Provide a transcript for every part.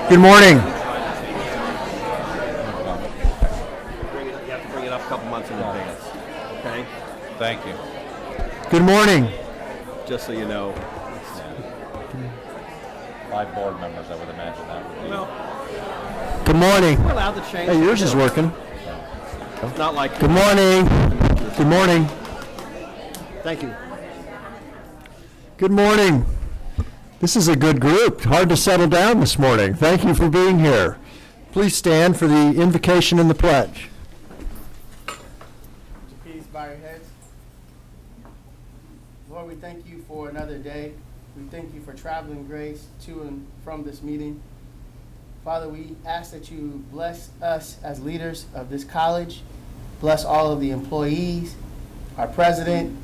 Good morning. You have to bring it up a couple months in advance, okay? Thank you. Good morning. Just so you know. 5 board members, I would imagine that would be. Well, Good morning. we're allowed to change. Hey, yours is working. It's not like. Good morning. Good morning. Thank you. Good morning. This is a good group. Hard to settle down this morning. Thank you for being here. Please stand for the invocation and the pledge. Please bow your heads. Lord, we thank you for another day. We thank you for traveling grace to and from this meeting. Father, we ask that you bless us as leaders of this college, bless all of the employees, our president,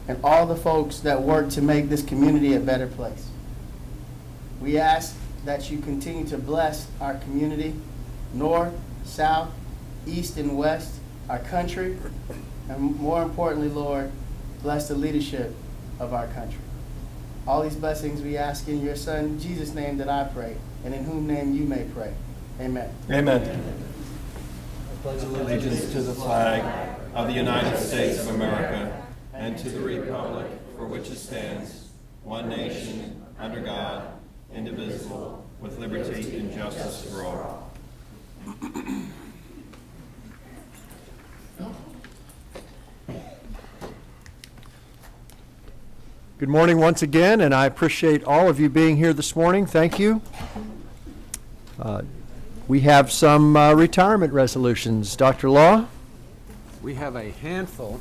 and all the folks that work to make this community a better place. We ask that you continue to bless our community, north, south, east, and west, our country, and more importantly, Lord, bless the leadership of our country. All these blessings we ask in your Son, Jesus' name that I pray, and in whom name you may pray. Amen. Amen. I pledge allegiance to the flag of the United States of America and to the republic for which it stands, one nation, under God, indivisible, with liberty and justice for all. Good morning once again, and I appreciate all of you being here this morning. Thank you. We have some retirement resolutions. Dr. Law? We have a handful.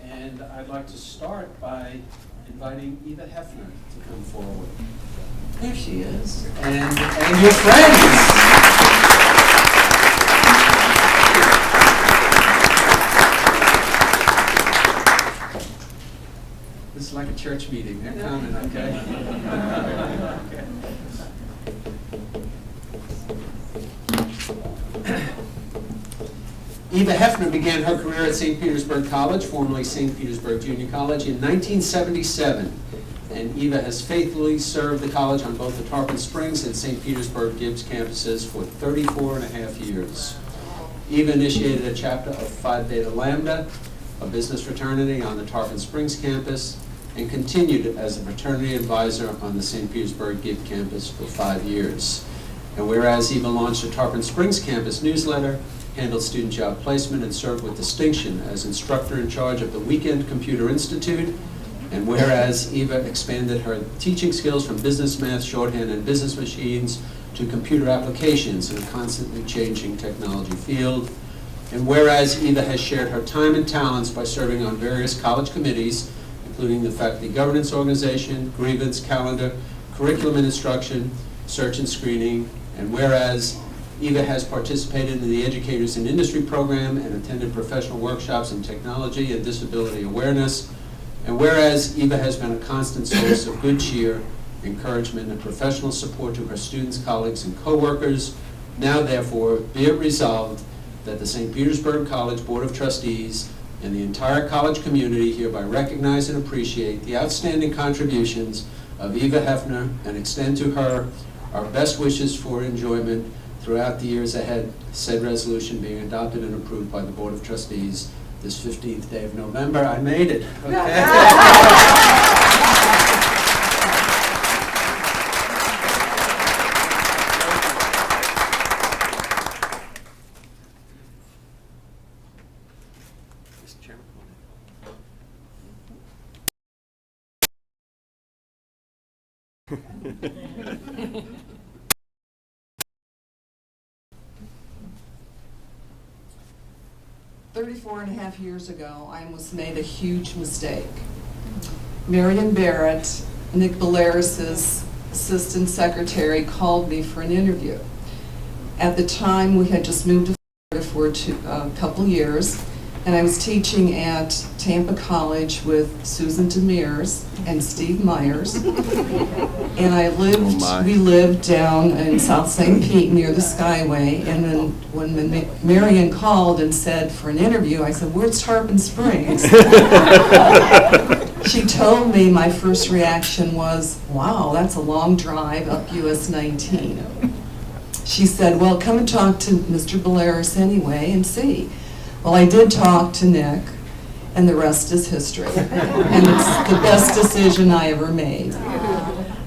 And I'd like to start by inviting Eva Hefner to come forward. There she is. And your friends. This is like a church meeting. They're coming, okay? Eva Hefner began her career at St. Petersburg College, formerly St. Petersburg Junior College, in 1977. And Eva has faithfully served the college on both the Tarpon Springs and St. Petersburg Gibbs campuses for 34 and a half years. Eva initiated a chapter of Phi Beta Lambda, a business fraternity on the Tarpon Springs campus, and continued as a fraternity advisor on the St. Petersburg Gibbs campus for 5 years. And whereas Eva launched the Tarpon Springs campus newsletter, handled student job placement, and served with distinction as instructor in charge of the Weekend Computer Institute, and whereas Eva expanded her teaching skills from business math, shorthand, and business machines to computer applications in a constantly changing technology field, and whereas Eva has shared her time and talents by serving on various college committees, including the faculty governance organization, grievance calendar, curriculum and instruction, search and screening, and whereas Eva has participated in the Educators in Industry program and attended professional workshops in technology and disability awareness. And whereas Eva has been a constant source of good cheer, encouragement, and professional support to her students, colleagues, and coworkers, now therefore be it resolved that the St. Petersburg College Board of Trustees and the entire college community hereby recognize and appreciate the outstanding contributions of Eva Hefner and extend to her our best wishes for enjoyment throughout the years ahead, said resolution being adopted and approved by the Board of Trustees this 15th day of November. I made it. Okay. Mr. Chairman. 34 and a half years ago, I almost made a huge mistake. Marion Barrett, Nick Belaris's assistant secretary, called me for an interview. At the time, we had just moved to Florida for a couple years, and I was teaching at Tampa College with Susan Demers and Steve Myers. And we lived down in South St. Pete near the Skyway. And then when Marion called and said for an interview, I said, "Where's Tarpon Springs?" She told me my first reaction was, wow, that's a long drive up US 19. She said, well, come and talk to Mr. Belaris anyway and see. Well, I did talk to Nick, and the rest is history. And it's the best decision I ever made.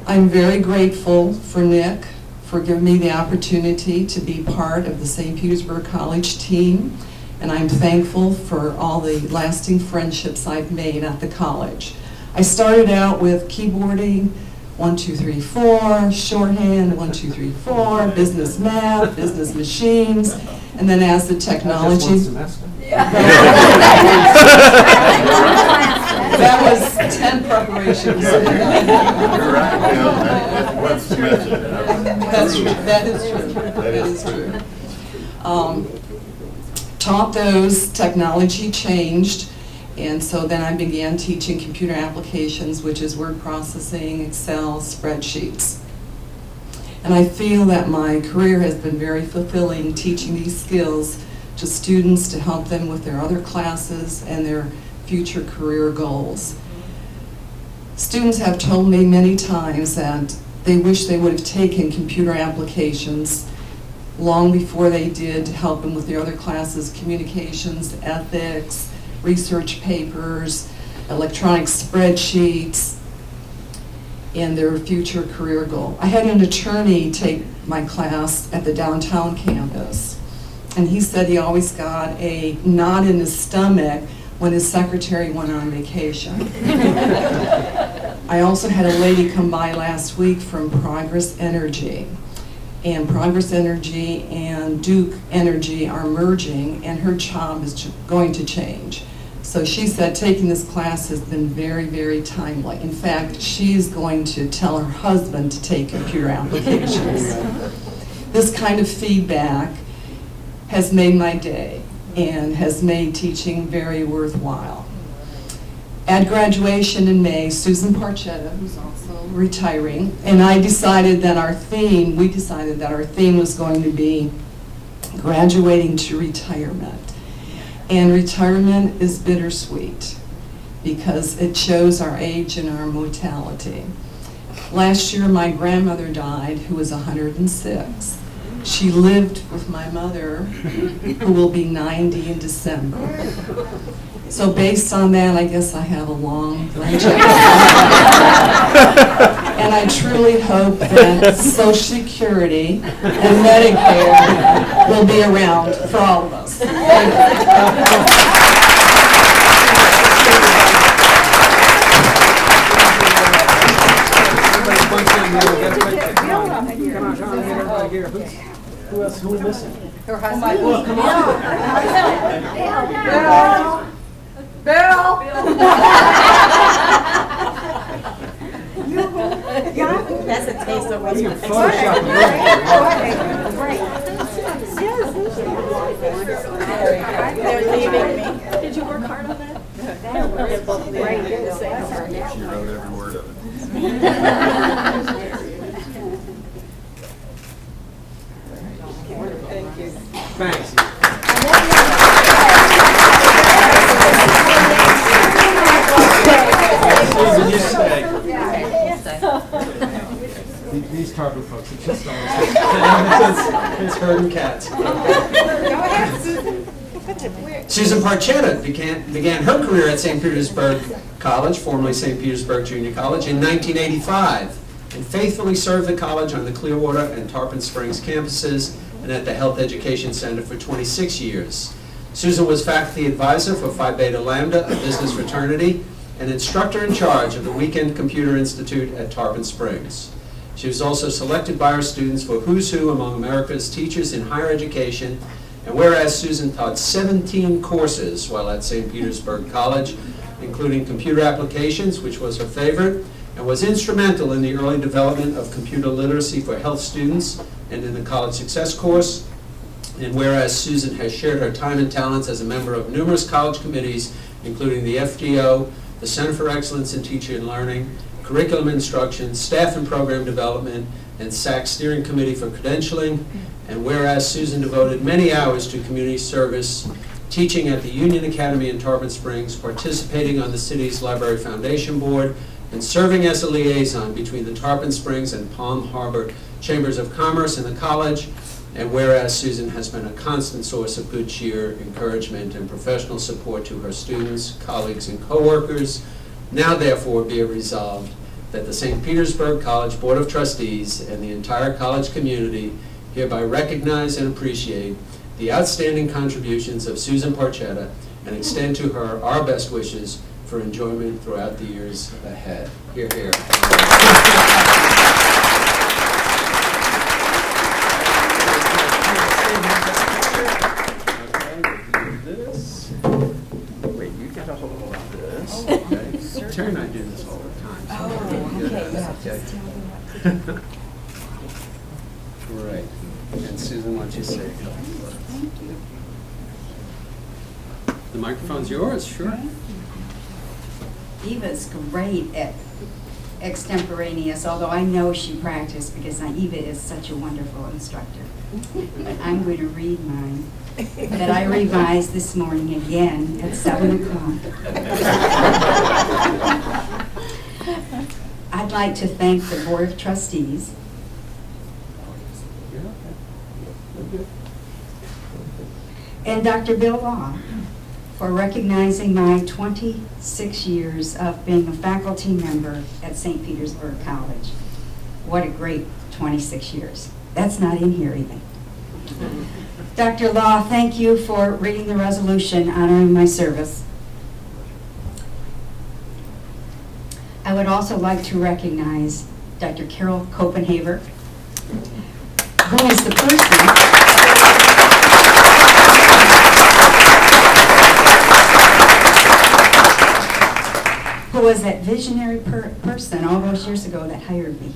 I'm very grateful for Nick for giving me the opportunity to be part of the St. Petersburg College team, and I'm thankful for all the lasting friendships I've made at the college. I started out with keyboarding, 1, 2, 3, 4, shorthand, 1, 2, 3, 4, business math, business machines, and then as the technology. That was 10 preparations. You're right. Yeah, one semester. That's true. That is true. That is true. Taught those, technology changed, and so then I began teaching computer applications, which is word processing, Excel, spreadsheets. And I feel that my career has been very fulfilling, teaching these skills to students to help them with their other classes and their future career goals. Students have told me many times that they wish they would have taken computer applications long before they did to help them with their other classes, communications, ethics, research papers, electronic spreadsheets, and their future career goal. I had an attorney take my class at the downtown campus, and he said he always got a knot in his stomach when his secretary went on vacation. I also had a lady come by last week from Progress Energy, and Progress Energy and Duke Energy are merging, and her job is going to change. So she said taking this class has been very, very timely. In fact, she is going to tell her husband to take computer applications. This kind of feedback has made my day and has made teaching very worthwhile. At graduation in May, Susan Parchetta, who's also retiring, and we decided that our theme was going to be graduating to retirement. And retirement is bittersweet because it shows our age and our mortality. Last year, my grandmother died, who was 106. She lived with my mother, who will be 90 in December. So based on that, I guess I have a long life. And I truly hope that Social Security and Medicare will be around for all of us. Who else? Who are we missing? Her husband. Oh, come on. That's a taste of what's You're going photoshopping. They're leaving me. Did you work hard on that? They're both great. She wrote every word of it. Thank you. Thanks. Susan, you stay. These Tarver folks are just always it's herding cats. Susan Parchetta began her career at St. Petersburg College, formerly St. Petersburg Junior College, in 1985, and faithfully served the college on the Clearwater and Tarpon Springs campuses and at the Health Education Center for 26 years. Susan was faculty advisor for Phi Beta Lambda, a business fraternity, and instructor in charge of the Weekend Computer Institute at Tarpon Springs. She was also selected by her students for Who's Who among America's teachers in higher education, and whereas Susan taught 17 courses while at St. Petersburg College, including computer applications, which was her favorite, and was instrumental in the early development of computer literacy for health students and in the College Success course, and whereas Susan has shared her time and talents as a member of numerous college committees, including the FDO, the Center for Excellence in Teaching and Learning, Curriculum Instruction, Staff and Program Development, and SAC Steering Committee for Credentialing, and whereas Susan devoted many hours to community service, teaching at the Union Academy in Tarpon Springs, participating on the city's Library Foundation Board, and serving as a liaison between the Tarpon Springs and Palm Harbor Chambers of Commerce and the college. And whereas Susan has been a constant source of good cheer, encouragement, and professional support to her students, colleagues, and coworkers, now therefore be it resolved that the St. Petersburg College Board of Trustees and the entire college community hereby recognize and appreciate the outstanding contributions of Susan Parchetta and extend to her our best wishes for enjoyment throughout the years ahead. Hear, hear. Wait, you get a hold of this. Okay. Terry and I do this all the time. So Great. And Susan, why don't you say a couple of words? Thank you. The microphone's yours, sure. Eva's great at extemporaneous, although I know she practiced because Eva is such a wonderful instructor. But I'm going to read mine that I revised this morning again at 7 o'clock. I'd like to thank the Board of Trustees and Dr. Bill Law for recognizing my 26 years of being a faculty member at St. Petersburg College. What a great 26 years. That's not in here even. Dr. Law, thank you for reading the resolution honoring my service. I would also like to recognize Dr. Carol Copenhaver, who is the person who was that visionary person all those years ago that hired me.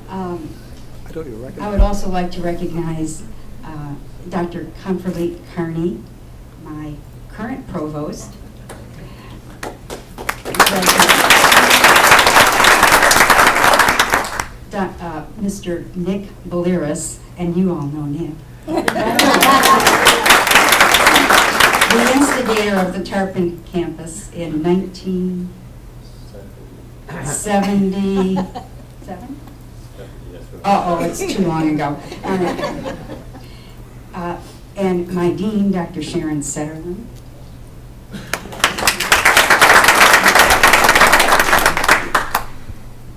I don't even recognize. I would also like to recognize Dr. Comfrey Carney, my current provost. Mr. Nick Balearis, and you all know Nick. The instigator of the Tarpon campus in 1977? Uh-oh, it's too long ago. And my dean, Dr. Sharon Setterlin.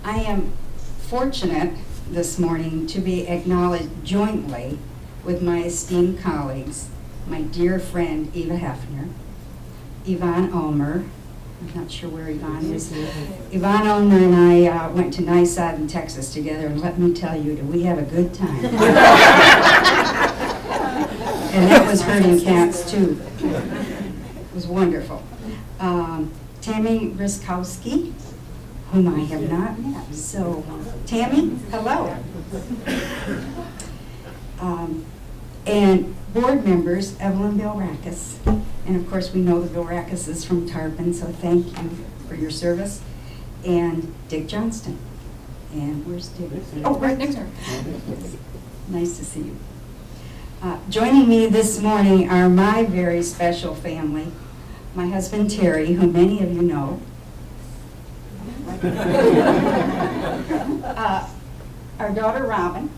I am fortunate this morning to be acknowledged jointly with my esteemed colleagues, my dear friend Eva Hefner, Yvonne Ulmer. I'm not sure where Yvonne is. Yvonne Ulmer and I went to Nisad in Texas together, and let me tell you, did we have a good time. And that was herding cats too. It was wonderful. Tammy Riskowski, whom I have not met. So, Tammy, hello. And board members, Evelyn Bilrakis. And of course, we know the Bilrakises from Tarpon, so thank you for your service. And Dick Johnston. And where's Dick? Oh, right next to her. Nice to see you. Joining me this morning are my very special family. My husband, Terry, who many of you know. Our daughter, Robin.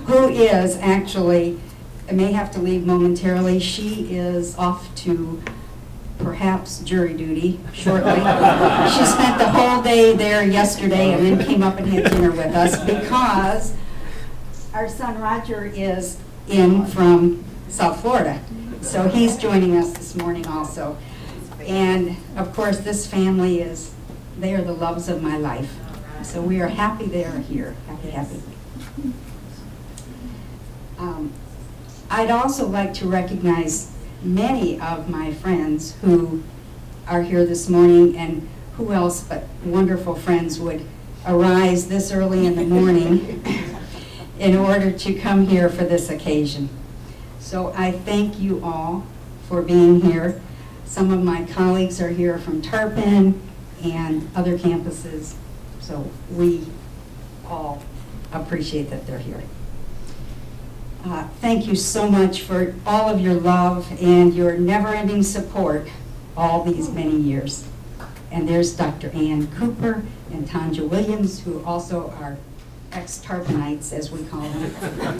Who is actually, I may have to leave momentarily. She is off to perhaps jury duty shortly. She spent the whole day there yesterday and then came up and had dinner with us because our son Roger is in from South Florida. So he's joining us this morning also. And of course, this family they are the loves of my life. So we are happy they are here. Happy. I'd also like to recognize many of my friends who are here this morning, and who else but wonderful friends would arise this early in the morning in order to come here for this occasion. So I thank you all for being here. Some of my colleagues are here from Tarpon and other campuses, so we all appreciate that they're here. Thank you so much for all of your love and your never-ending support all these many years. And there's Dr. Ann Cooper and Tanja Williams, who also are ex-Tarponites, as we call them, from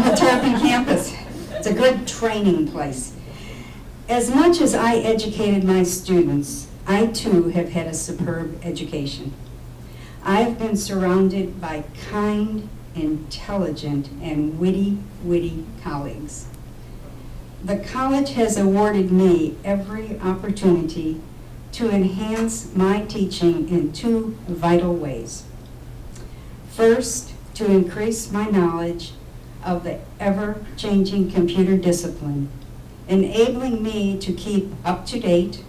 the Tarpon campus. It's a good training place. As much as I educated my students, I too have had a superb education. I've been surrounded by kind, intelligent, and witty colleagues. The college has awarded me every opportunity to enhance my teaching in two vital ways. First, to increase my knowledge of the ever-changing computer discipline, enabling me to keep up to date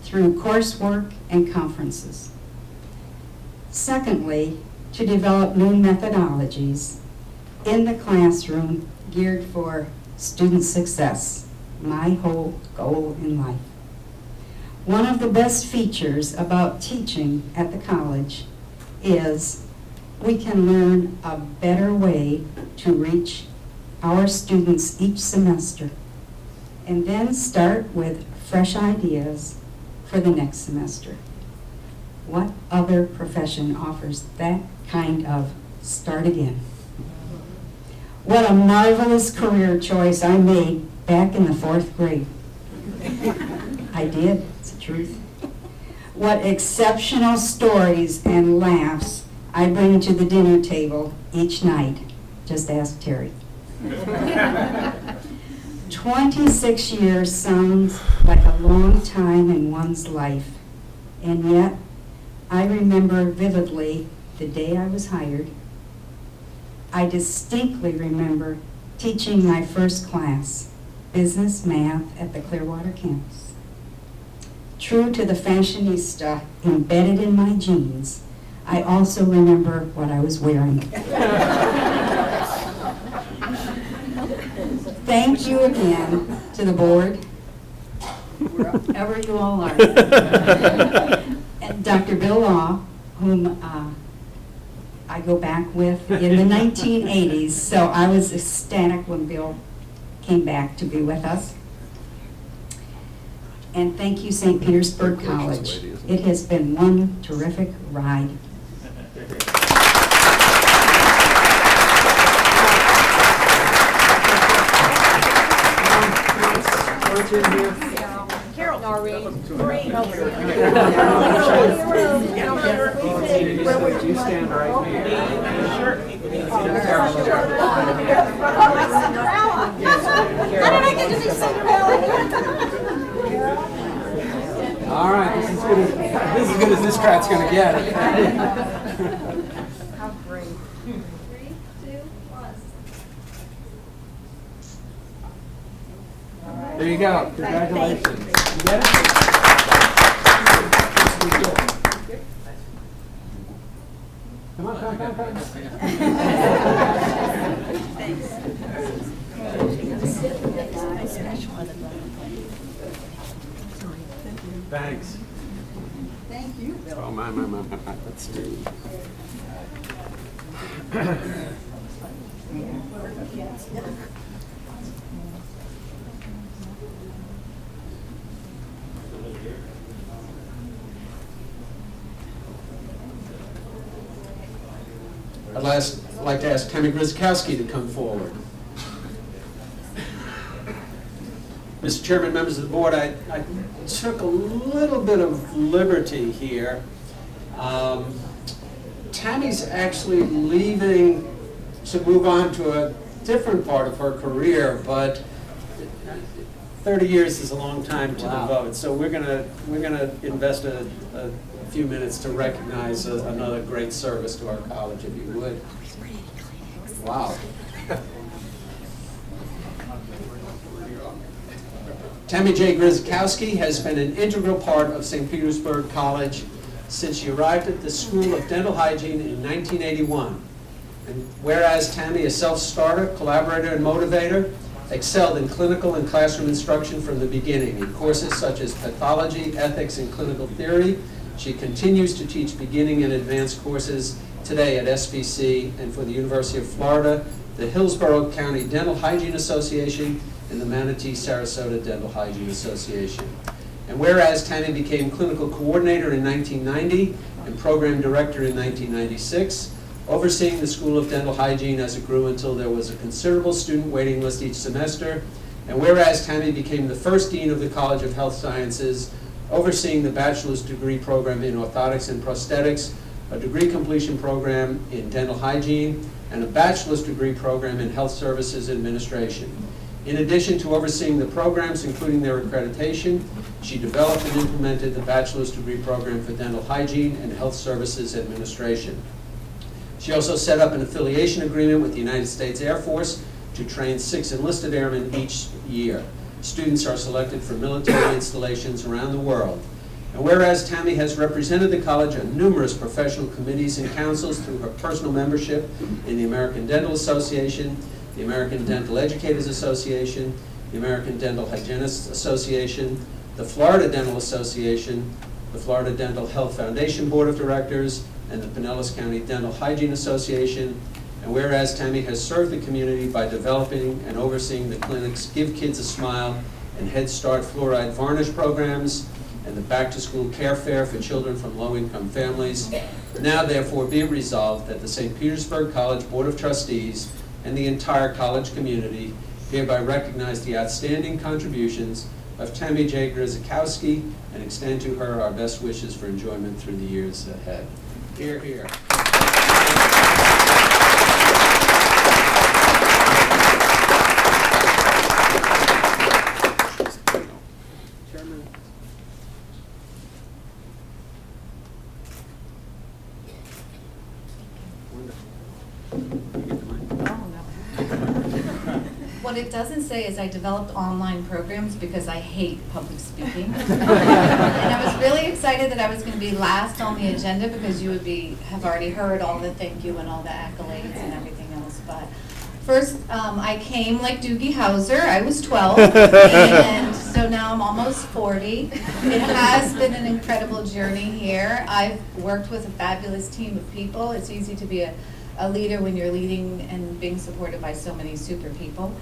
through coursework and conferences. Secondly, to develop new methodologies in the classroom geared for student success, my whole goal in life. One of the best features about teaching at the college is we can learn a better way to reach our students each semester, and then start with fresh ideas for the next semester. What other profession offers that kind of start again? What a marvelous career choice I made back in the 4th grade. I did, it's the truth. What exceptional stories and laughs I bring to the dinner table each night. Just ask Terry. 26 years sounds like a long time in one's life, and yet I remember vividly the day I was hired. I distinctly remember teaching my first class, business math, at the Clearwater campus. True to the fashionista embedded in my genes, I also remember what I was wearing. Thank you again to the board, wherever you all are. And Dr. Bill Law, whom I go back with in the 1980s, so I was ecstatic when Bill came back to be with us. And thank you, St. Petersburg College. It has been one terrific ride. Carol. Noreen. Would you stand right here? How did I get to be Cinderella? All right, this is as good as this crowd's gonna get. How great. 3, 2, 1. There you go. Congratulations. You get it? Come on. Thanks. Thank you. Oh, my. Let's do. I'd like to ask Tammy Gryzikowski to come forward. Mr. Chairman, members of the board, I took a little bit of liberty here. Tammy's actually leaving to move on to a different part of her career, but 30 years is a long time to devote. So we're gonna invest a few minutes to recognize another great service to our college, if you would. Wow. Tammy J. Gryzikowski has been an integral part of St. Petersburg College since she arrived at the School of Dental Hygiene in 1981. And whereas Tammy, a self-starter, collaborator, and motivator, excelled in clinical and classroom instruction from the beginning in courses such as pathology, ethics, and clinical theory, she continues to teach beginning and advanced courses today at SPC and for the University of Florida the Hillsborough County Dental Hygiene Association, and the Manatee-Sarasota Dental Hygiene Association. And whereas Tammy became clinical coordinator in 1990 and program director in 1996, overseeing the School of Dental Hygiene as it grew until there was a considerable student waiting list each semester. And whereas Tammy became the first dean of the College of Health Sciences, overseeing the bachelor's degree program in orthotics and prosthetics, a degree completion program in dental hygiene, and a bachelor's degree program in health services administration. In addition to overseeing the programs, including their accreditation, she developed and implemented the bachelor's degree program for dental hygiene and health services administration. She also set up an affiliation agreement with the United States Air Force to train 6 enlisted airmen each year. Students are selected for military installations around the world. And whereas Tammy has represented the college on numerous professional committees and councils through her personal membership in the American Dental Association, the American Dental Educators Association, the American Dental Hygienists Association, the Florida Dental Association, the Florida Dental Health Foundation Board of Directors, and the Pinellas County Dental Hygiene Association. And whereas Tammy has served the community by developing and overseeing the clinics Give Kids a Smile and Head Start fluoride varnish programs, and the Back to School Care Fair for children from low-income families, now therefore be it resolved that the St. Petersburg College Board of Trustees and the entire college community hereby recognize the outstanding contributions of Tammy J. Grzykowski and extend to her our best wishes for enjoyment through the years ahead. Hear, hear. Chairman. What it doesn't say is I developed online programs because I hate public speaking. And I was really excited that I was going to be last on the agenda because you would have already heard all the thank you and all the accolades and everything else. But first, I came like Doogie Howser. I was 12, and so now I'm almost 40. It has been an incredible journey here. I've worked with a fabulous team of people. It's easy to be a leader when you're leading and being supported by so many super people.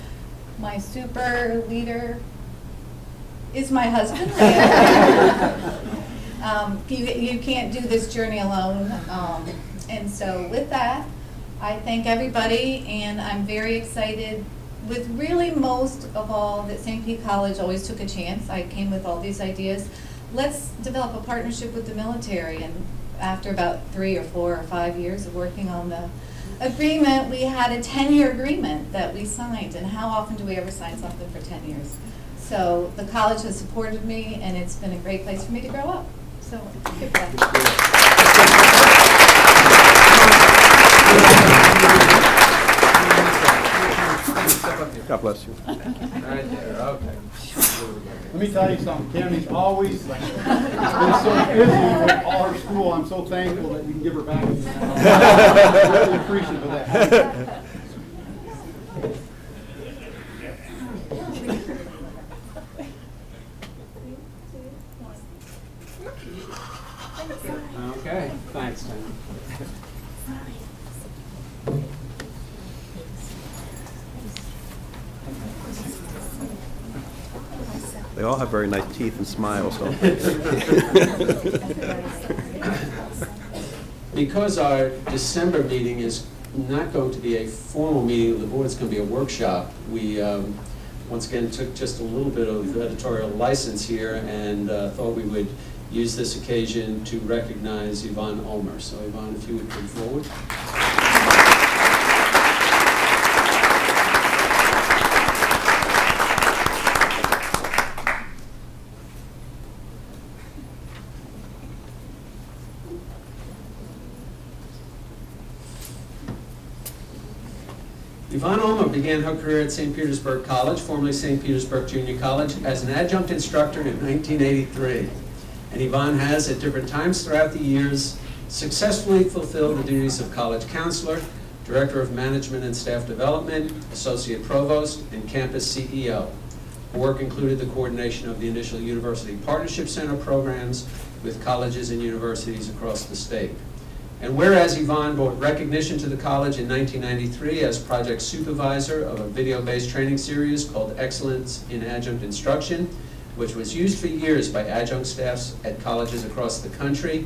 My super leader is my husband. You can't do this journey alone. And so with that, I thank everybody, and I'm very excited with really most of all that St. Pete College always took a chance. I came with all these ideas. Let's develop a partnership with the military, and after about 3 or 4 or 5 years of working on the agreement, we had a 10-year agreement that we signed, and how often do we ever sign something for 10 years? So the college has supported me, and it's been a great place for me to grow up. So give that. God bless you. Right there, okay. Let me tell you something, Tammy's always been so busy with all her school. I'm so thankful that we can give her back. I'm really appreciative of that. Okay, thanks, Tim. They all have very nice teeth and smiles, don't they? Because our December meeting is not going to be a formal meeting of the board, it's going to be a workshop, we once again took just a little bit of editorial license here and thought we would use this occasion to recognize Yvonne Ulmer. So Yvonne, if you would come forward. Yvonne Ulmer began her career at St. Petersburg College, formerly St. Petersburg Junior College, as an adjunct instructor in 1983. And Yvonne has, at different times throughout the years, successfully fulfilled the duties of college counselor, director of management and staff development, associate provost, and campus CEO. Her work included the coordination of the initial University Partnership Center programs with colleges and universities across the state. And whereas Yvonne brought recognition to the college in 1993 as project supervisor of a video-based training series called Excellence in Adjunct Instruction, which was used for years by adjunct staffs at colleges across the country.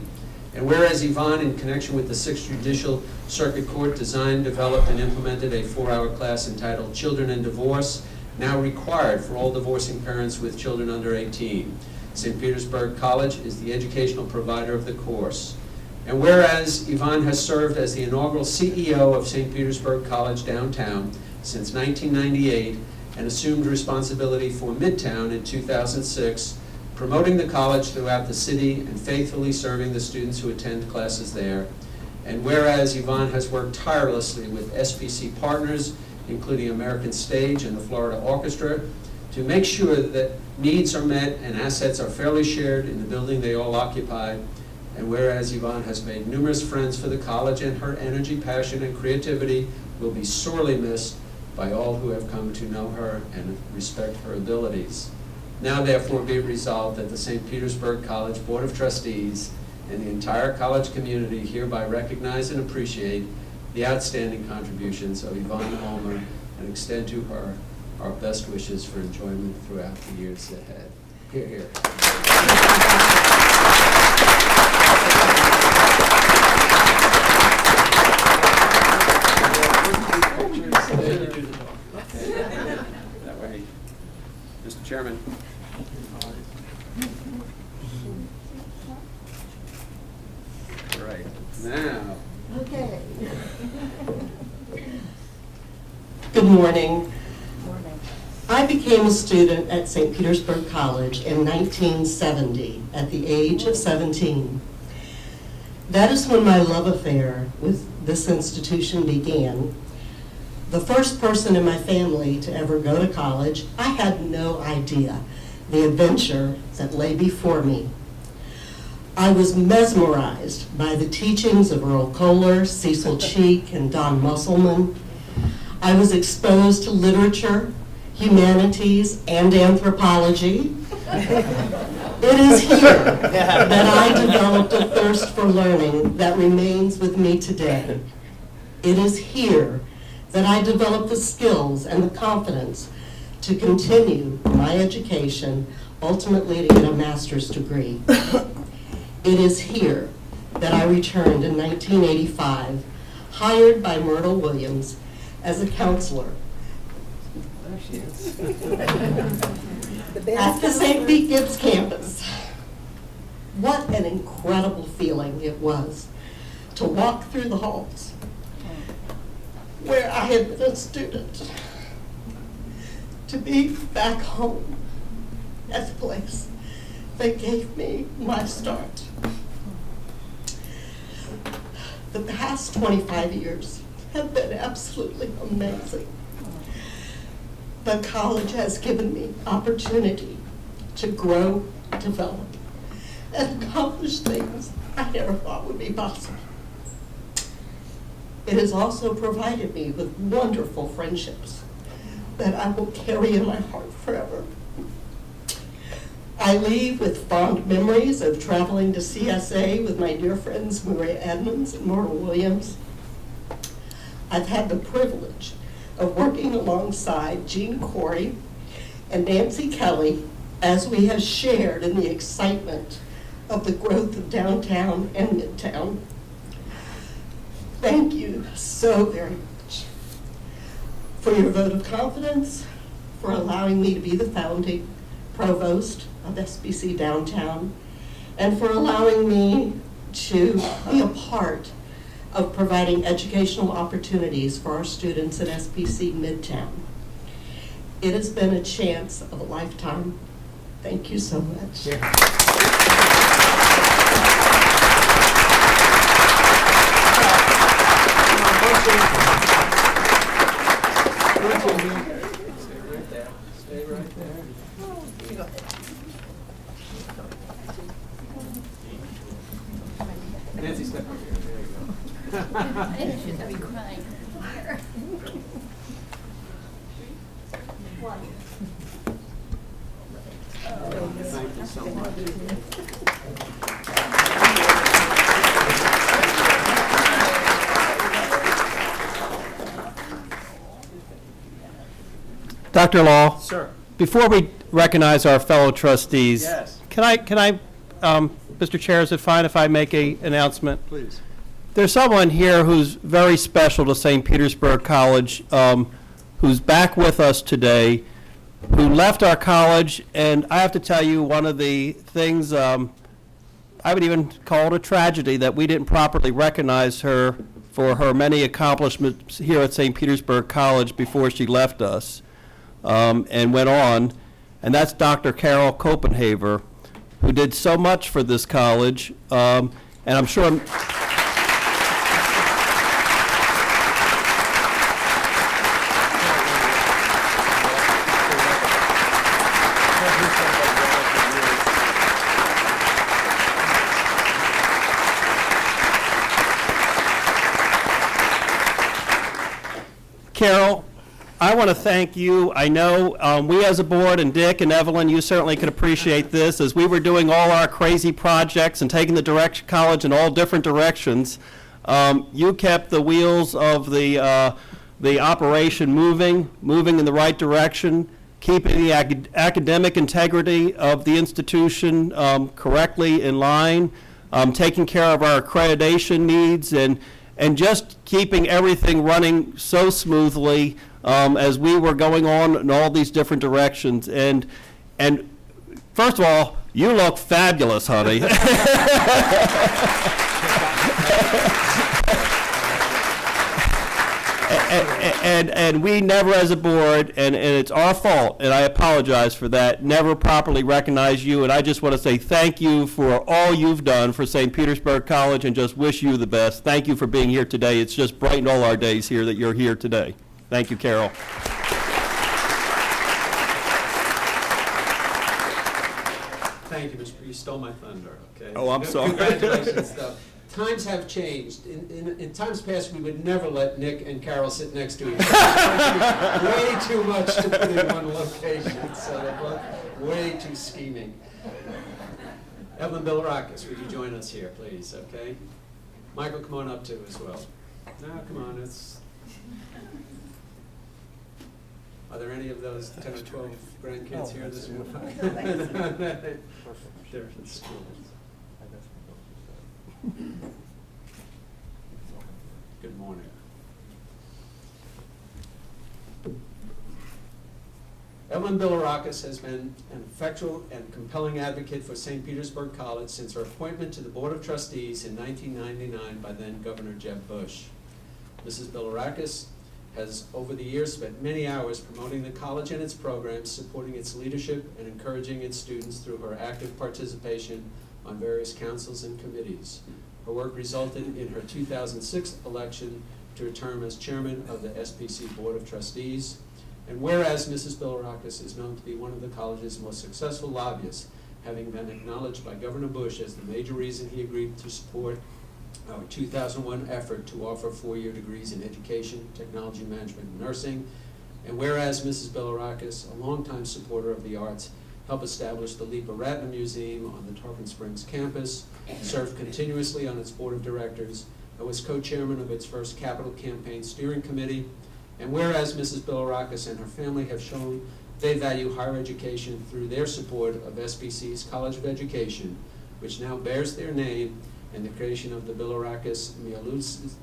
And whereas Yvonne, in connection with the 6th Judicial Circuit Court, designed, developed, and implemented a 4-hour class entitled Children and Divorce, now required for all divorcing parents with children under 18. St. Petersburg College is the educational provider of the course. And whereas Yvonne has served as the inaugural CEO of St. Petersburg College downtown since 1998 and assumed responsibility for Midtown in 2006, promoting the college throughout the city and faithfully serving the students who attend classes there. And whereas Yvonne has worked tirelessly with SPC partners, including American Stage and the Florida Orchestra, to make sure that needs are met and assets are fairly shared in the building they all occupy. And whereas Yvonne has made numerous friends for the college, and her energy, passion, and creativity will be sorely missed by all who have come to know her and respect her abilities. Now therefore be it resolved that the St. Petersburg College Board of Trustees and the entire college community hereby recognize and appreciate the outstanding contributions of Yvonne Ulmer and extend to her our best wishes for enjoyment throughout the years ahead. Hear, hear. That way, Mr. Chairman. All right, now. Okay. Good morning. I became a student at St. Petersburg College in 1970 at the age of 17. That is when my love affair with this institution began. The first person in my family to ever go to college, I had no idea the adventure that lay before me. I was mesmerized by the teachings of Earl Kohler, Cecil Cheek, and Don Musselman. I was exposed to literature, humanities, and anthropology. It is here that I developed a thirst for learning that remains with me today. It is here that I developed the skills and the confidence to continue my education, ultimately to get a master's degree. It is here that I returned in 1985, hired by Myrtle Williams as a counselor at the St. Pete Gibbs campus. What an incredible feeling it was to walk through the halls where I had been a student, to be back home at the place that gave me my start. The past 25 years have been absolutely amazing. The college has given me opportunity to grow, develop, and accomplish things I never thought would be possible. It has also provided me with wonderful friendships that I will carry in my heart forever. I leave with fond memories of traveling to CSA with my dear friends Maria Edmonds and Myrtle Williams. I've had the privilege of working alongside Jean Corey and Nancy Kelly as we have shared in the excitement of the growth of downtown and midtown. Thank you so very much for your vote of confidence, for allowing me to be the founding provost of SBC Downtown, and for allowing me to be a part of providing educational opportunities for our students at SBC Midtown. It has been a chance of a lifetime. Thank you so much. Stay right there. Nancy, step over here. There you go. I think she's gonna be crying. Thank you so much. Dr. Law, Sir. before we recognize our fellow trustees, Yes. can I, Mr. Chair, is it fine if I make an announcement? Please. There's someone here who's very special to St. Petersburg College, who's back with us today, who left our college, and I have to tell you, one of the things, I would even call it a tragedy that we didn't properly recognize her for her many accomplishments here at St. Petersburg College before she left us and went on, and that's Dr. Carol Copenhaver, who did so much for this college, and I'm sure... Carol, I want to thank you. I know we as a board, and Dick and Evelyn, you certainly could appreciate this, as we were doing all our crazy projects and taking the college in all different directions. You kept the wheels of the operation moving in the right direction, keeping the academic integrity of the institution correctly in line, taking care of our accreditation needs, and just keeping everything running so smoothly as we were going on in all these different directions. And first of all, you look fabulous, honey. And we never as a board, and it's our fault, and I apologize for that, never properly recognized you, and I just want to say thank you for all you've done for St. Petersburg College and just wish you the best. Thank you for being here today. It's just brightened all our days here that you're here today. Thank you, Carol. Thank you, Mr. You stole my thunder, okay? Oh, I'm sorry. Congratulations, though. Times have changed. In times past, we would never let Nick and Carol sit next to each other. Way too much to put in one location, so they're both way too scheming. Evelyn Bilirakis, would you join us here, please, okay? Michael, come on up too as well. No, come on, it's... Are there any of those 10 or 12 grandkids here this morning? They're in school. Good morning. Evelyn Bilirakis has been an effectual and compelling advocate for St. Petersburg College since her appointment to the Board of Trustees in 1999 by then Governor Jeb Bush. Mrs. Bilirakis has over the years spent many hours promoting the college and its programs, supporting its leadership, and encouraging its students through her active participation on various councils and committees. Her work resulted in her 2006 election to a term as chairman of the SPC Board of Trustees. And whereas Mrs. Bilirakis is known to be one of the college's most successful lobbyists, having been acknowledged by Governor Bush as the major reason he agreed to support our 2001 effort to offer 4-year degrees in education, technology management, and nursing. And whereas Mrs. Bilirakis, a longtime supporter of the arts, helped establish the Lipa Ratner Museum on the Tarpon Springs campus, served continuously on its board of directors, and was co-chairman of its first capital campaign steering committee. And whereas Mrs. Bilirakis and her family have shown they value higher education through their support of SPC's College of Education, which now bears their name, and the creation of the Bilirakis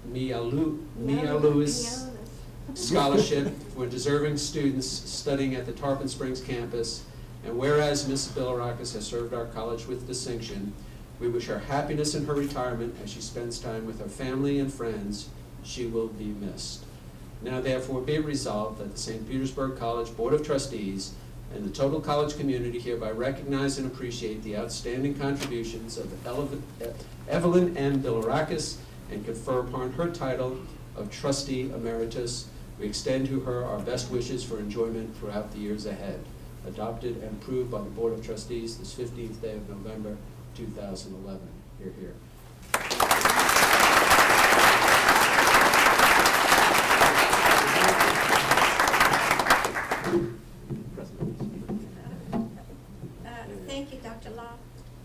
Mialouis Scholarship for deserving students studying at the Tarpon Springs campus. And whereas Mrs. Bilirakis has served our college with distinction, we wish her happiness in her retirement as she spends time with her family and friends. She will be missed. Now therefore be it resolved that the St. Petersburg College Board of Trustees and the total college community hereby recognize and appreciate the outstanding contributions of Evelyn M. Bilirakis and confer upon her title of Trustee Emeritus. We extend to her our best wishes for enjoyment throughout the years ahead. Adopted and approved by the Board of Trustees this 15th day of November, 2011. Hear, hear. Thank you, Dr. Law.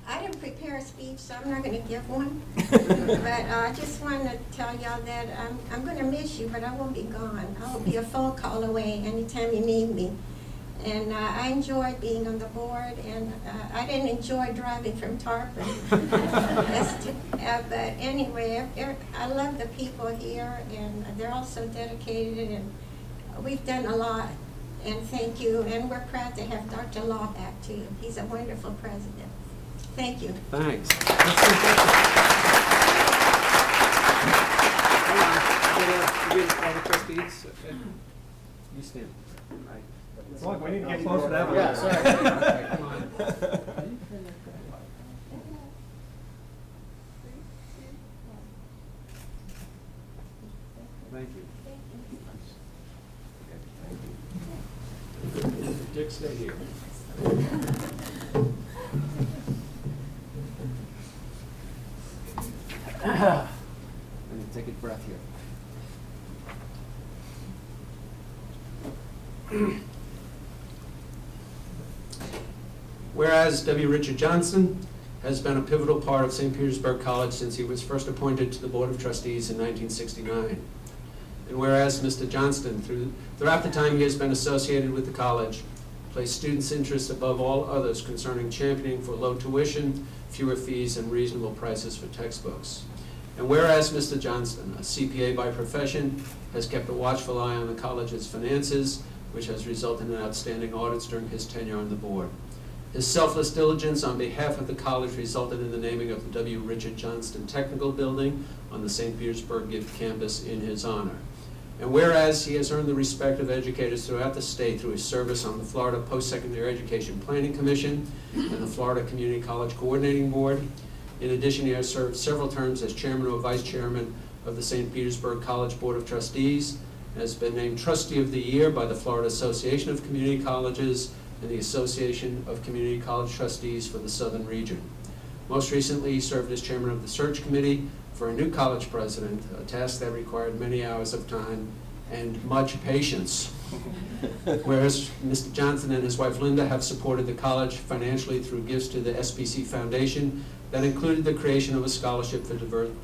I didn't prepare a speech, so I'm not going to give one. But I just want to tell y'all that I'm going to miss you, but I won't be gone. I will be a phone call away anytime you need me. And I enjoyed being on the board, and I didn't enjoy driving from Tarpon. But anyway, I love the people here, and they're all so dedicated, and we've done a lot. And thank you, and we're proud to have Dr. Law back too. He's a wonderful president. Thank you. Thanks. All the trustees, okay. You stand. Right. Look, we need to get closer to that one. Yeah, sorry. Okay, come on. Thank you. Dick, stay here. And take a breath here. Whereas W. Richard Johnston has been a pivotal part of St. Petersburg College since he was first appointed to the Board of Trustees in 1969. And whereas Mr. Johnston, throughout the time he has been associated with the college, placed students' interests above all others concerning championing for low tuition, fewer fees, and reasonable prices for textbooks. And whereas Mr. Johnston, a CPA by profession, has kept a watchful eye on the college's finances, which has resulted in outstanding audits during his tenure on the board. His selfless diligence on behalf of the college resulted in the naming of the W. Richard Johnston Technical Building on the St. Petersburg Gift Campus in his honor. And whereas he has earned the respect of educators throughout the state through his service on the Florida Post-Secondary Education Planning Commission and the Florida Community College Coordinating Board. In addition, he has served several terms as chairman or vice chairman of the St. Petersburg College Board of Trustees, and has been named Trustee of the Year by the Florida Association of Community Colleges and the Association of Community College Trustees for the Southern Region. Most recently, he served as chairman of the search committee for a new college president, a task that required many hours of time and much patience. Whereas Mr. Johnson and his wife Linda have supported the college financially through gifts to the SPC Foundation that included the creation of a scholarship for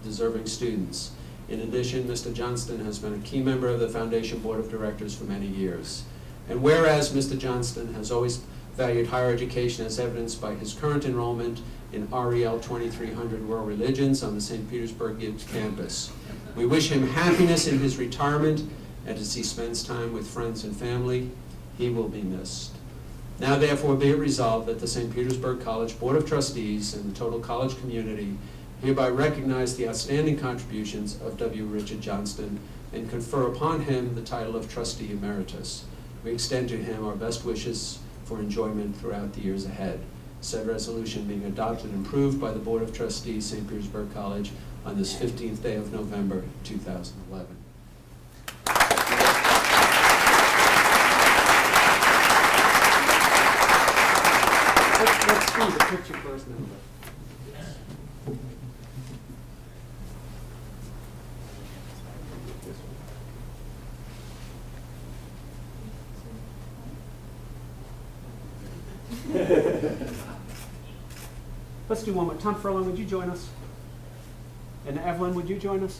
deserving students. In addition, Mr. Johnston has been a key member of the Foundation Board of Directors for many years. And whereas Mr. Johnston has always valued higher education as evidenced by his current enrollment in REL 2300 World Religions on the St. Petersburg Gibbs campus. We wish him happiness in his retirement, and as he spends time with friends and family, he will be missed. Now therefore be it resolved that the St. Petersburg College Board of Trustees and the total college community hereby recognize the outstanding contributions of W. Richard Johnston and confer upon him the title of Trustee Emeritus. We extend to him our best wishes for enjoyment throughout the years ahead. Said resolution being adopted and approved by the Board of Trustees, St. Petersburg College, on this 15th day of November, 2011. Let's see the picture first, then. Let's do one more. Tom Furlan, would you join us? And Evelyn, would you join us?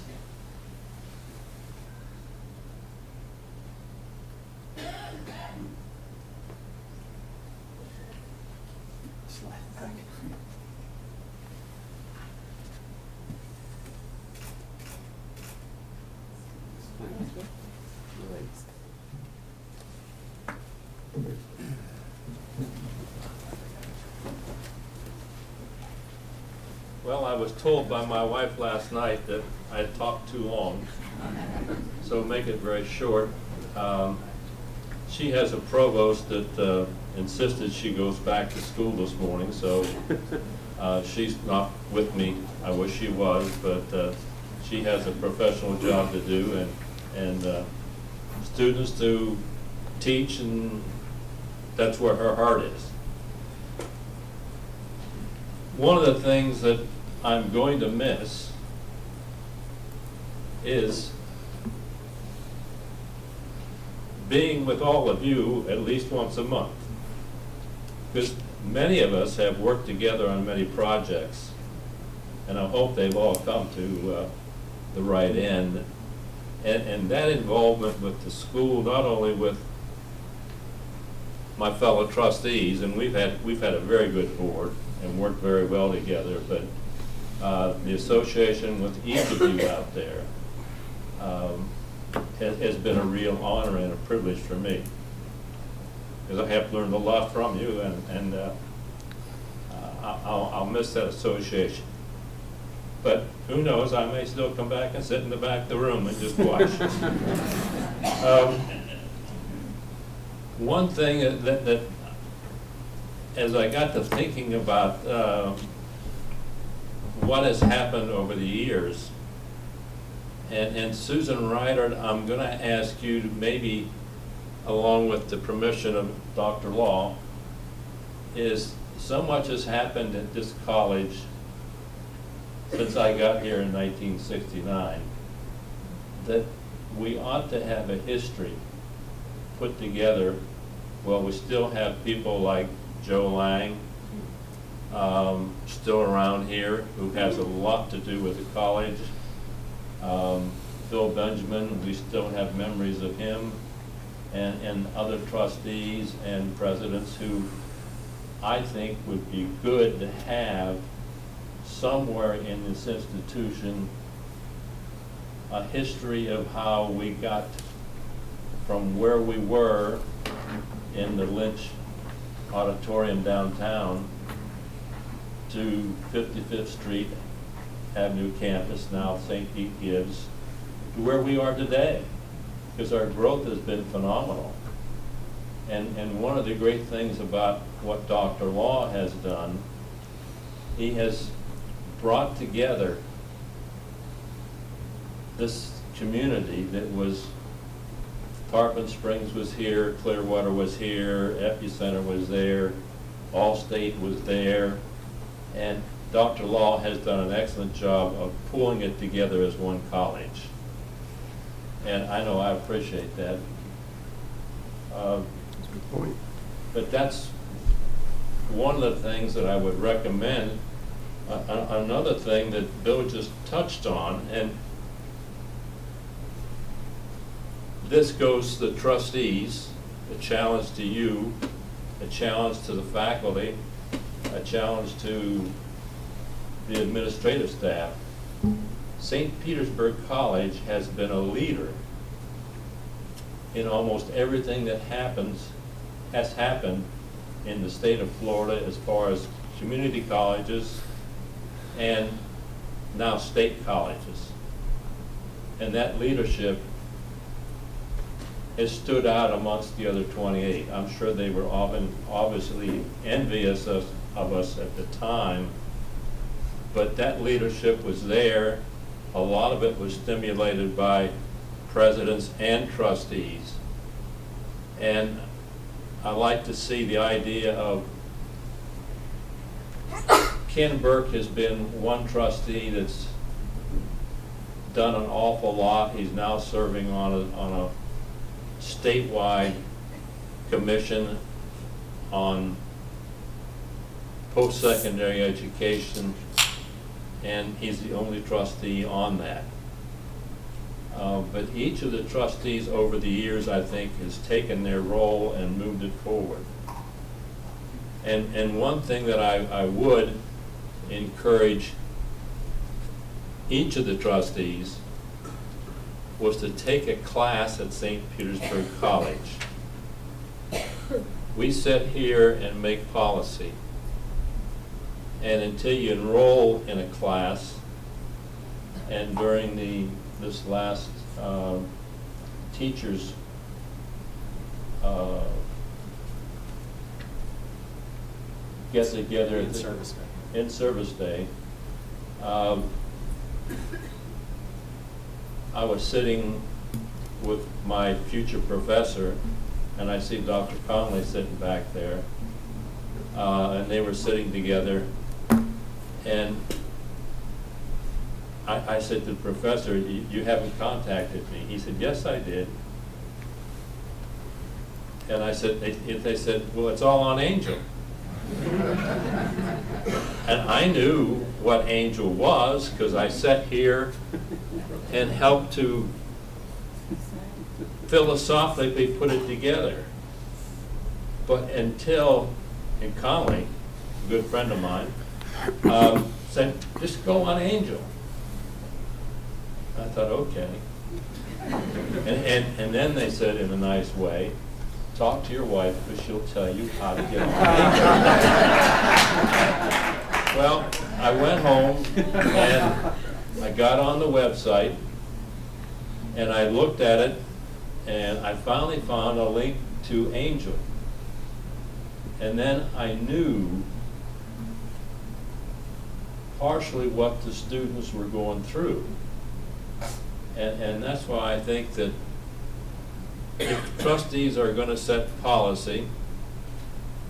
Well, I was told by my wife last night that I had talked too long, so make it very short. She has a provost that insisted she goes back to school this morning, so she's not with me. I wish she was, but she has a professional job to do and students to teach, and that's where her heart is. One of the things that I'm going to miss is being with all of you at least once a month. Because many of us have worked together on many projects, and I hope they've all come to the right end. And that involvement with the school, not only with my fellow trustees, and we've had a very good board and worked very well together, but the association with each of you out there has been a real honor and a privilege for me, because I have learned a lot from you, and I'll miss that association. But who knows, I may still come back and sit in the back of the room and just watch. One thing that as I got to thinking about what has happened over the years, and Susan Ryder, I'm going to ask you to maybe, along with the permission of Dr. Law, is so much has happened at this college since I got here in 1969 that we ought to have a history put together. Well, we still have people like Joe Lang still around here who has a lot to do with the college. Phil Benjamin, we still have memories of him, and other trustees and presidents who I think would be good to have somewhere in this institution a history of how we got from where we were in the Lynch Auditorium downtown to 55th Street Avenue campus, now St. Pete Gibbs, to where we are today, because our growth has been phenomenal. And one of the great things about what Dr. Law has done, he has brought together this community that was, Tarpon Springs was here, Clearwater was here, Epicenter was there, Allstate was there, and Dr. Law has done an excellent job of pulling it together as one college. And I know I appreciate that. But that's one of the things that I would recommend. Another thing that Bill just touched on, and this goes to the trustees, a challenge to you, a challenge to the faculty, a challenge to the administrative staff. St. Petersburg College has been a leader in almost everything that has happened in the state of Florida as far as community colleges and now state colleges. And that leadership has stood out amongst the other 28. I'm sure they were often obviously envious of us at the time, but that leadership was there. A lot of it was stimulated by presidents and trustees. And I like to see the idea of, Ken Burke has been one trustee that's done an awful lot. He's now serving on a statewide commission on post-secondary education, and he's the only trustee on that. But each of the trustees over the years, I think, has taken their role and moved it forward. And one thing that I would encourage each of the trustees was to take a class at St. Petersburg College. We sit here and make policy. And until you enroll in a class, and during this last teachers get together in service day, I was sitting with my future professor, and I see Dr. Conley sitting back there, and they were sitting together, and I said to the professor, you haven't contacted me. He said, yes, I did. And I said, they said, well, it's all on Angel. And I knew what Angel was, because I sat here and helped to philosophically put it together. But until, in Conley, a good friend of mine, said, just go on Angel. I thought, okay. And then they said in a nice way, talk to your wife because she'll tell you how to get on Angel. Well, I went home and I got on the website and I looked at it and I finally found a link to Angel. And then I knew partially what the students were going through. And that's why I think that if trustees are going to set policy,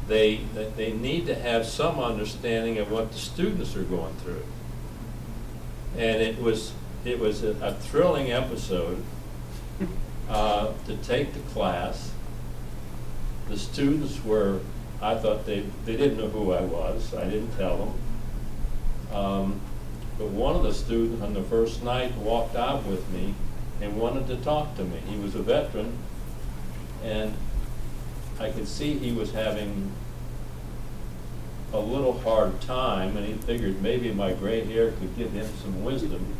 they need to have some understanding of what the students are going through. And it was a thrilling episode to take the class. The students were, I thought they didn't know who I was. I didn't tell them. But one of the students on the first night walked out with me and wanted to talk to me. He was a veteran, and I could see he was having a little hard time, and he figured maybe my gray hair could give him some wisdom.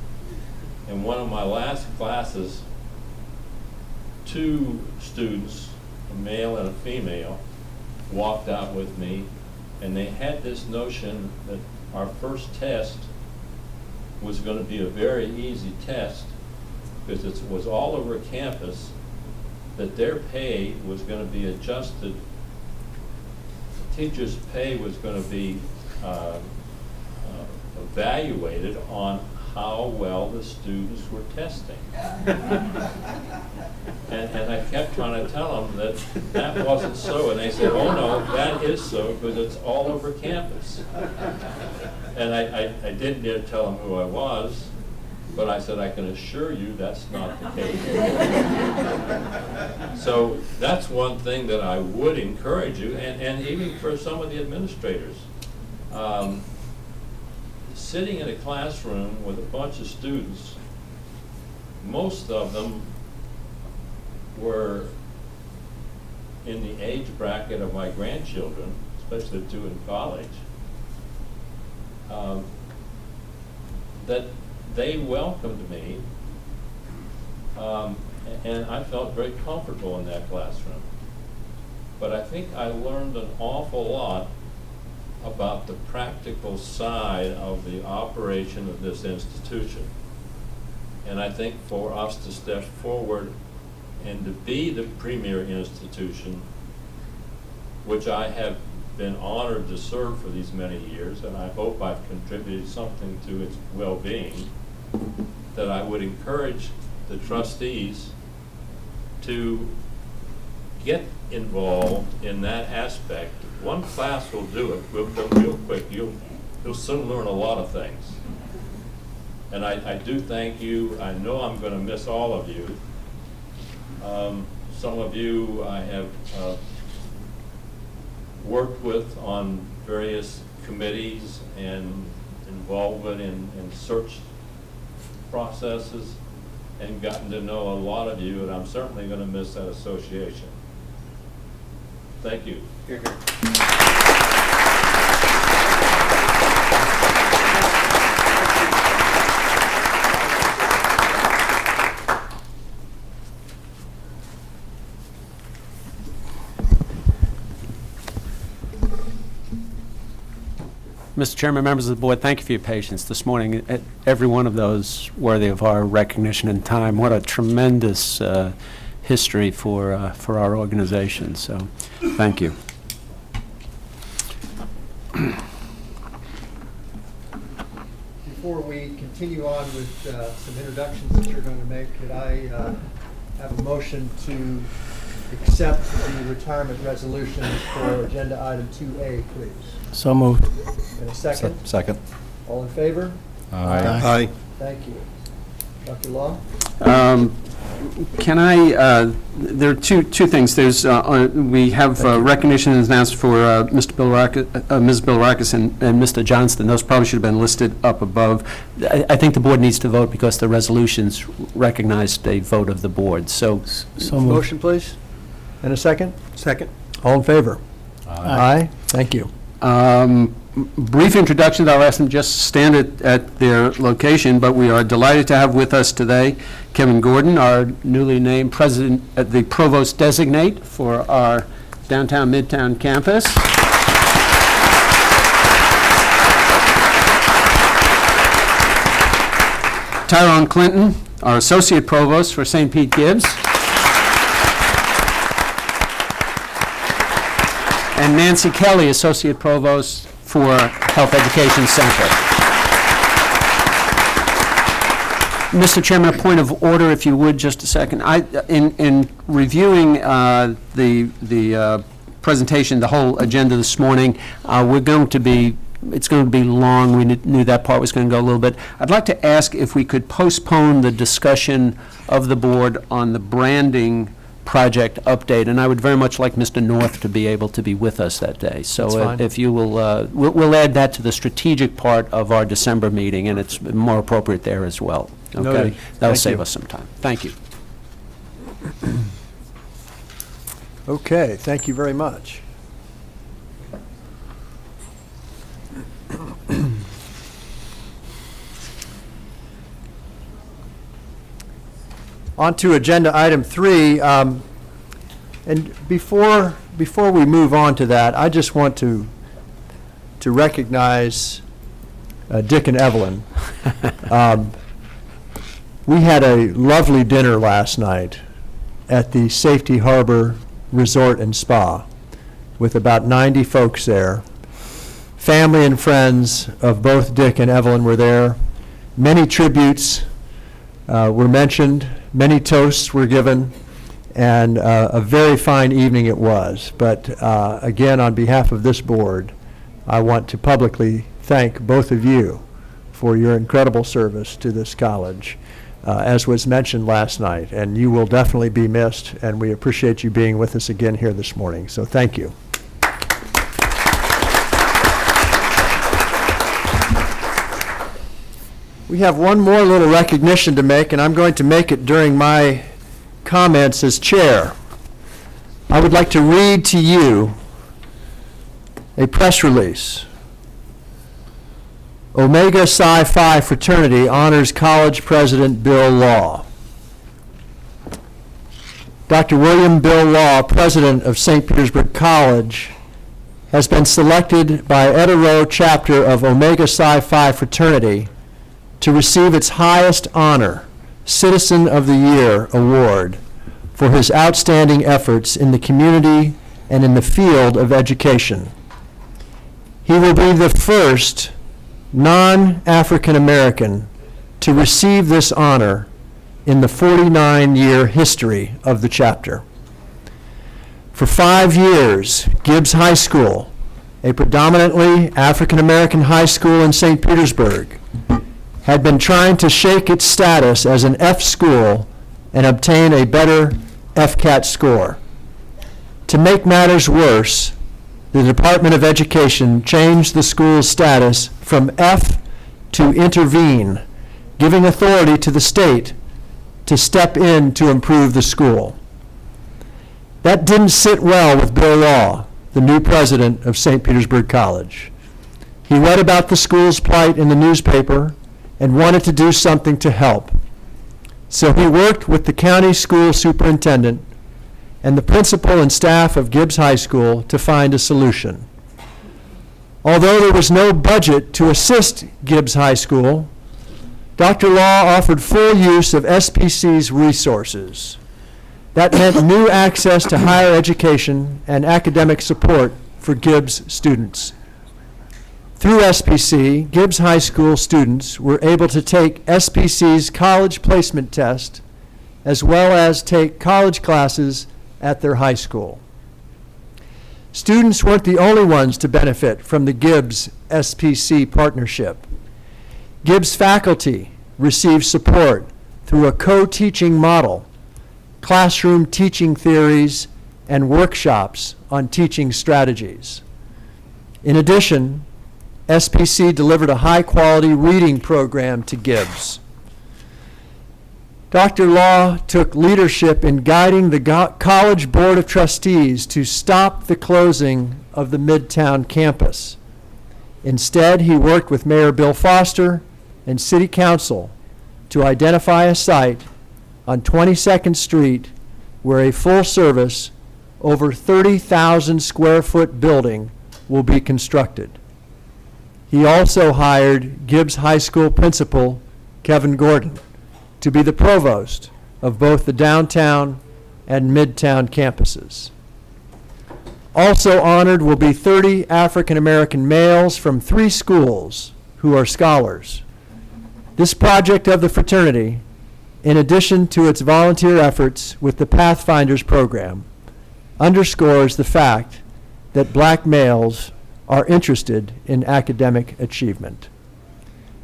In one of my last classes, 2 students, a male and a female, walked out with me, and they had this notion that our first test was going to be a very easy test because it was all over campus, that their pay was going to be adjusted. The teachers' pay was going to be evaluated on how well the students were testing. And I kept trying to tell them that that wasn't so, and they said, oh no, that is so because it's all over campus. And I didn't dare tell them who I was, but I said, I can assure you that's not the case. So that's one thing that I would encourage you, and even for some of the administrators. Sitting in a classroom with a bunch of students, most of them were in the age bracket of my grandchildren, especially the 2 in college, that they welcomed me, and I felt very comfortable in that classroom. But I think I learned an awful lot about the practical side of the operation of this institution. And I think for us to step forward and to be the premier institution, which I have been honored to serve for these many years, and I hope I've contributed something to its well-being, that I would encourage the trustees to get involved in that aspect. One class will do it real quick. You'll soon learn a lot of things. And I do thank you. I know I'm going to miss all of you. Some of you I have worked with on various committees and involvement in search processes, and gotten to know a lot of you, and I'm certainly going to miss that association. Thank you. Here, here. Mr. Chairman, members of the board, thank you for your patience this morning. Every one of those worthy of our recognition and time. What a tremendous history for our organization. So, thank you. Before we continue on with some introductions that you're going to make, could I have a motion to accept the retirement resolutions for agenda item 2A, please? So moved. And a second? Second. All in favor? Aye. Thank you. Dr. Law? Can I, there are two things. There's, we have recognition announced for Ms. Bilrakis and Mr. Johnston. Those probably should have been listed up above. I think the board needs to vote because the resolutions recognized a vote of the board. So Motion, please. And a second? Second. All in favor? Aye. Thank you. Brief introduction, I'll ask them just to stand at their location, but we are delighted to have with us today Kevin Gordon, our newly named president, the provost designate for our downtown Midtown campus. Tyrone Clinton, our associate provost for St. Pete Gibbs. And Nancy Kelly, associate provost for Health Education Center. Mr. Chairman, a point of order, if you would, just a second. In reviewing the presentation, the whole agenda this morning, it's going to be long. We knew that part was going to go a little bit. I'd like to ask if we could postpone the discussion of the board on the branding project update, and I would very much like Mr. North to be able to be with us that day. So That's fine. if you will, we'll add that to the strategic part of our December meeting, and it's more appropriate there as well. Okay? Noted. That'll Thank save you. us some time. Thank you. Okay, thank you very much. On to agenda item 3, and before we move on to that, I just want to recognize Dick and Evelyn. We had a lovely dinner last night at the Safety Harbor Resort and Spa with about 90 folks there. Family and friends of both Dick and Evelyn were there. Many tributes were mentioned, many toasts were given, and a very fine evening it was. But again, on behalf of this board, I want to publicly thank both of you for your incredible service to this college, as was mentioned last night. And you will definitely be missed, and we appreciate you being with us again here this morning. So thank you. We have one more little recognition to make, and I'm going to make it during my comments as chair. I would like to read to you a press release. Omega Psi Phi fraternity honors college president Bill Law. Dr. William Bill Law, president of St. Petersburg College, has been selected by Etta Row chapter of Omega Psi Phi fraternity to receive its highest honor, Citizen of the Year award, for his outstanding efforts in the community and in the field of education. He will be the first non-African American to receive this honor in the 49-year history of the chapter. For 5 years, Gibbs High School, a predominantly African American high school in St. Petersburg, had been trying to shake its status as an F school and obtain a better FCAT score. To make matters worse, the Department of Education changed the school's status from F to intervene, giving authority to the state to step in to improve the school. That didn't sit well with Bill Law, the new president of St. Petersburg College. He read about the school's plight in the newspaper and wanted to do something to help. So he worked with the county school superintendent and the principal and staff of Gibbs High School to find a solution. Although there was no budget to assist Gibbs High School, Dr. Law offered full use of SPC's resources. That meant new access to higher education and academic support for Gibbs students. Through SPC, Gibbs High School students were able to take SPC's college placement test, as well as take college classes at their high school. Students weren't the only ones to benefit from the Gibbs SPC partnership. Gibbs faculty received support through a co-teaching model, classroom teaching theories, and workshops on teaching strategies. In addition, SPC delivered a high-quality reading program to Gibbs. Dr. Law took leadership in guiding the College Board of Trustees to stop the closing of the Midtown campus. Instead, he worked with Mayor Bill Foster and City Council to identify a site on 22nd Street where a full-service, over 30,000 square foot building will be constructed. He also hired Gibbs High School principal Kevin Gordon to be the provost of both the downtown and midtown campuses. Also honored will be 30 African American males from 3 schools who are scholars. This project of the fraternity, in addition to its volunteer efforts with the Pathfinders program, underscores the fact that black males are interested in academic achievement.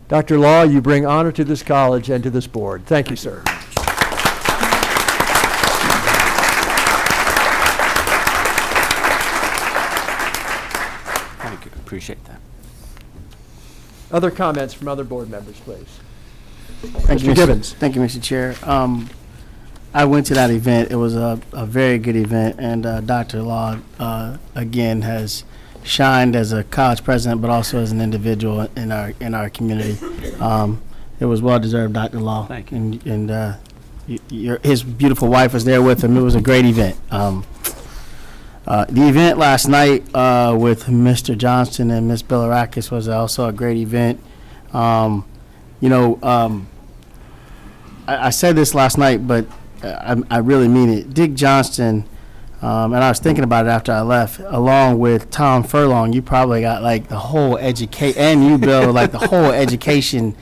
Dr. Law, you bring honor to this college and to this board. Thank you, sir. Thank you. Appreciate that. Other comments from other board members, please. Thank you, Mr. Gibbons. Thank you, Mr. Chair. I went to that event. It was a very good event, and Dr. Law, again, has shined as a college president, but also as an individual in our community. It was well deserved, Dr. Law. Thank you. And his beautiful wife was there with him. It was a great event. The event last night with Mr. Johnston and Ms. Bilirakis was also a great event. I said this last night, but I really mean it. Dick Johnston, and I was thinking about it after I left, along with Tom Furlong, you probably got like the whole education, and you, Bill, like the whole education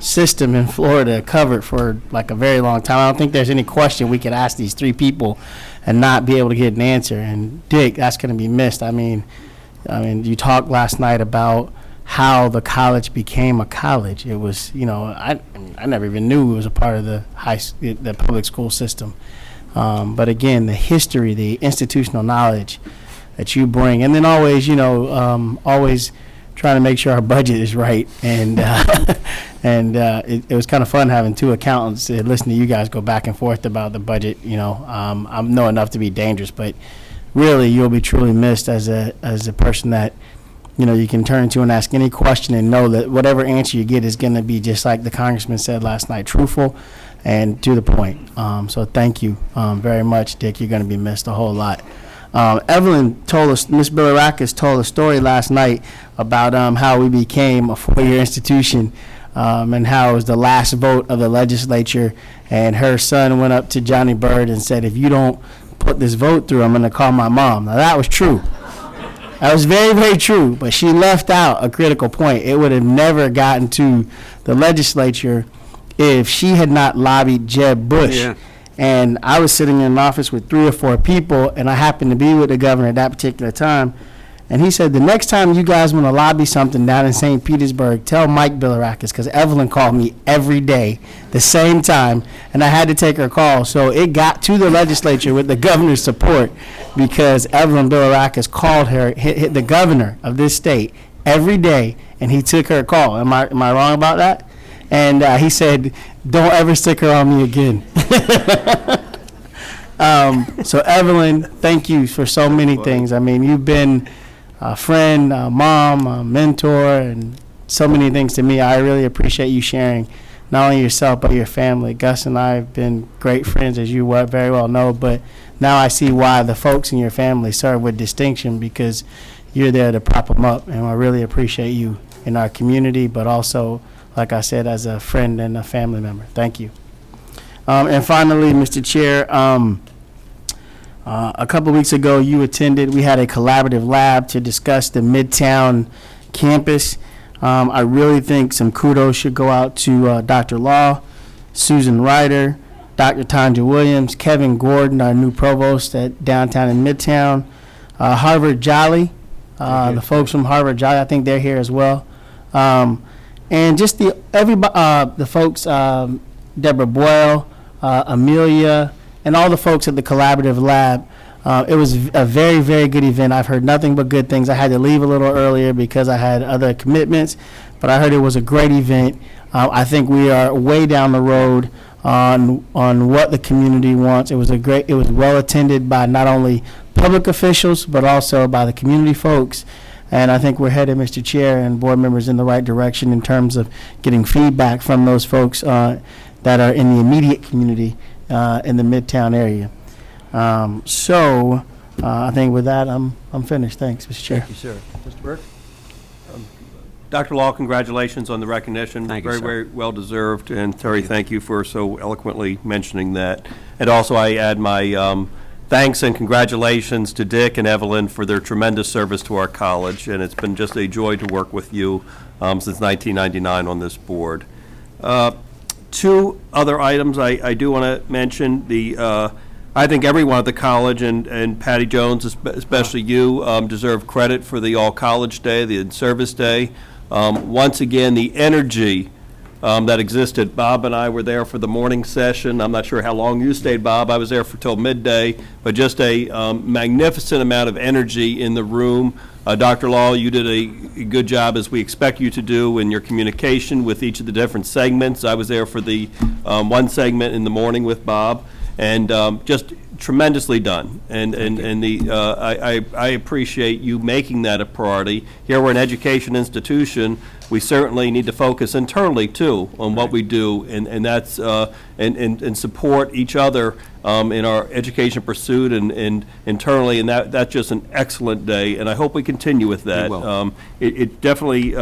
system in Florida covered for like a very long time. I don't think there's any question we could ask these 3 people and not be able to get an answer. And Dick, that's going to be missed. I mean, you talked last night about how the college became a college. It was, I never even knew it was a part of the the public school system. But again, the history, the institutional knowledge that you bring, and then always, always trying to make sure our budget is right. And it was kind of fun having 2 accountants listen to you guys go back and forth about the budget. I know enough to be dangerous, but really, you'll be truly missed as a person that you can turn to and ask any question and know that whatever answer you get is going to be just like the congressman said last night, truthful and to the point. So thank you very much, Dick. You're going to be missed a whole lot. Evelyn told us, Ms. Bilirakis told a story last night about how we became a 4-year institution and how it was the last vote of the legislature, and her son went up to Johnny Byrd and said, if you don't put this vote through, I'm going to call my mom. Now that was true. That was very, very true, but she left out a critical point. It would have never gotten to the legislature if she had not lobbied Jeb Bush. Yeah. And I was sitting in an office with 3 or 4 people, and I happened to be with the governor at that particular time. And he said, the next time you guys want to lobby something down in St. Petersburg, tell Mike Bilirakis, because Evelyn called me every day, the same time, and I had to take her call. So it got to the legislature with the governor's support because Evelyn Bilirakis called her, hit the governor of this state every day, and he took her call. Am I wrong about that? And he said, don't ever stick her on me again. So Evelyn, thank you for so many things. I mean, you've been a friend, a mom, a mentor, and so many things to me. I really appreciate you sharing not only yourself but your family. Gus and I have been great friends, as you very well know, but now I see why the folks in your family serve with distinction, because you're there to prop them up, and I really appreciate you in our community, but also, like I said, as a friend and a family member. Thank you. And finally, Mr. Chair, a couple weeks ago, we had a collaborative lab to discuss the Midtown campus. I really think some kudos should go out to Dr. Law, Susan Ryder, Dr. Tanja Williams, Kevin Gordon, our new provost at downtown and Midtown, Harvard Jolly, the folks from Harvard Jolly, I think they're here as well. And just the folks, Deborah Boyle, Amelia, and all the folks at the collaborative lab. It was a very, very good event. I've heard nothing but good things. I had to leave a little earlier because I had other commitments, but I heard it was a great event. I think we are way down the road on what the community wants. It was well attended by not only public officials, but also by the community folks. And I think we're headed, Mr. Chair and board members, in the right direction in terms of getting feedback from those folks that are in the immediate community in the Midtown area. I think with that, I'm finished. Thanks, Mr. Chair. Thank you, sir. Mr. Burke? Dr. Law, congratulations on the recognition. Thank you, Very, sir. very well deserved. And Terry, thank you for so eloquently mentioning that. And also, I add my thanks and congratulations to Dick and Evelyn for their tremendous service to our college. And it's been just a joy to work with you since 1999 on this board. Two other items I do want to mention. I think everyone at the college, and Patty Jones, especially you, deserve credit for the All-College Day, the In-Service Day. Once again, the energy that existed. Bob and I were there for the morning session. I'm not sure how long you stayed, Bob. I was there till midday, but just a magnificent amount of energy in the room. Dr. Law, you did a good job, as we expect you to do, in your communication with each of the different segments. I was there for the one segment in the morning with Bob. And just tremendously done, I appreciate you making that a priority. Here we're an education institution. We certainly need to focus internally too on what we do, and that's and support each other in our education pursuit and internally. And that's just an excellent day, and I hope we continue with that. It definitely.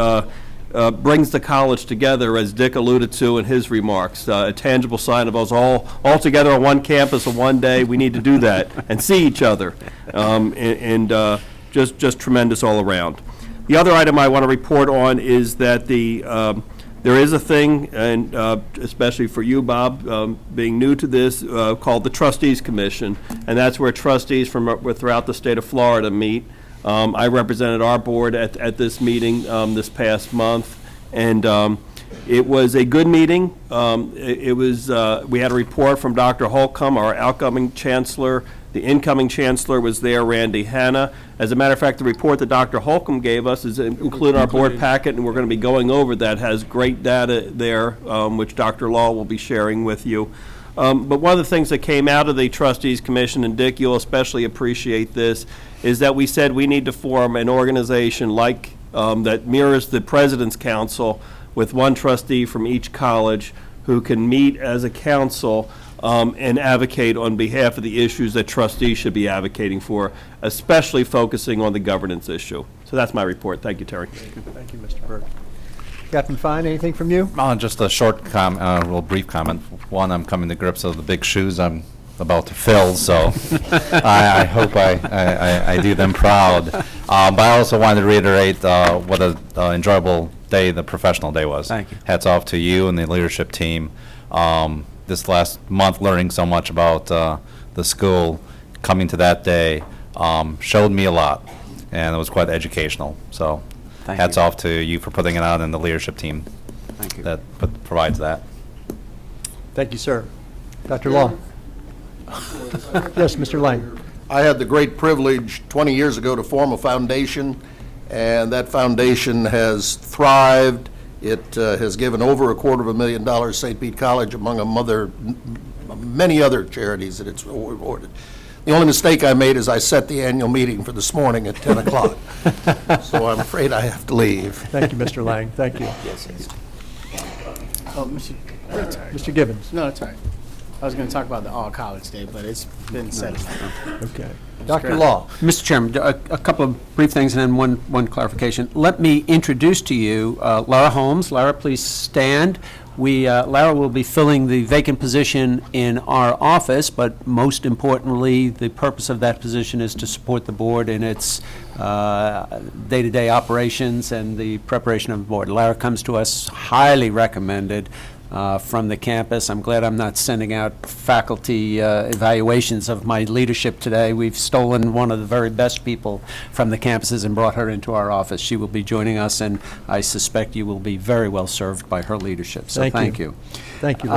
Brings the college together, as Dick alluded to in his remarks, a tangible sign of us all together on one campus on one day. We need to do that and see each other, just tremendous all around. The other item I want to report on is that there is a thing, and especially for you, Bob, being new to this, called the Trustees Commission, and that's where trustees from throughout the state of Florida meet. I represented our board at this meeting this past month, and it was a good meeting. We had a report from Dr. Holcomb, our outgoing chancellor. The incoming chancellor was there, Randy Hanna. As a matter of fact, the report that Dr. Holcomb gave us is included in our board packet, and we're going to be going over that. It has great data there, which Dr. Law will be sharing with you. But one of the things that came out of the Trustees Commission, and Dick, you'll especially appreciate this, is that we said we need to form an organization like that mirrors the President's Council, with one trustee from each college who can meet as a council and advocate on behalf of the issues that trustees should be advocating for, especially focusing on the governance issue. So that's my report. Thank you, Terry. Thank you, Mr. Burke. Captain Fine, anything from you? Just a short real brief comment. One, I'm coming to grips with the big shoes I'm about to fill, so I hope I do them proud. But I also wanted to reiterate what an enjoyable day, the professional day was. Thank you. Hats off to you and the leadership team. This last month, learning so much about the school, coming to that day, showed me a lot, and it was quite educational. So hats off to you for putting it on, and the leadership team that provides that. Thank you, sir. Dr. Law. Yes, Mr. Lang. I had the great privilege 20 years ago to form a foundation, and that foundation has thrived. It has given over $250,000 to St. Pete College, among many other charities that it's awarded. The only mistake I made is I set the annual meeting for this morning at 10 o'clock. So I'm afraid I have to leave. Thank you, Mr. Lang. Thank you. Yes. Oh, Mr. Gibbons. No, that's all right. I was going to talk about the All-College Day, but it's been said. Okay. Dr. Law. Mr. Chairman, a couple of brief things and then one clarification. Let me introduce to you Lara Holmes. Lara, please stand. Lara will be filling the vacant position in our office, but most importantly, the purpose of that position is to support the board in its day-to-day operations and the preparation of the board. Lara comes to us highly recommended from the campus. I'm glad I'm not sending out faculty evaluations of my leadership today. We've stolen one of the very best people from the campuses and brought her into our office. She will be joining us, and I suspect you will be very well served by her leadership. So thank you. Thank you.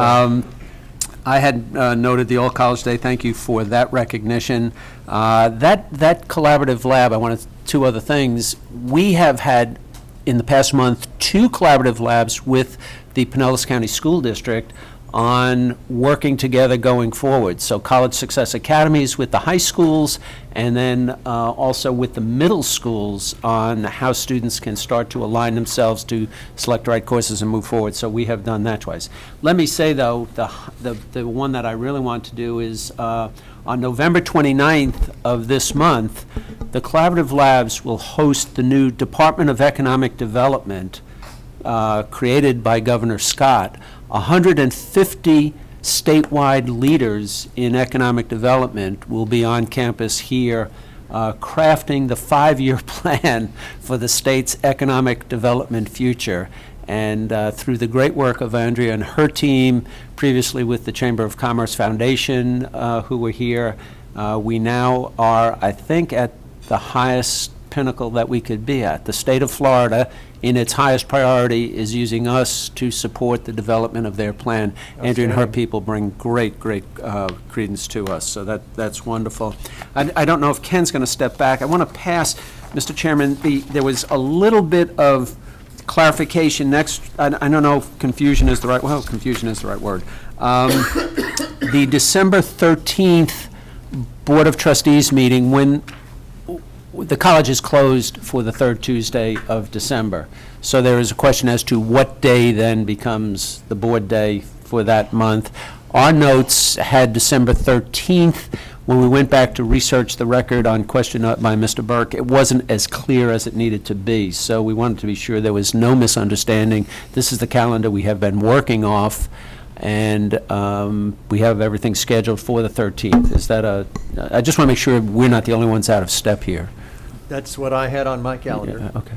I had noted the All-College Day. Thank you for that recognition. That collaborative lab, I wanted two other things. We have had in the past month, 2 collaborative labs with the Pinellas County School District on working together going forward. So College Success Academies with the high schools, and then also with the middle schools on how students can start to align themselves to select the right courses and move forward. So we have done that twice. Let me say, though, the one that I really want to do is on November 29th of this month, the Collaborative Labs will host the new Department of Economic Development created by Governor Scott. 150 statewide leaders in economic development will be on campus here crafting the 5-year plan for the state's economic development future. And through the great work of Andrea and her team, previously with the Chamber of Commerce Foundation, who were here, we now are, I think, at the highest pinnacle that we could be at. The state of Florida, in its highest priority, is using us to support the development of their plan. Andrea and her people bring great credence to us, so that's wonderful. I don't know if Ken's going to step back. I want to pass, Mr. Chairman, there was a little bit of clarification next. I don't know if confusion is the right word. The December 13th Board of Trustees meeting, when the college is closed for the third Tuesday of December. So there is a question as to what day then becomes the board day for that month. Our notes had December 13th. When we went back to research the record on question by Mr. Burke, it wasn't as clear as it needed to be. So we wanted to be sure there was no misunderstanding. This is the calendar we have been working off, and we have everything scheduled for the 13th. Is that I just want to make sure we're not the only ones out of step here. That's what I had on my calendar. Yeah, okay.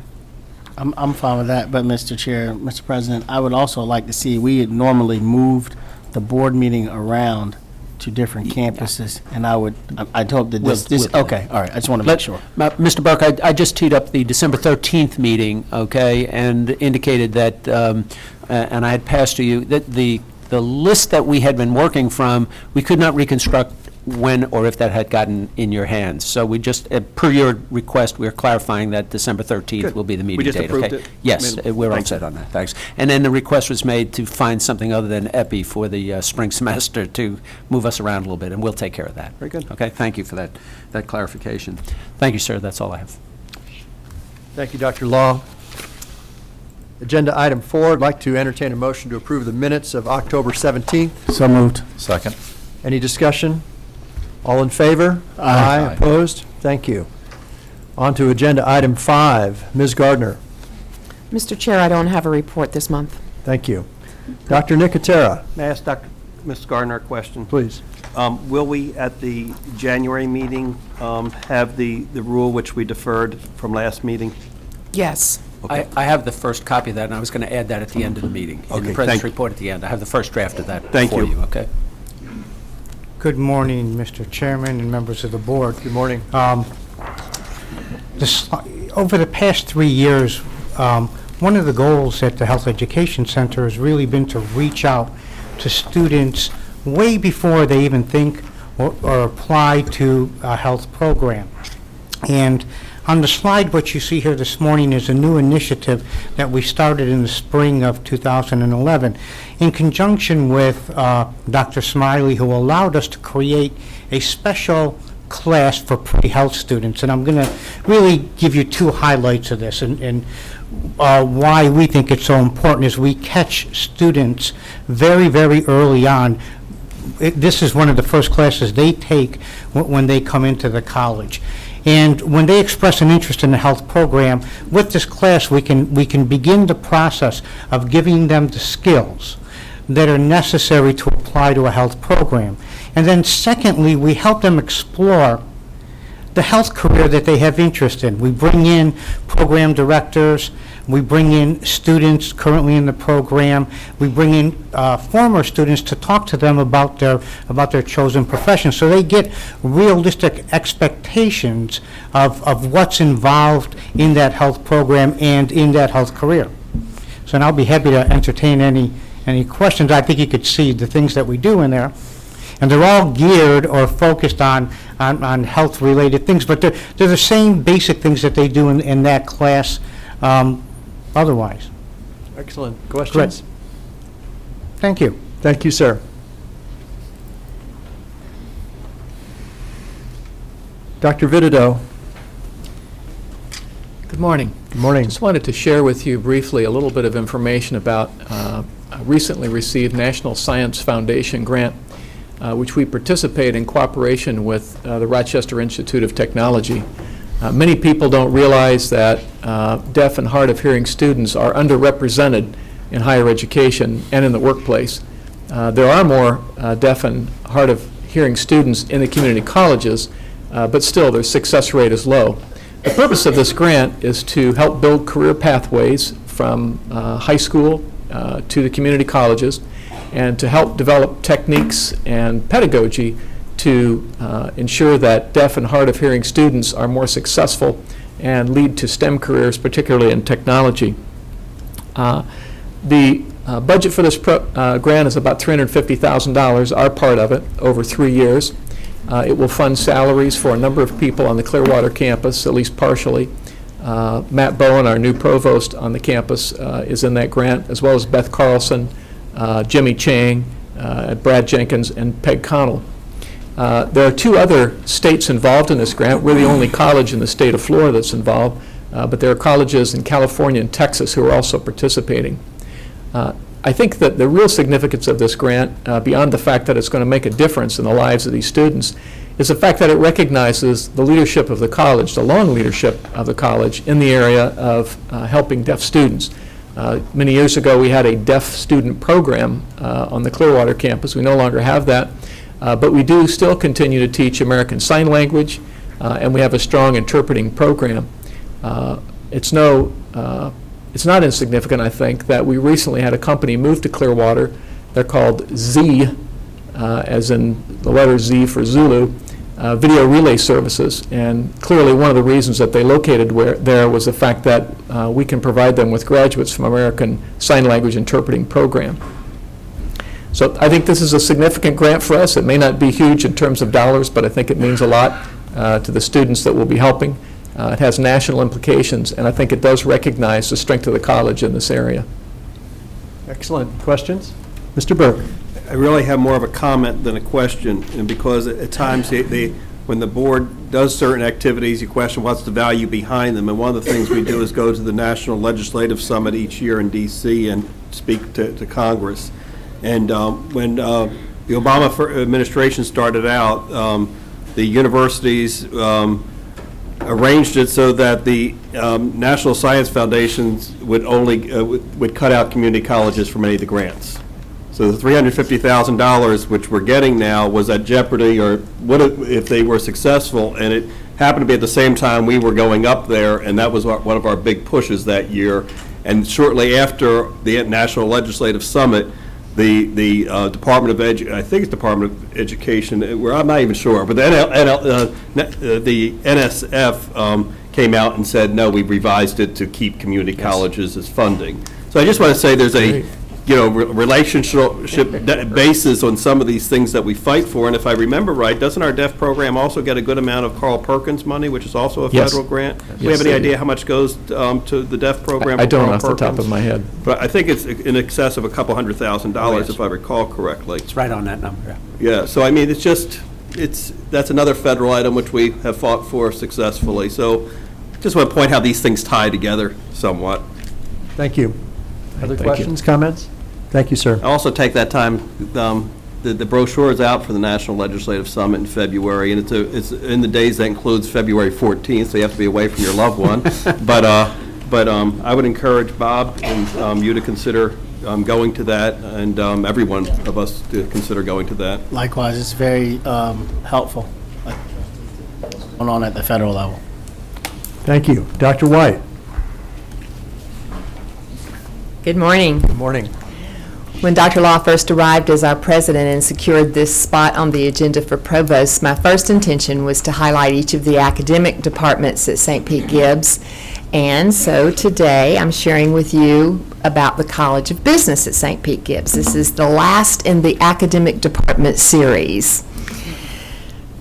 I'm fine with that, but Mr. Chair, Mr. President, I would also like to see, we had normally moved the board meeting around to different campuses, and I'd hope that this, okay, all right, I just want to make sure. Mr. Burke, I just teed up the December 13th meeting, okay, and indicated that, and I had passed to you, that the list that we had been working from, we could not reconstruct when or if that had gotten in your hands. So we just, per your request, we're clarifying that December 13th Good. will be the meeting We just date, approved okay? it? Yes, we're all Thanks. set on that, thanks. And then the request was made to find something other than EPI for the spring semester to move us around a little bit, and we'll take care of that. Very good. Okay, thank you for that clarification. Thank you, sir, that's all I have. Thank you, Dr. Law. Agenda item 4, I'd like to entertain a motion to approve the minutes of October 17th. So moved. Second. Any discussion? All in favor? Aye. Opposed? Thank you. On to agenda item 5. Ms. Gardner. Mr. Chair, I don't have a report this month. Thank you. Dr. Nicotera, May I ask Ms. Gardner a question? please. Will we, at the January meeting, have the rule which we deferred from last meeting? Yes. I have the first copy of that, and I was going to add that at the end of the meeting. In Okay, the president's thank- report at the end. I have the first draft of that Thank for you. you, okay? Good morning, Mr. Chairman and members of the board. Good morning. Over the past 3 years, one of the goals at the Health Education Center has really been to reach out to students way before they even think or apply to a health program. And on the slide, what you see here this morning is a new initiative that we started in the spring of 2011 in conjunction with Dr. Smiley, who allowed us to create a special class for pre-health students. And I'm going to really give you 2 highlights of this and why we think it's so important is we catch students very, very early on. This is one of the first classes they take when they come into the college. And when they express an interest in the health program, with this class, we can begin the process of giving them the skills that are necessary to apply to a health program. And then secondly, we help them explore the health career that they have interest in. We bring in program directors, we bring in students currently in the program, we bring in former students to talk to them about their chosen profession, so they get realistic expectations of what's involved in that health program and in that health career. So and I'll be happy to entertain any questions. I think you could see the things that we do in there. And they're all geared or focused on health-related things, but they're the same basic things that they do in that class otherwise. Excellent. Questions? Thank you. Thank you, sir. Dr. Vitado. Good morning. Good morning. Just wanted to share with you briefly a little bit of information about a recently received National Science Foundation grant, which we participate in cooperation with the Rochester Institute of Technology. Many people don't realize that deaf and hard of hearing students are underrepresented in higher education and in the workplace. There are more deaf and hard of hearing students in the community colleges, but still their success rate is low. The purpose of this grant is to help build career pathways from high school to the community colleges, and to help develop techniques and pedagogy to ensure that deaf and hard of hearing students are more successful and lead to STEM careers, particularly in technology. The budget for this grant is about $350,000, our part of it, over 3 years. It will fund salaries for a number of people on the Clearwater campus, at least partially. Matt Bowen, our new provost on the campus, is in that grant, as well as Beth Carlson, Jimmy Chang, Brad Jenkins, and Peg Connell. There are 2 other states involved in this grant. We're the only college in the state of Florida that's involved, but there are colleges in California and Texas who are also participating. I think that the real significance of this grant, beyond the fact that it's going to make a difference in the lives of these students, is the fact that it recognizes the leadership of the college, the long leadership of the college in the area of helping deaf students. Many years ago, we had a deaf student program on the Clearwater campus. We no longer have that, but we do still continue to teach American Sign Language, and we have a strong interpreting program. It's not insignificant, I think, that we recently had a company move to Clearwater. They're called Z, as in the letter Z for Zulu, Video Relay Services. And clearly one of the reasons that they located there was the fact that we can provide them with graduates from American Sign Language Interpreting Program. So I think this is a significant grant for us. It may not be huge in terms of dollars, but I think it means a lot to the students that we'll be helping. It has national implications, and I think it does recognize the strength of the college in this area. Excellent. Questions? Mr. Burke. I really have more of a comment than a question, and because at times when the board does certain activities, you question what's the value behind them, and one of the things we do is go to the National Legislative Summit each year in D.C. and speak to Congress. And when the Obama administration started out, the universities arranged it so that the National Science Foundations would only would cut out community colleges from any of the grants. So the $350,000 which we're getting now was at jeopardy, or would if they were successful, and it happened to be at the same time we were going up there, and that was one of our big pushes that year. And shortly after the National Legislative Summit, the Department of I think it's Department of Education, where I'm not even sure, but the NSF came out and said, no, we revised it to keep community colleges as funding. So I just want to say there's a relationship basis on some of these things that we fight for. And if I remember right, doesn't our deaf program also get a good amount of Carl Perkins money, which is also a federal grant? Do we have any idea how much goes to the deaf program? I don't off the top of my head. But I think it's in excess of a couple $100,000, if I recall correctly. It's right on that number. Yeah, so I mean, that's another federal item which we have fought for successfully. So just want to point how these things tie together somewhat. Thank you. Other Thank questions, comments? Thank you, sir. I also take that time, the brochure is out for the National Legislative Summit in February, and it's in the days that includes February 14th, so you have to be away from your loved one. But I would encourage Bob and you to consider going to that, and every one of us to consider going to that. Likewise, it's very helpful going on at the federal level. Thank you. Dr. White. Good morning. Good morning. When Dr. Law first arrived as our president and secured this spot on the agenda for provost, my first intention was to highlight each of the academic departments at St. Pete Gibbs. And so today I'm sharing with you about the College of Business at St. Pete Gibbs. This is the last in the academic department series.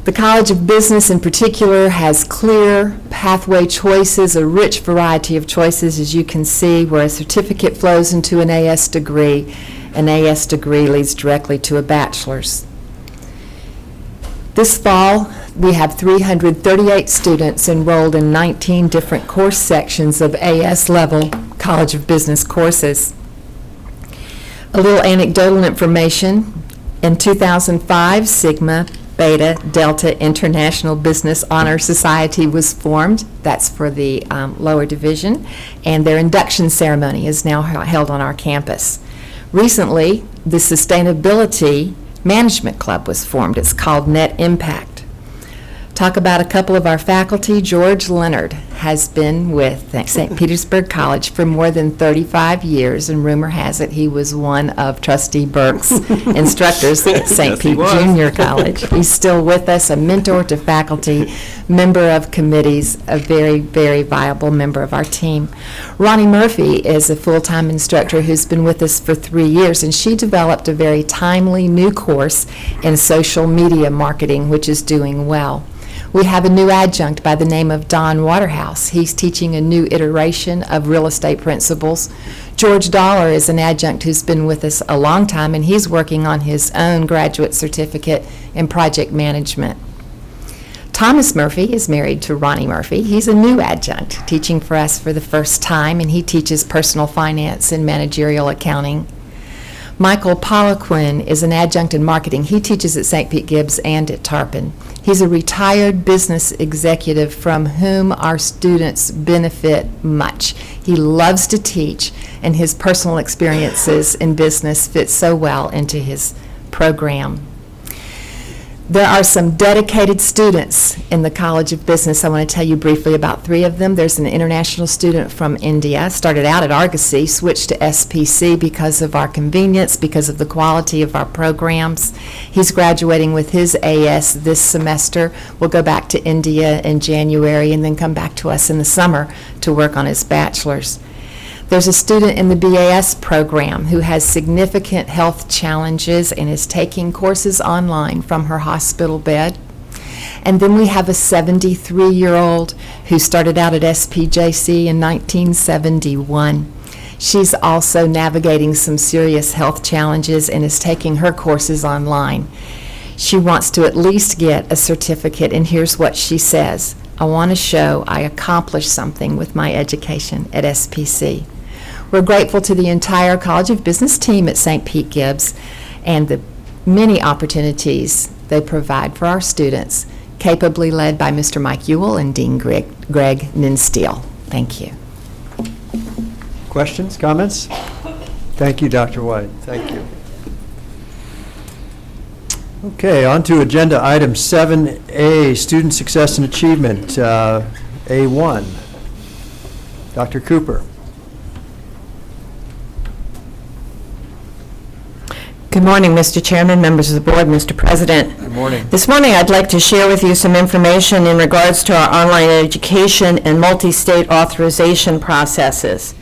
The College of Business in particular has clear pathway choices, a rich variety of choices, as you can see, where a certificate flows into an AS degree. An AS degree leads directly to a bachelor's. This fall, we have 338 students enrolled in 19 different course sections of AS level College of Business courses. A little anecdotal information. In 2005, Sigma Beta Delta International Business Honor Society was formed. That's for the lower division, and their induction ceremony is now held on our campus. Recently, the Sustainability Management Club was formed. It's called Net Impact. Talk about a couple of our faculty. George Leonard has been with St. Petersburg College for more than 35 years, and rumor has it he was one of Trustee Burke's instructors at St. Pete Junior College. He's still with us, a mentor to faculty, member of committees, a very, very viable member of our team. Ronnie Murphy is a full-time instructor who's been with us for 3 years, and she developed a very timely new course in social media marketing, which is doing well. We have a new adjunct by the name of Don Waterhouse. He's teaching a new iteration of real estate principles. George Dollar is an adjunct who's been with us a long time, and he's working on his own graduate certificate in project management. Thomas Murphy is married to Ronnie Murphy. He's a new adjunct teaching for us for the first time, and he teaches personal finance and managerial accounting. Michael Poliquin is an adjunct in marketing. He teaches at St. Pete Gibbs and at Tarpon. He's a retired business executive from whom our students benefit much. He loves to teach, and his personal experiences in business fit so well into his program. There are some dedicated students in the College of Business. I want to tell you briefly about 3 of them. There's an international student from India, started out at Argosy, switched to SPC because of our convenience, because of the quality of our programs. He's graduating with his AS this semester. Will go back to India in January and then come back to us in the summer to work on his bachelor's. There's a student in the BAS program who has significant health challenges and is taking courses online from her hospital bed. And then we have a 73-year-old who started out at SPJC in 1971. She's also navigating some serious health challenges and is taking her courses online. She wants to at least get a certificate, and here's what she says: I want to show I accomplished something with my education at SPC. We're grateful to the entire College of Business team at St. Pete Gibbs and the many opportunities they provide for our students, capably led by Mr. Mike Ewell and Dean Greg Ninsteel. Thank you. Questions, comments? Thank you, Dr. White. Thank you. Okay, on to agenda item 7A, Student Success and Achievement, A1. Dr. Cooper. Good morning, Mr. Chairman, members of the board, Mr. President. Good morning. This morning, I'd like to share with you some information in regards to our online education and multi-state authorization processes.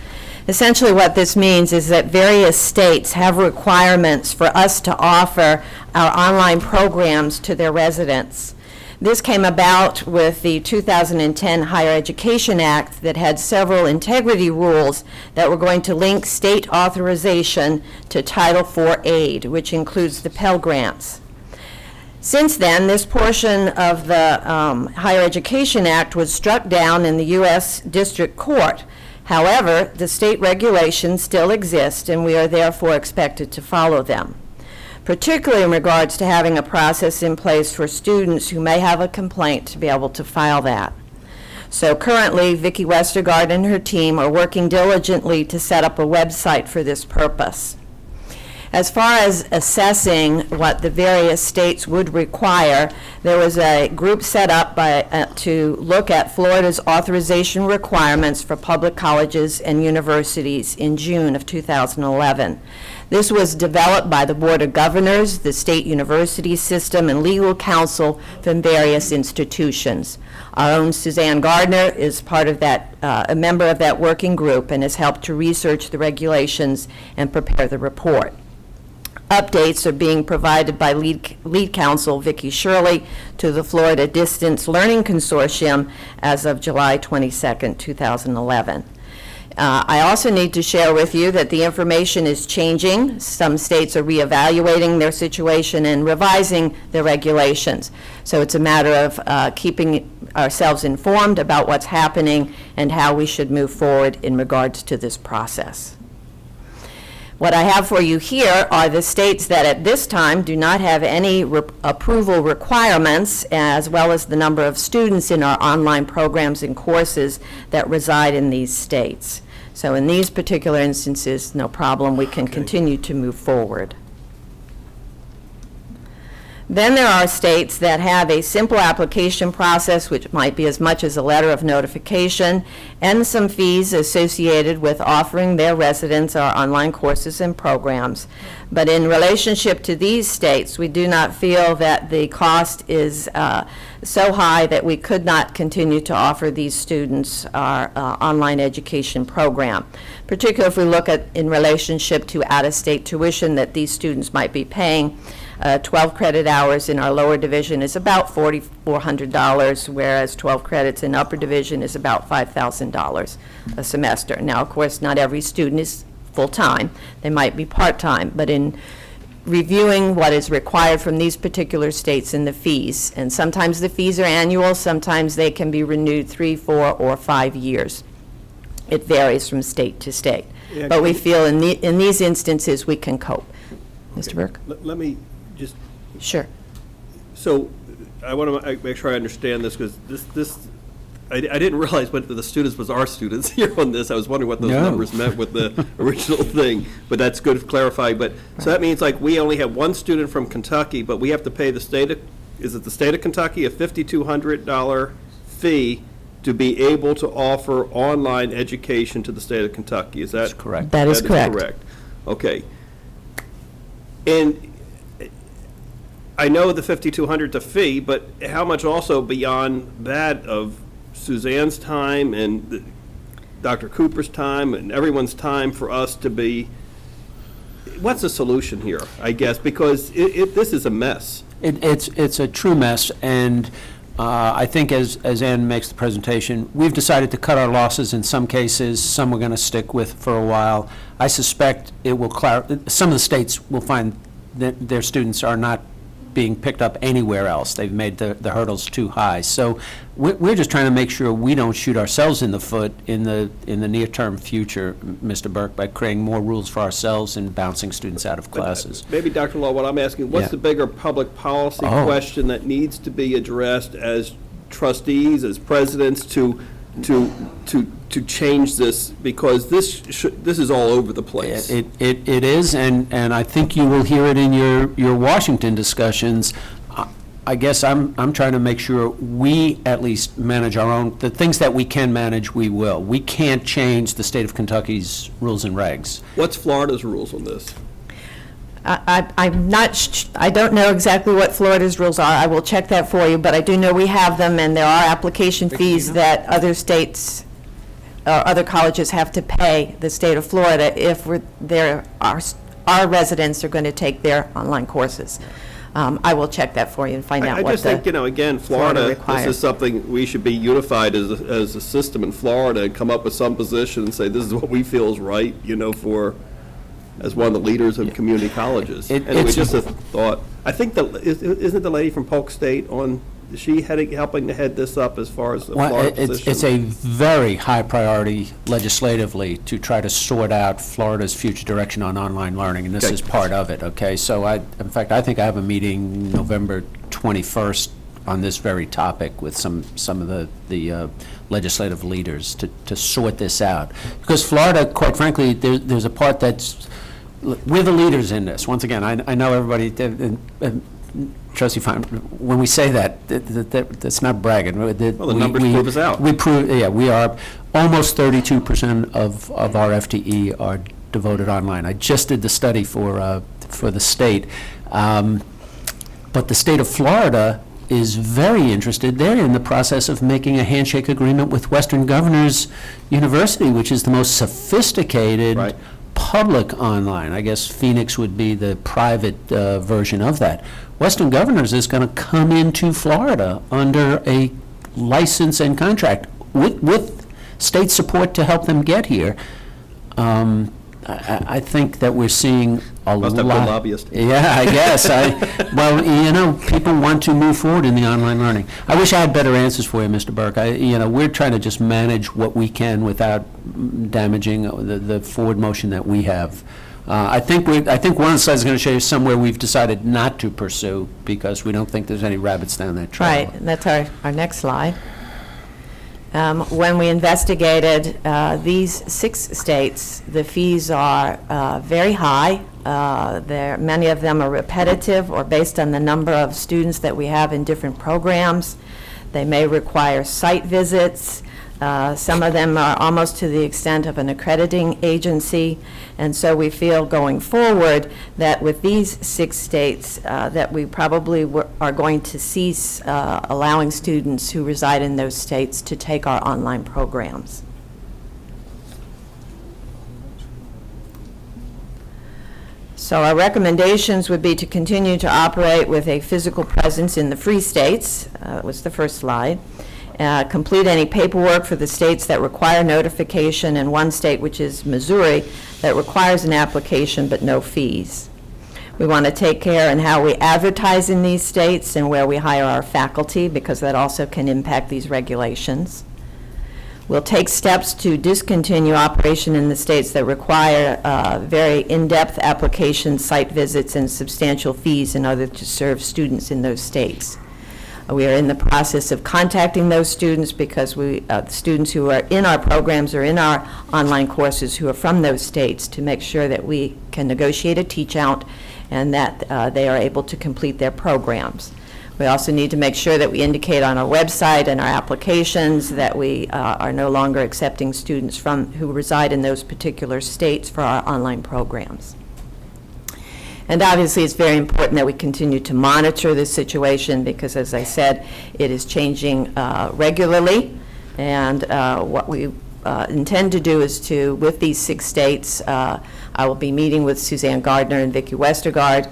Essentially, what this means is that various states have requirements for us to offer our online programs to their residents. This came about with the 2010 Higher Education Act that had several integrity rules that were going to link state authorization to Title IV aid, which includes the Pell Grants. Since then, this portion of the Higher Education Act was struck down in the U.S. District Court. However, the state regulations still exist, and we are therefore expected to follow them, particularly in regards to having a process in place for students who may have a complaint to be able to file that. So currently, Vicki Westergaard and her team are working diligently to set up a website for this purpose. As far as assessing what the various states would require, there was a group set up to look at Florida's authorization requirements for public colleges and universities in June of 2011. This was developed by the Board of Governors, the state university system, and legal counsel from various institutions. Our own Suzanne Gardner is part of that, a member of that working group, and has helped to research the regulations and prepare the report. Updates are being provided by lead counsel Vicki Shirley to the Florida Distance Learning Consortium as of July 22nd, 2011. I also need to share with you that the information is changing. Some states are reevaluating their situation and revising their regulations. So it's a matter of keeping ourselves informed about what's happening and how we should move forward in regards to this process. What I have for you here are the states that at this time do not have any approval requirements, as well as the number of students in our online programs and courses that reside in these states. So in these particular instances, no problem, we can continue to move forward. Then there are states that have a simple application process, which might be as much as a letter of notification, and some fees associated with offering their residents our online courses and programs. But in relationship to these states, we do not feel that the cost is so high that we could not continue to offer these students our online education program. Particularly if we look at in relationship to out-of-state tuition that these students might be paying. 12 credit hours in our lower division is about $4,400, whereas 12 credits in upper division is about $5,000 a semester. Now, of course, not every student is full-time. They might be part-time, but in reviewing what is required from these particular states and the fees, and sometimes the fees are annual, sometimes they can be renewed 3, 4, or 5 years. It varies from state to state. Yeah, but we feel in these instances we can cope. Mr. Burke? Let me just. Sure. So I want to make sure I understand this, because I didn't realize what the students was our students here on this. I was wondering what those numbers meant with the original thing, but that's good to clarify. But so that means like we only have one student from Kentucky, but we have to pay the state of, is it the state of Kentucky, a $5,200 fee to be able to offer online education to the state of Kentucky. Is that correct? That is correct. Correct. Okay. And I know the $5,200 is a fee, but how much also beyond that of Suzanne's time and Dr. Cooper's time and everyone's time for us to be, what's the solution here, I guess, because this is a mess. It's a true mess, and I think as Ann makes the presentation, we've decided to cut our losses in some cases. Some we're going to stick with for a while. I suspect it will some of the states will find that their students are not being picked up anywhere else. They've made the hurdles too high. So we're just trying to make sure we don't shoot ourselves in the foot in the near-term future, Mr. Burke, by creating more rules for ourselves and bouncing students out of classes. Maybe, Dr. Law, what I'm asking, what's the bigger public policy question that needs to be addressed as trustees, as presidents, to change this, because this is all over the place. It is, and I think you will hear it in your Washington discussions. I guess I'm trying to make sure we at least manage our own, the things that we can manage, we will. We can't change the state of Kentucky's rules and regs. What's Florida's rules on this? I don't know exactly what Florida's rules are. I will check that for you, but I do know we have them, and there are application fees that other states, other colleges have to pay the state of Florida if our residents are going to take their online courses. I will check that for you and find out what I just think, again, Florida requires. This is something we should be unified as a system in Florida and come up with some position and say, this is what we feel is right, for, as one of the leaders of community colleges. And it was just a thought. I think isn't the lady from Polk State on, is she helping to head this up as far as the Florida position? It's a very high priority legislatively to try to sort out Florida's future direction on online learning, and this is part of it, okay? So in fact, I think I have a meeting November 21st on this very topic with some of the legislative leaders to sort this out. Because Florida, quite frankly, there's a part that's, we're the leaders in this. Once again, I know everybody, Trustee Fine, when we say that's not bragging. Well, the numbers prove us out. We are almost 32% of our FTE are devoted online. I just did the study for the state. But the state of Florida is very interested. They're in the process of making a handshake agreement with Western Governors University, which is the most sophisticated public online. I guess Phoenix would be the private version of that. Western Governors is going to come into Florida under a license and contract with state support to help them get here. I think that we're seeing a Must have lot. been lobbyists. Yeah, I guess. Well, people want to move forward in the online learning. I wish I had better answers for you, Mr. Burke. We're trying to just manage what we can without damaging the forward motion that we have. I think one of the slides is going to show you somewhere we've decided not to pursue because we don't think there's any rabbits down that trail. Right, and that's our next slide. When we investigated these 6 states, the fees are very high. Many of them are repetitive or based on the number of students that we have in different programs. They may require site visits. Some of them are almost to the extent of an accrediting agency. And so we feel going forward that with these 6 states that we probably are going to cease allowing students who reside in those states to take our online programs. So our recommendations would be to continue to operate with a physical presence in the free states, was the first slide. Complete any paperwork for the states that require notification, and one state, which is Missouri, that requires an application but no fees. We want to take care in how we advertise in these states and where we hire our faculty, because that also can impact these regulations. We'll take steps to discontinue operation in the states that require very in-depth application, site visits, and substantial fees in order to serve students in those states. We are in the process of contacting those students because the students who are in our programs or in our online courses who are from those states, to make sure that we can negotiate a teach-out and that they are able to complete their programs. We also need to make sure that we indicate on our website and our applications that we are no longer accepting students who reside in those particular states for our online programs. And obviously, it's very important that we continue to monitor this situation because, as I said, it is changing regularly. And what we intend to do is with these 6 states, I will be meeting with Suzanne Gardner and Vicki Westergaard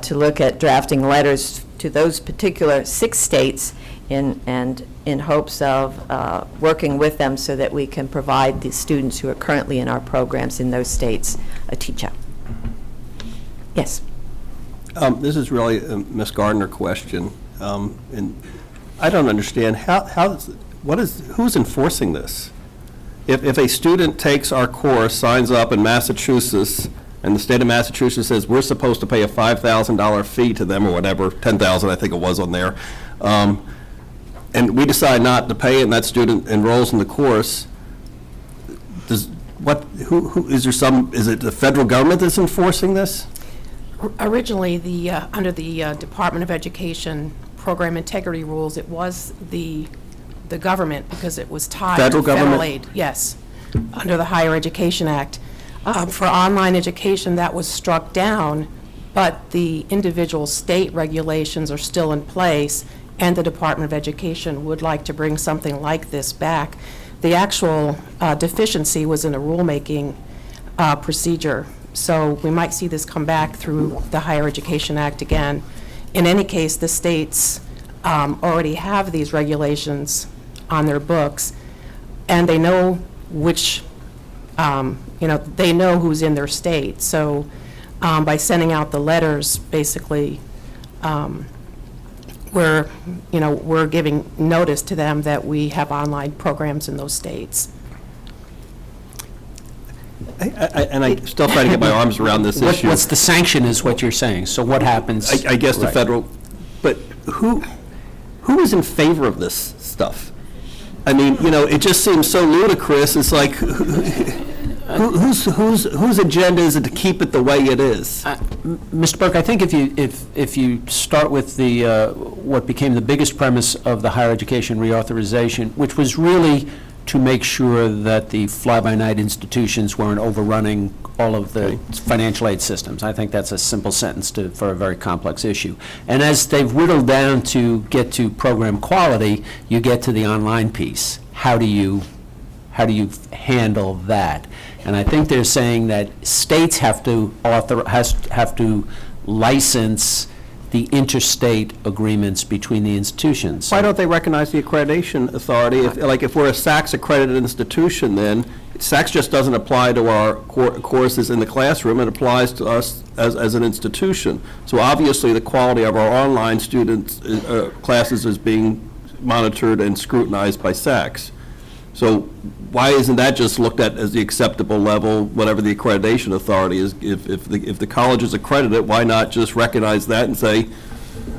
to look at drafting letters to those particular 6 states in hopes of working with them so that we can provide the students who are currently in our programs in those states a teach-out. Yes. This is really a Ms. Gardner question, and I don't understand who's enforcing this? If a student takes our course, signs up in Massachusetts, and the state of Massachusetts says we're supposed to pay a $5,000 fee to them or whatever, $10,000 I think it was on there, and we decide not to pay it, and that student enrolls in the course, is it the federal government that's enforcing this? Originally, under the Department of Education program integrity rules, it was the government because it was tied Federal to federal government? aid. Yes, under the Higher Education Act. For online education, that was struck down, but the individual state regulations are still in place, and the Department of Education would like to bring something like this back. The actual deficiency was in a rulemaking procedure. So we might see this come back through the Higher Education Act again. In any case, the states already have these regulations on their books, and they know which, they know who's in their state. So by sending out the letters, basically, we're giving notice to them that we have online programs in those states. I still try to get my arms around this issue. What's the sanction is what you're saying. So what happens? I guess the Right. federal, but who is in favor of this stuff? I mean, it just seems so ludicrous. It's like, whose agenda is it to keep it the way it is? Mr. Burke, I think if you start with what became the biggest premise of the higher education reauthorization, which was really to make sure that the fly-by-night institutions weren't overrunning all of the financial aid systems. I think that's a simple sentence for a very complex issue. And as they've whittled down to get to program quality, you get to the online piece. How do you how do you handle that? And I think they're saying that states have to have to license the interstate agreements between the institutions. Why don't they recognize the accreditation authority? If we're a SACS accredited institution, then SACS just doesn't apply to our courses in the classroom, it applies to us as an institution. So obviously the quality of our online students' classes is being monitored and scrutinized by SACS. So why isn't that just looked at as the acceptable level, whatever the accreditation authority is? If the college is accredited, why not just recognize that and say,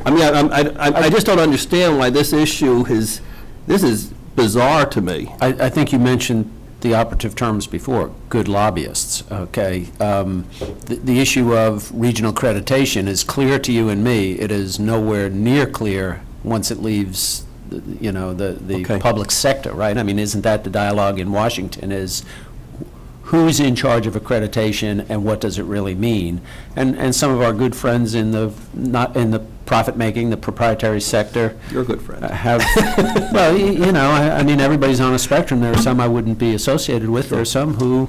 I just don't understand why this issue this is bizarre to me. I think you mentioned the operative terms before, good lobbyists, okay? The issue of regional accreditation is clear to you and me. It is nowhere near clear once it leaves the public sector, right? I mean, isn't that the dialogue in Washington, is who's in charge of accreditation and what does it really mean? And some of our good friends in the profit-making, the proprietary sector. You're a good friend. Well, I mean, everybody's on a spectrum. There are some I wouldn't be associated with. There are some who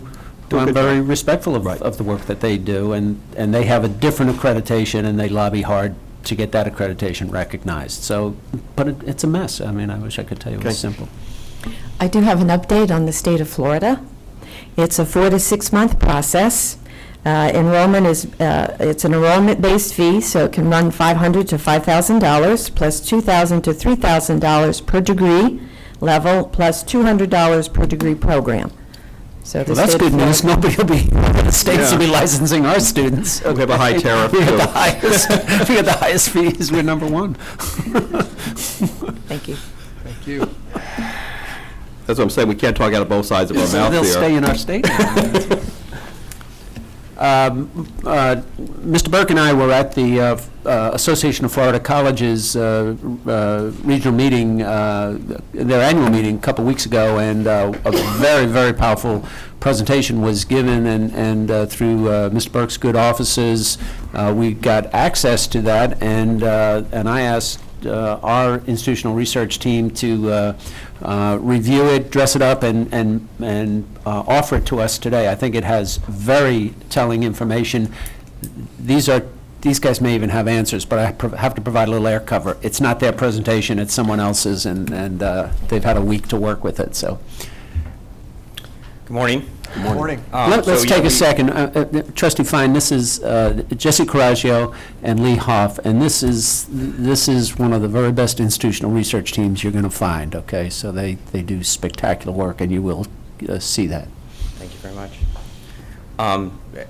I'm very respectful of the work that they do, and they have a different accreditation, and they lobby hard to get that accreditation recognized. So, but it's a mess. I mean, I wish I could tell you it was simple. I do have an update on the state of Florida. It's a 4 to 6 month process. Enrollment is, it's an enrollment-based fee, so it can run $500 to $5,000, plus $2,000 to $3,000 per degree level, plus $200 per degree program. So Well, that's good news. Nobody will be, the states will be licensing our students. We have a high tariff. We have the highest fees. We're number one. Thank you. Thank you. That's what I'm saying, we can't talk out of both sides of our mouth here. They'll stay in our state. Mr. Burke and I were at the Association of Florida Colleges regional meeting, their annual meeting a couple weeks ago, and a very, very powerful presentation was given, and through Mr. Burke's good offices, we got access to that, and I asked our institutional research team to review it, dress it up, and offer it to us today. I think it has very telling information. These guys may even have answers, but I have to provide a little air cover. It's not their presentation, it's someone else's, and they've had a week to work with it, so. Good morning. Good morning. Let's take a second. Trustee Fine, this is Jesse Coraggio and Lee Hoff, and this is one of the very best institutional research teams you're going to find, okay? So they do spectacular work, and you will see that. Thank you very much.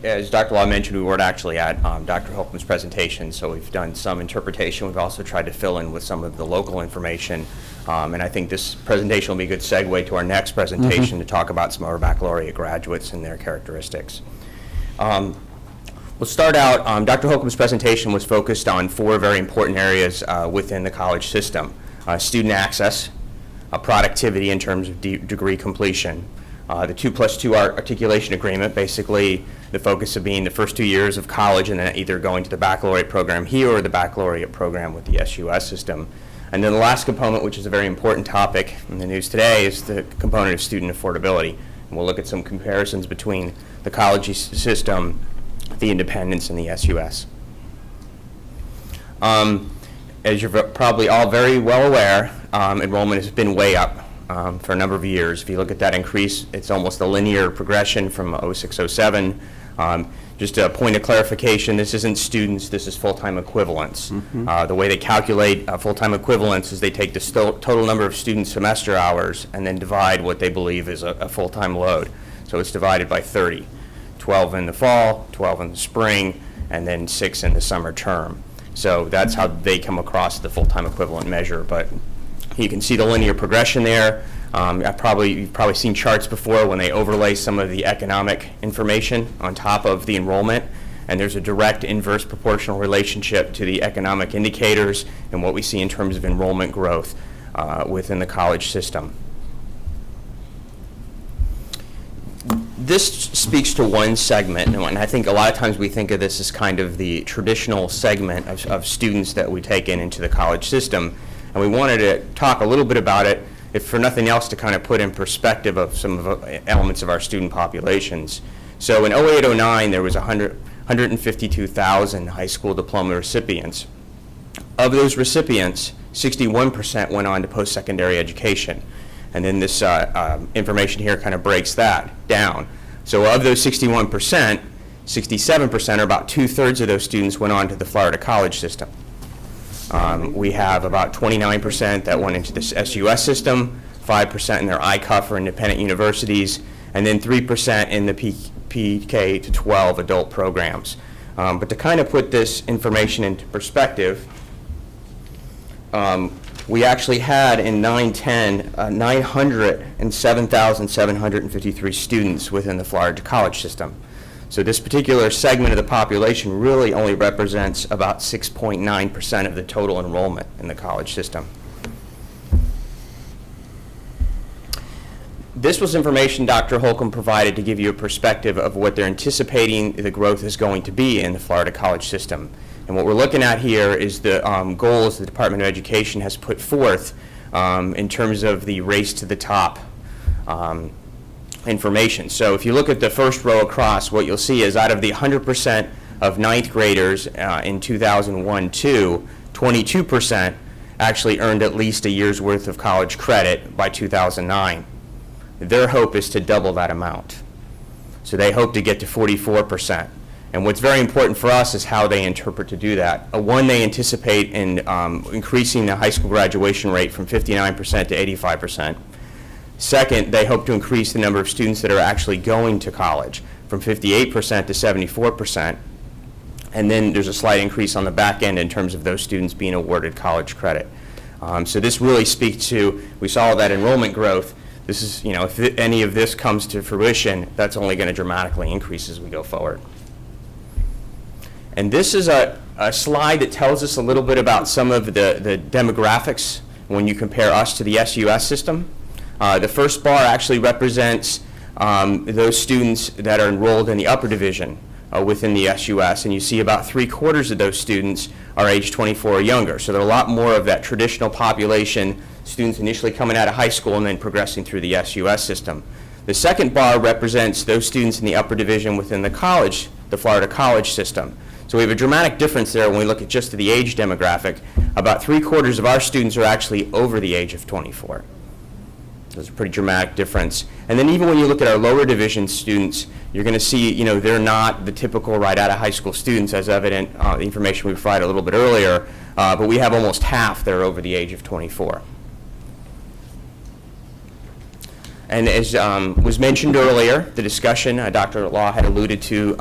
As Dr. Law mentioned, we weren't actually at Dr. Holcomb's presentation, so we've done some interpretation. We've also tried to fill in with some of the local information, and I think this presentation will be a good segue to our next presentation to talk about some of our baccalaureate graduates and their characteristics. We'll start out, Dr. Holcomb's presentation was focused on 4 very important areas within the college system. Student access, productivity in terms of degree completion, the 2+2 articulation agreement, basically the focus of being the first 2 years of college and then either going to the baccalaureate program here or the baccalaureate program with the SUS system. And then the last component, which is a very important topic in the news today, is the component of student affordability. And we'll look at some comparisons between the college system, the independents, and the SUS. As you're probably all very well aware, enrollment has been way up for a number of years. If you look at that increase, it's almost a linear progression from 06-07. Just a point of clarification, this isn't students, this is full-time equivalents. The way they calculate full-time equivalents is they take the total number of student semester hours and then divide what they believe is a full-time load. So it's divided by 30. 12 in the fall, 12 in the spring, and then 6 in the summer term. So that's how they come across the full-time equivalent measure. But you can see the linear progression there. You've probably seen charts before when they overlay some of the economic information on top of the enrollment, and there's a direct inverse proportional relationship to the economic indicators and what we see in terms of enrollment growth within the college system. This speaks to one segment, and I think a lot of times we think of this as kind of the traditional segment of students that we take into the college system, and we wanted to talk a little bit about it. if for nothing else to kind of put in perspective of some of the elements of our student populations. So in 08-09, there was 152,000 high school diploma recipients. Of those recipients, 61% went on to post-secondary education. And then this information here kind of breaks that down. So of those 61%, 67%, or about 2/3 of those students, went on to the Florida college system. We have about 29% that went into the SUS system, 5% in their ICUF or independent universities, and then 3% in the PK to 12 adult programs. But to kind of put this information into perspective, we actually had in 9-10 907,753 students within the Florida college system. So this particular segment of the population really only represents about 6.9% of the total enrollment in the college system. This was information Dr. Holcomb provided to give you a perspective of what they're anticipating the growth is going to be in the Florida college system. And what we're looking at here is the goals the Department of Education has put forth in terms of the race to the top information. So if you look at the first row across, what you'll see is out of the 100% of ninth graders in 2001-2, 22% actually earned at least a year's worth of college credit by 2009. Their hope is to double that amount. So they hope to get to 44%. And what's very important for us is how they interpret to do that. One, they anticipate in increasing the high school graduation rate from 59% to 85%. Second, they hope to increase the number of students that are actually going to college from 58% to 74%. And then there's a slight increase on the back end in terms of those students being awarded college credit. So this really speaks to, we saw that enrollment growth. This is, you know, if any of this comes to fruition, that's only going to dramatically increase as we go forward. And this is a slide that tells us a little bit about some of the demographics when you compare us to the SUS system. The first bar actually represents those students that are enrolled in the upper division within the SUS, and you see about 3/4 of those students are age 24 or younger. So there are a lot more of that traditional population, students initially coming out of high school and then progressing through the SUS system. The second bar represents those students in the upper division within the college, the Florida college system. So we have a dramatic difference there when we look at just the age demographic. About 3/4 of our students are actually over the age of 24. There's a pretty dramatic difference. And then even when you look at our lower division students, you're going to see, you know, they're not the typical right out of high school students, as evident the information we provided a little bit earlier, but we have almost half that are over the age of 24. And as was mentioned earlier, the discussion, Dr. Law had alluded to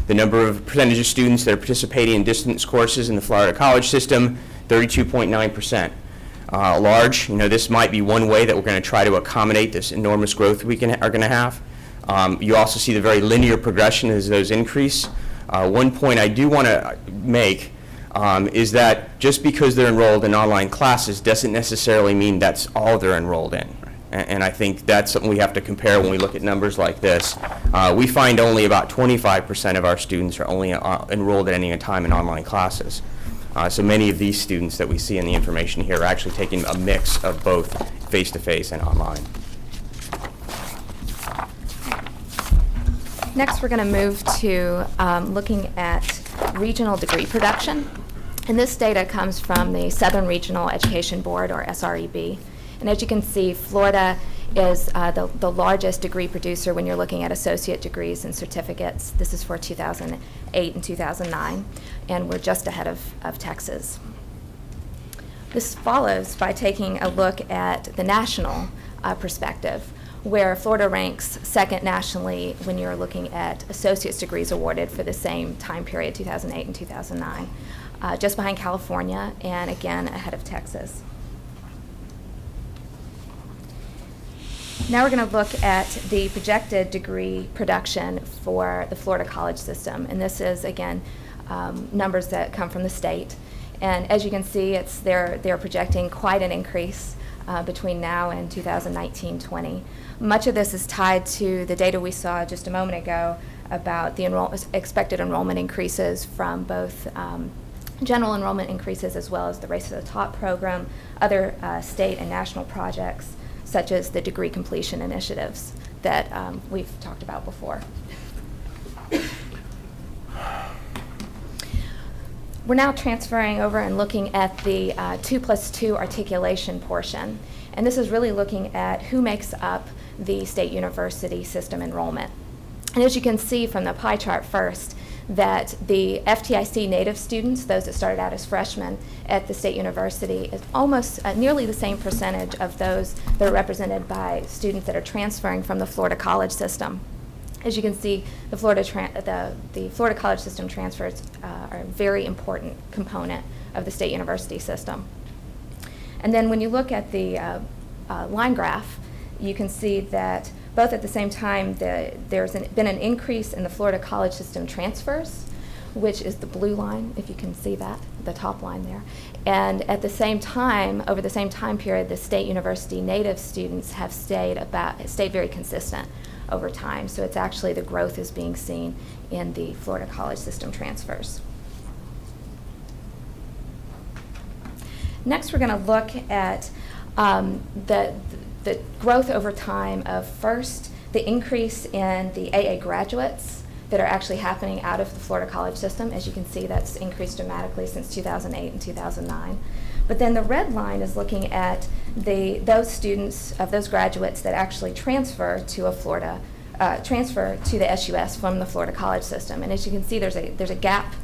the number of percentage of students that are participating in distance courses in the Florida college system, 32.9%. Large, you know, this might be one way that we're going to try to accommodate this enormous growth we are going to have. You also see the very linear progression as those increase. One point I do want to make is that just because they're enrolled in online classes doesn't necessarily mean that's all they're enrolled in. And I think that's something we have to compare when we look at numbers like this. We find only about 25% of our students are only enrolled at any time in online classes. So many of these students that we see in the information here are actually taking a mix of both face-to-face and online. Next, we're going to move to looking at regional degree production. And this data comes from the Southern Regional Education Board, or SREB. And as you can see, Florida is the largest degree producer when you're looking at associate degrees and certificates. This is for 2008 and 2009, and we're just ahead of Texas. This follows by taking a look at the national perspective, where Florida ranks second nationally when you're looking at associate's degrees awarded for the same time period, 2008 and 2009, just behind California, and again ahead of Texas. Now we're going to look at the projected degree production for the Florida college system, and this is, again, numbers that come from the state. And as you can see, they're projecting quite an increase between now and 2019-20. Much of this is tied to the data we saw just a moment ago about the expected enrollment increases from both general enrollment increases as well as the Race to the Top program, other state and national projects such as the degree completion initiatives that we've talked about before. We're now transferring over and looking at the 2+2 articulation portion. And this is really looking at who makes up the state university system enrollment. And as you can see from the pie chart first, that the FTIC native students, those that started out as freshmen at the state university, is almost nearly the same percentage of those that are represented by students that are transferring from the Florida college system. As you can see, the Florida college system transfers are a very important component of the state university system. And then when you look at the line graph, you can see that both at the same time there's been an increase in the Florida college system transfers, which is the blue line, if you can see that, the top line there. And at the same time, over the same time period, the state university native students have stayed very consistent over time. So it's actually the growth is being seen in the Florida college system transfers. Next, we're going to look at the growth over time of first the increase in the AA graduates that are actually happening out of the Florida college system. As you can see, that's increased dramatically since 2008 and 2009. But then the red line is looking at those students, of those graduates that actually transfer to transfer to the SUS from the Florida college system. And as you can see, there's a gap.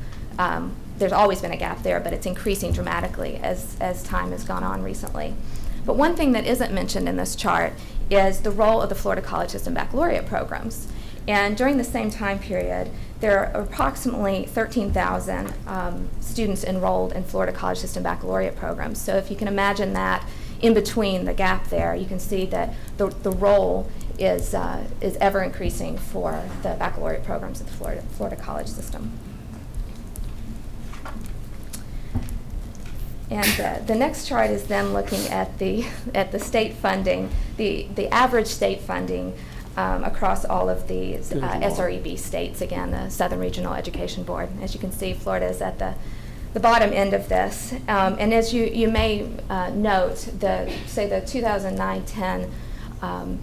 There's always been a gap there, but it's increasing dramatically as time has gone on recently. But one thing that isn't mentioned in this chart is the role of the Florida college system baccalaureate programs. And during the same time period, there are approximately 13,000 students enrolled in Florida college system baccalaureate programs. So if you can imagine that in between the gap there, you can see that the role is ever increasing for the baccalaureate programs at the Florida college system. And the next chart is then looking at the state funding, the average state funding across all of these SREB states, again, the Southern Regional Education Board. As you can see, Florida is at the bottom end of this. And as you may note, the 2009-10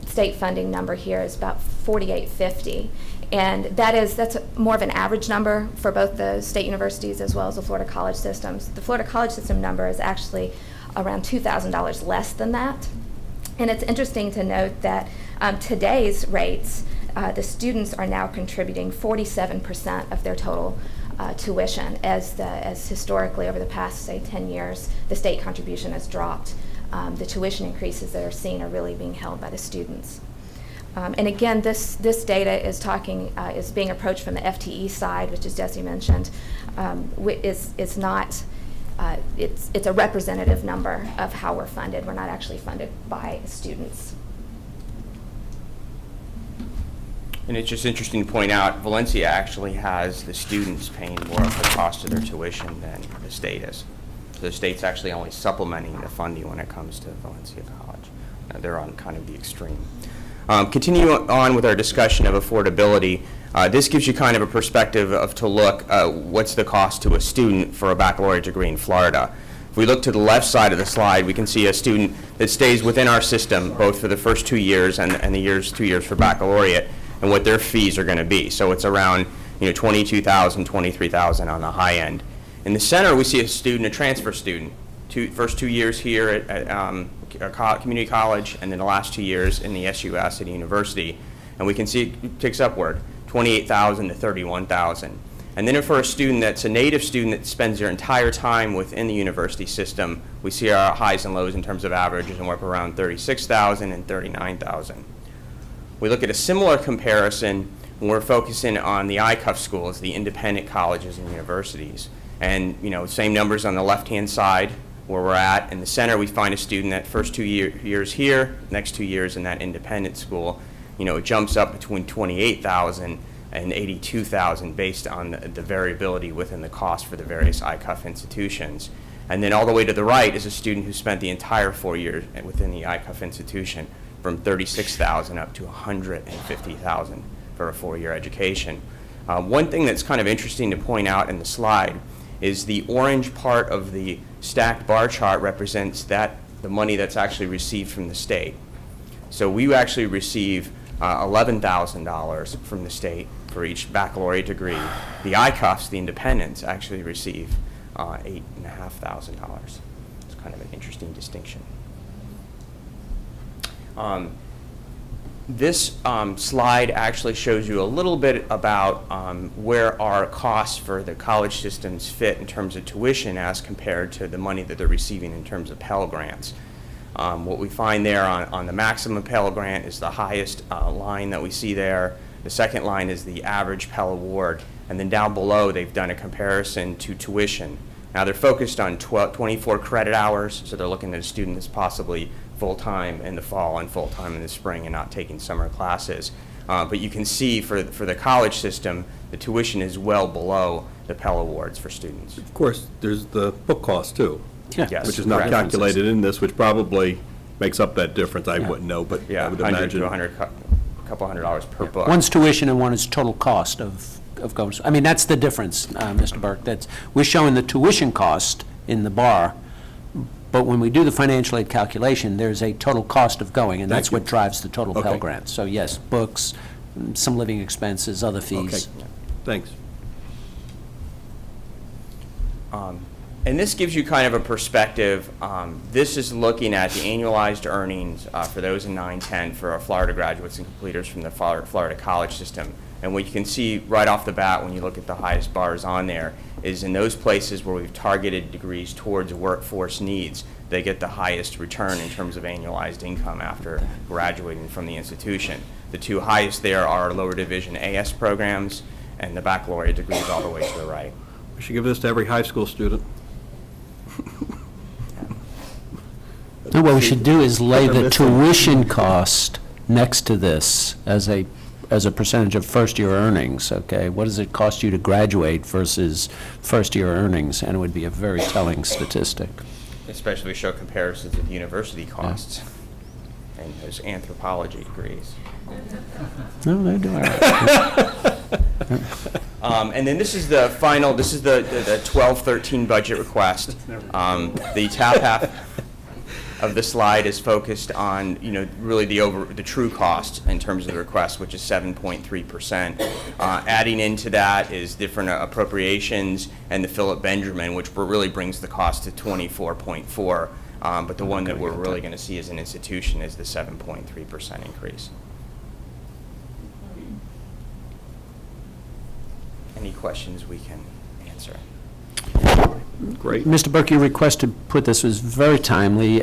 state funding number here is about $48.50. And that's more of an average number for both the state universities as well as the Florida college systems. The Florida college system number is actually around $2,000 less than that. And it's interesting to note that today's rates, the students are now contributing 47% of their total tuition, as historically over the past, say, 10 years, the state contribution has dropped. The tuition increases that are seen are really being held by the students. And again, this data is being approached from the FTE side, which, as Jesse mentioned, is not. It's a representative number of how we're funded. We're not actually funded by students. And it's just interesting to point out, Valencia actually has the students paying more of the cost of their tuition than the state is. So the state's actually only supplementing the funding when it comes to Valencia College. They're on kind of the extreme. Continue on with our discussion of affordability. This gives you kind of a perspective to look what's the cost to a student for a baccalaureate degree in Florida. If we look to the left side of the slide, we can see a student that stays within our system both for the first 2 years and the 2 years for baccalaureate, and what their fees are going to be. So it's around $22,000, $23,000 on the high end. In the center, we see a transfer student. First 2 years here at community college, and then the last 2 years in the SUS at a university. And we can see it ticks upward, $28,000 to $31,000. And then for a student that's a native student that spends their entire time within the university system, we see our highs and lows in terms of averages, and we're up around $36,000 and $39,000. We look at a similar comparison when we're focusing on the ICUF schools, the independent colleges and universities. And same numbers on the left-hand side where we're at. In the center, we find a student that first 2 years here, next 2 years in that independent school, it jumps up between $28,000 and $82,000 based on the variability within the cost for the various ICUF institutions. And then all the way to the right is a student who spent the entire 4 years within the ICUF institution, from $36,000 up to $150,000 for a 4-year education. One thing that's kind of interesting to point out in the slide is the orange part of the stacked bar chart represents the money that's actually received from the state. So we actually receive $11,000 from the state for each baccalaureate degree. The ICUFs, the independents, actually receive $8,500. It's kind of an interesting distinction. This slide actually shows you a little bit about where our costs for the college systems fit in terms of tuition as compared to the money that they're receiving in terms of Pell Grants. What we find there on the maximum Pell Grant is the highest line that we see there. The second line is the average Pell Award. And then down below, they've done a comparison to tuition. Now, they're focused on 24 credit hours, so they're looking at a student that's possibly full-time in the fall and full-time in the spring and not taking summer classes. But you can see for the college system, the tuition is well below the Pell Awards for students. Of course, there's the book cost, too. Yes, which is not correct. calculated in this, which probably makes up that difference. I wouldn't know, but I would 100 imagine. to 100, a couple $100 per book. One's tuition and one is total cost of going. I mean, that's the difference, Mr. Burke. We're showing the tuition cost in the bar, but when we do the financial aid calculation, there's a total cost of going, and that's what drives the total Pell Grant. So yes, books, some living expenses, other fees. Okay, thanks. And this gives you kind of a perspective. This is looking at the annualized earnings for those in 9-10 for our Florida graduates and completers from the Florida college system. And what you can see right off the bat when you look at the highest bars on there is in those places where we've targeted degrees towards workforce needs, they get the highest return in terms of annualized income after graduating from the institution. The two highest there are lower division AS programs and the baccalaureate degrees all the way to the right. We should give this to every high school student. No, what we should do is lay the tuition cost next to this as a percentage of first-year earnings, okay? What does it cost you to graduate versus first-year earnings? And it would be a very telling statistic. Especially show comparisons of university costs and those anthropology degrees. No, they do all right. And then this is the final, this is the 12-13 budget request. The top half of the slide is focused on, really the true cost in terms of the request, which is 7.3%. Adding into that is different appropriations and the Philip Benjamin, which really brings the cost to 24.4. But the one that we're really going to see as an institution is the 7.3% increase. Any questions we can answer? Great. Mr. Burke, your request to put this was very timely.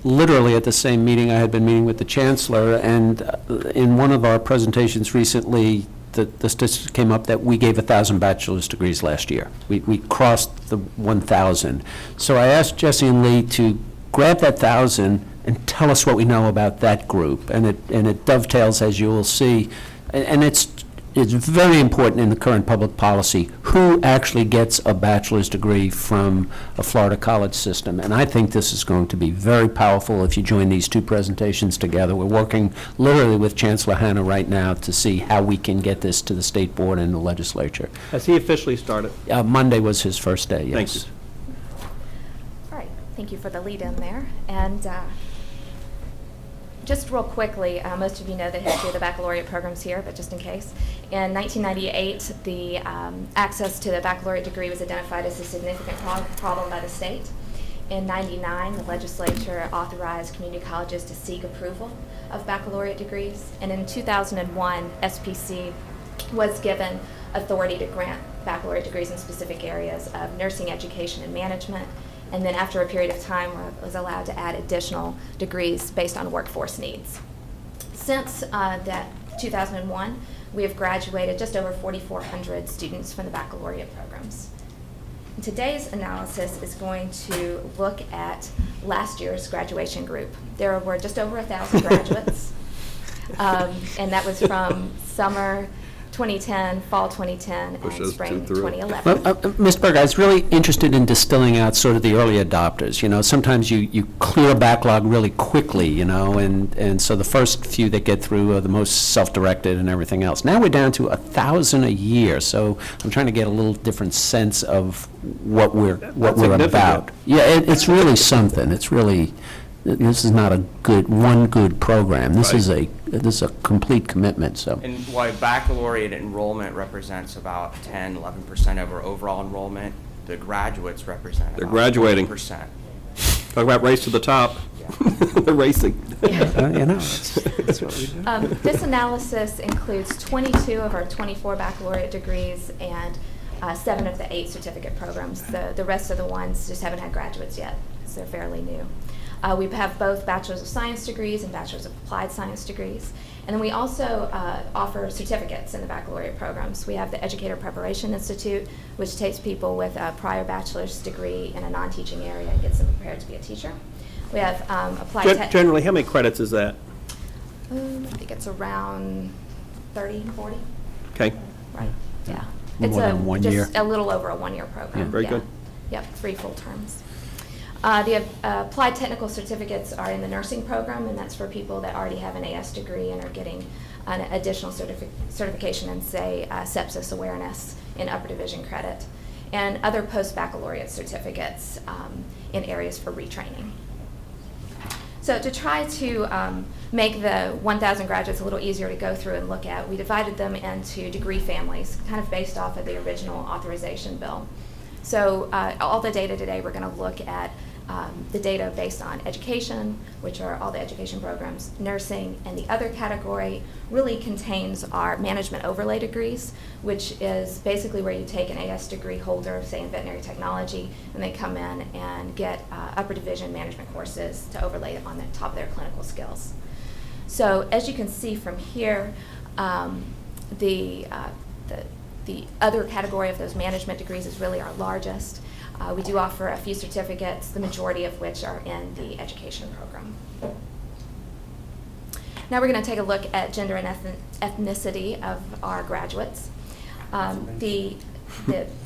Literally at the same meeting, I had been meeting with the Chancellor, and in one of our presentations recently, the statistic came up that we gave 1,000 bachelor's degrees last year. We crossed the 1,000. So I asked Jesse and Lee to grab that 1,000 and tell us what we know about that group. And it dovetails, as you will see, and it's very important in the current public policy who actually gets a bachelor's degree from a Florida college system. And I think this is going to be very powerful if you join these two presentations together. We're working literally with Chancellor Hanna right now to see how we can get this to the state board and the legislature. Has he officially started? Monday was his first day, yes. Thank you. All right, thank you for the lead in there. And just real quickly, most of you know the history of the baccalaureate programs here, but just in case. In 1998, the access to the baccalaureate degree was identified as a significant problem by the state. In 99, the legislature authorized community colleges to seek approval of baccalaureate degrees. And in 2001, SPC was given authority to grant baccalaureate degrees in specific areas of nursing, education, and management. And then after a period of time, was allowed to add additional degrees based on workforce needs. Since that 2001, we have graduated just over 4,400 students from the baccalaureate programs. And today's analysis is going to look at last year's graduation group. There were just over 1,000 graduates, and that was from summer 2010, fall 2010, and spring 2011. Well, Ms. Berg, I was really interested in distilling out sort of the early adopters. Sometimes you clear a backlog really quickly, and so the first few that get through are the most self-directed and everything else. Now we're down to 1,000 a year, so I'm trying to get a little different sense of what we're about. Yeah, it's really something. It's really this is not a one good program. This Right. this is a complete commitment, so. And while baccalaureate enrollment represents about 10–11% of our overall enrollment, the graduates represent They're about graduating. 20%. Talk about race to the top. They're racing. You know, that's what we do. This analysis includes 22 of our 24 baccalaureate degrees and 7 of the 8 certificate programs. The rest of the ones just haven't had graduates yet, so they're fairly new. We have both Bachelors of Science degrees and Bachelors of Applied Science degrees. And then we also offer certificates in the baccalaureate programs. We have the Educator Preparation Institute, which takes people with a prior bachelor's degree in a non-teaching area and gets them prepared to be a teacher. We have Applied Tech. Generally, how many credits is that? I think it's around 30, 40. Okay. Right, yeah. More It's than 1 year. just a little over a 1-year program. Yeah. Very good. Yep, 3 full terms. The applied technical certificates are in the nursing program, and that's for people that already have an AS degree and are getting an additional certification in, say, sepsis awareness in upper division credit, and other post-baccalaureate certificates in areas for retraining. So to try to make the 1,000 graduates a little easier to go through and look at, we divided them into degree families, kind of based off of the original authorization bill. So all the data today, we're going to look at the data based on education, which are all the education programs, nursing, and the other category really contains our management overlay degrees, which is basically where you take an AS degree holder, say in veterinary technology, and they come in and get upper division management courses to overlay on the top of their clinical skills. So as you can see from here, the other category of those management degrees is really our largest. We do offer a few certificates, the majority of which are in the education program. Now we're going to take a look at gender and ethnicity of our graduates. The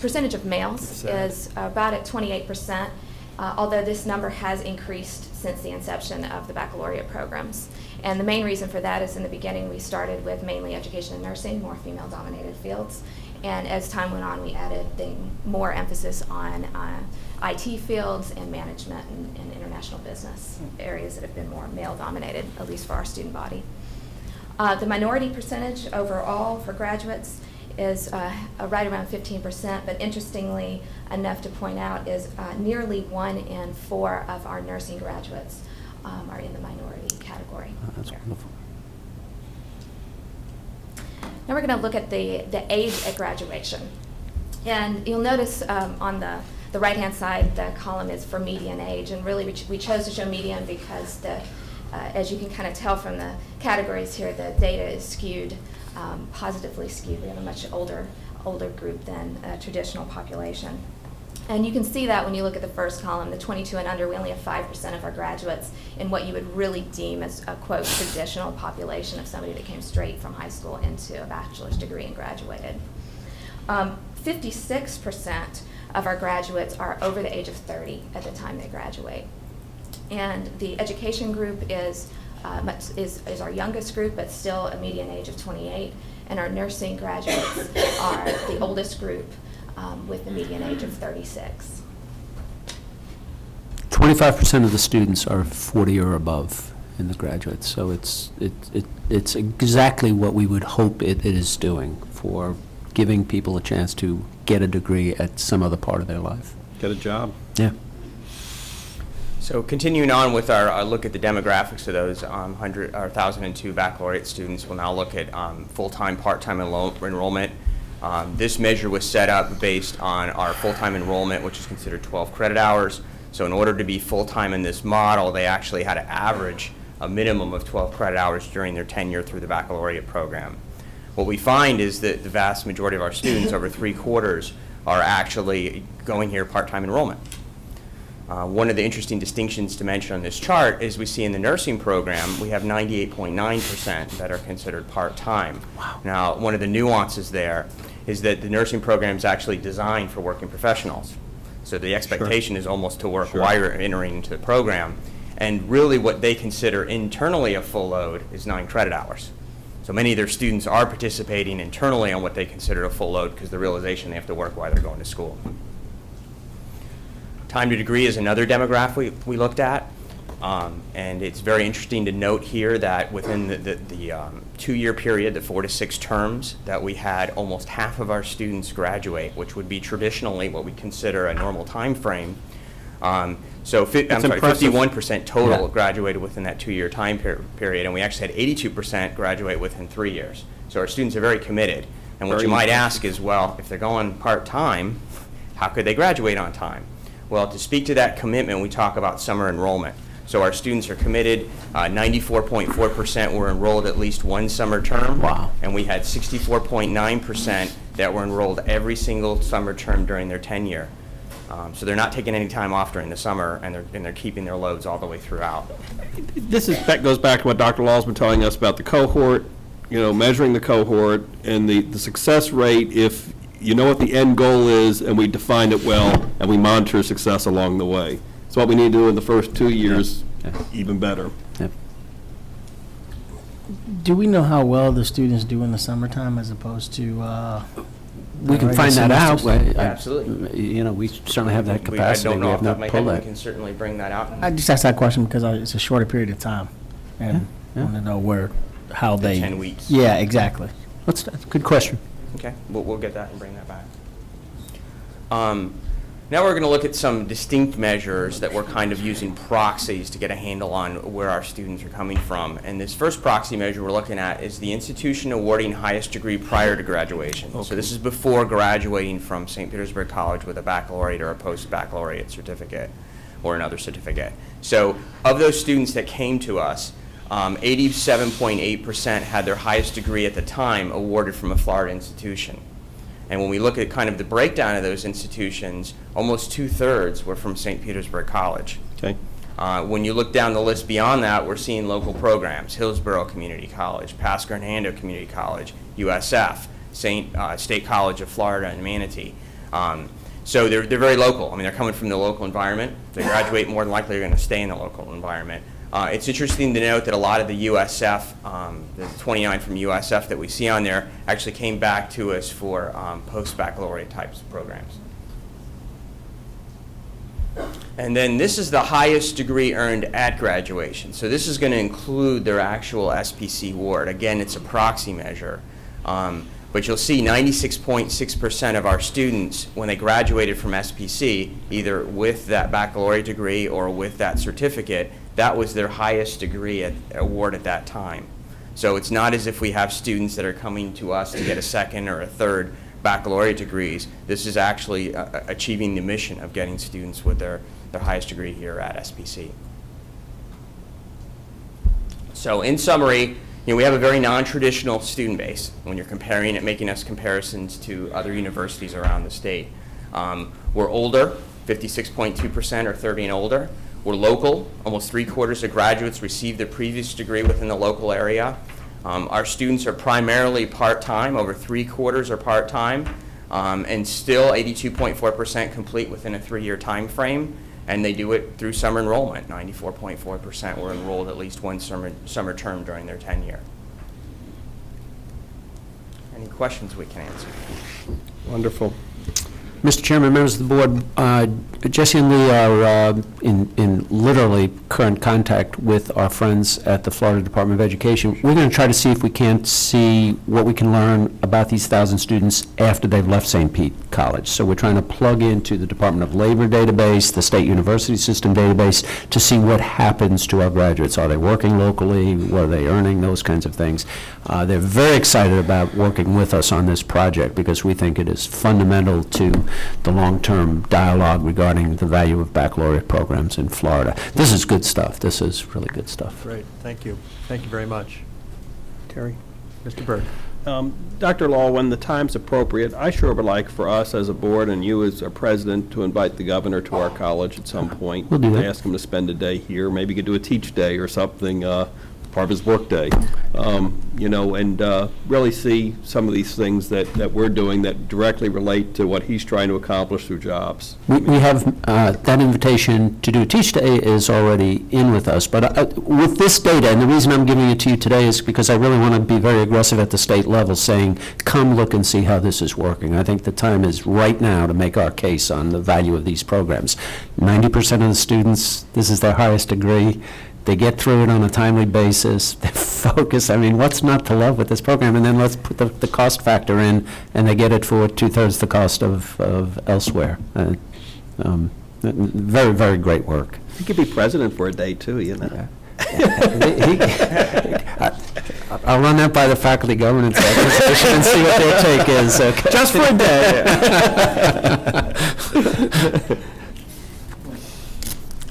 percentage of males is about at 28%, although this number has increased since the inception of the baccalaureate programs. And the main reason for that is in the beginning we started with mainly education and nursing, more female-dominated fields. And as time went on, we added more emphasis on IT fields and management and international business, areas that have been more male-dominated, at least for our student body. The minority percentage overall for graduates is right around 15%, but interestingly enough to point out is nearly 1 in 4 of our nursing graduates are in the minority category. That's wonderful. Now we're going to look at the age at graduation. And you'll notice on the right-hand side, the column is for median age. And really, we chose to show median because, as you can kind of tell from the categories here, the data is skewed, positively skewed. We have a much older group than a traditional population. And you can see that when you look at the first column, the 22 and under, we only have 5% of our graduates in what you would really deem as a, quote, traditional population of somebody that came straight from high school into a bachelor's degree and graduated. 56% of our graduates are over the age of 30 at the time they graduate. And the education group is our youngest group, but still a median age of 28. And our nursing graduates are the oldest group, with the median age of 36. 25% of the students are 40 or above in the graduates, so it's exactly what we would hope it is doing for giving people a chance to get a degree at some other part of their life. Get a job. Yeah. So continuing on with our look at the demographics of those 1,002 baccalaureate students, we'll now look at full-time, part-time enrollment. This measure was set up based on our full-time enrollment, which is considered 12 credit hours. So in order to be full-time in this model, they actually had to average a minimum of 12 credit hours during their tenure through the baccalaureate program. What we find is that the vast majority of our students, over 3/4, are actually going here part-time enrollment. One of the interesting distinctions to mention on this chart is we see in the nursing program, we have 98.9% that are considered part-time. Wow. Now, one of the nuances there is that the nursing program is actually designed for working professionals. So the expectation is almost to work while you're entering into the program. And really what they consider internally a full load is 9 credit hours. So many of their students are participating internally on what they consider a full load because the realization they have to work while they're going to school. Time to degree is another demographic we looked at. And it's very interesting to note here that within the 2-year period, the 4 to 6 terms, that we had almost half of our students graduate, which would be traditionally what we consider a normal time frame. So 51% total graduated within that 2-year time period, and we actually had 82% graduate within 3 years. So our students are very committed. And what you might ask is, well, if they're going part-time, how could they graduate on time? Well, to speak to that commitment, we talk about summer enrollment. So our students are committed. 94.4% were enrolled at least one summer term. Wow. And we had 64.9% that were enrolled every single summer term during their tenure. So they're not taking any time off during the summer, and they're keeping their loads all the way throughout. That goes back to what Dr. Law's been telling us about the cohort, measuring the cohort, and the success rate, if you know what the end goal is, and we define it well, and we monitor success along the way. So what we need to do in the first 2 years, even better. Do we know how well the students do in the summertime as opposed to? We can find that out. Absolutely. We certainly have that capacity. I don't know off the top of my head, that. we can certainly bring that out. I just asked that question because it's a shorter period of time, and I want to know how they. 10 weeks. Yeah, exactly. That's a good question. Okay, we'll get that and bring that back. Now we're going to look at some distinct measures that we're kind of using proxies to get a handle on where our students are coming from. And this first proxy measure we're looking at is the institution awarding highest degree prior to graduation. Okay. So this is before graduating from St. Petersburg College with a baccalaureate or a post-baccalaureate certificate or another certificate. So of those students that came to us, 87.8% had their highest degree at the time awarded from a Florida institution. And when we look at kind of the breakdown of those institutions, almost 2/3 were from St. Petersburg College. Okay. When you look down the list beyond that, we're seeing local programs: Hillsborough Community College, Pasco and Hernando Community College, USF, State College of Florida and Manatee. So they're very local. I mean, they're coming from the local environment. If they graduate, more than likely they're going to stay in the local environment. It's interesting to note that a lot of the USF, the 29 from USF that we see on there, actually came back to us for post-baccalaureate types of programs. And then this is the highest degree earned at graduation. So this is going to include their actual SPC award. Again, it's a proxy measure. But you'll see 96.6% of our students, when they graduated from SPC, either with that baccalaureate degree or with that certificate, that was their highest degree award at that time. So it's not as if we have students that are coming to us to get a second or a third baccalaureate degrees. This is actually achieving the mission of getting students with their highest degree here at SPC. So in summary, we have a very non-traditional student base when you're comparing it, making us comparisons to other universities around the state. We're older, 56.2% are 30 and older. We're local. Almost 3/4 of graduates received their previous degree within the local area. Our students are primarily part-time. Over 3/4 are part-time, and still 82.4% complete within a 3-year time frame. And they do it through summer enrollment. 94.4% were enrolled at least one summer term during their tenure. Any questions we can answer? Wonderful. Mr. Chairman, members of the board, Jesse and Lee are in literally current contact with our friends at the Florida Department of Education. We're going to try to see if we can't see what we can learn about these 1,000 students after they've left St. Pete College. So we're trying to plug into the Department of Labor database, the State University System database, to see what happens to our graduates. Are they working locally? What are they earning? Those kinds of things. They're very excited about working with us on this project because we think it is fundamental to the long-term dialogue regarding the value of baccalaureate programs in Florida. This is good stuff. This is really good stuff. Great. Thank you. Thank you very much. Terry? Mr. Berg? Dr. Law, when the time's appropriate, I sure would like for us as a board and you as our president to invite the governor to our college at some point. We'll do that. Ask him to spend a day here. Maybe you could do a teach day or something. part of his workday. You know, and really see some of these things that we're doing that directly relate to what he's trying to accomplish through jobs. We have that invitation to do Teach Day is already in with us, but with this data, and the reason I'm giving it to you today is because I really want to be very aggressive at the state level, saying, come look and see how this is working. I think the time is right now to make our case on the value of these programs. 90% of the students, this is their highest degree. They get through it on a timely basis. They focus. I mean, what's not to love with this program? And then let's put the cost factor in, and they get it for 2/3 the cost of elsewhere. Very, very great work. He could be president for a day, too, you know. I'll run that by the Faculty Governance Association and see what their take is. Okay. Just for a day.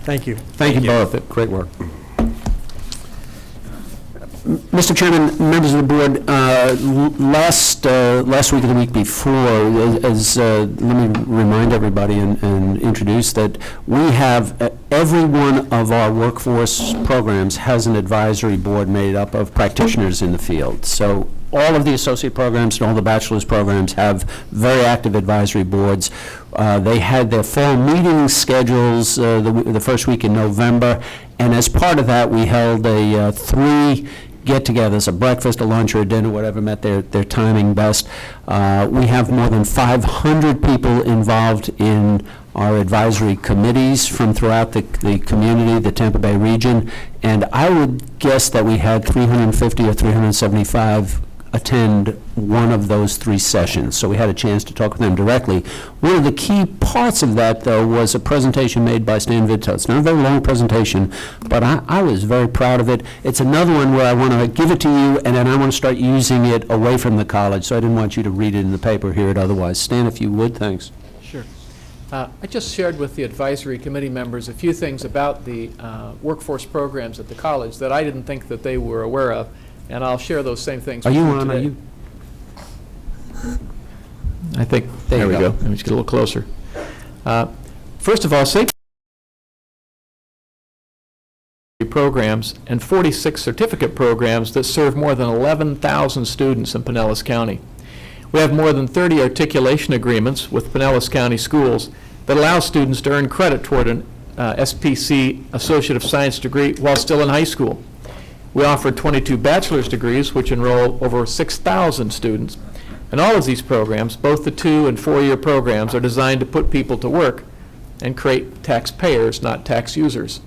Thank you. Thank you both. Great work. Mr. Chairman, members of the board, last week or the week before, let me remind everybody and introduce that we have, every one of our workforce programs has an advisory board made up of practitioners in the field. So all of the associate programs and all the bachelor's programs have very active advisory boards. They had their fall meeting schedules the first week in November, and as part of that, we held a 3 get-togethers, a breakfast, a lunch, or a dinner, whatever met their timing best. We have more than 500 people involved in our advisory committees from throughout the community, the Tampa Bay region, and I would guess that we had 350 or 375 attend one of those 3 sessions, so we had a chance to talk with them directly. One of the key parts of that, though, was a presentation made by Stan Vidtos. Not a very long presentation, but I was very proud of it. It's another one where I want to give it to you, and then I want to start using it away from the college, so I didn't want you to read it in the paper, hear it otherwise. Stan, if you would, thanks. Sure. I just shared with the advisory committee members a few things about the workforce programs at the college that I didn't think that they were aware of, and I'll share those same things Are with you you on? today. Are you? I think, there we go. Let me just get a little closer. First of all, St. programs and 46 certificate programs that serve more than 11,000 students in Pinellas County. We have more than 30 articulation agreements with Pinellas County schools that allow students to earn credit toward an SPC Associate of Science degree while still in high school. We offer 22 bachelor's degrees, which enroll over 6,000 students. And all of these programs, both the 2- and 4-year programs, are designed to put people to work and create taxpayers, not tax users.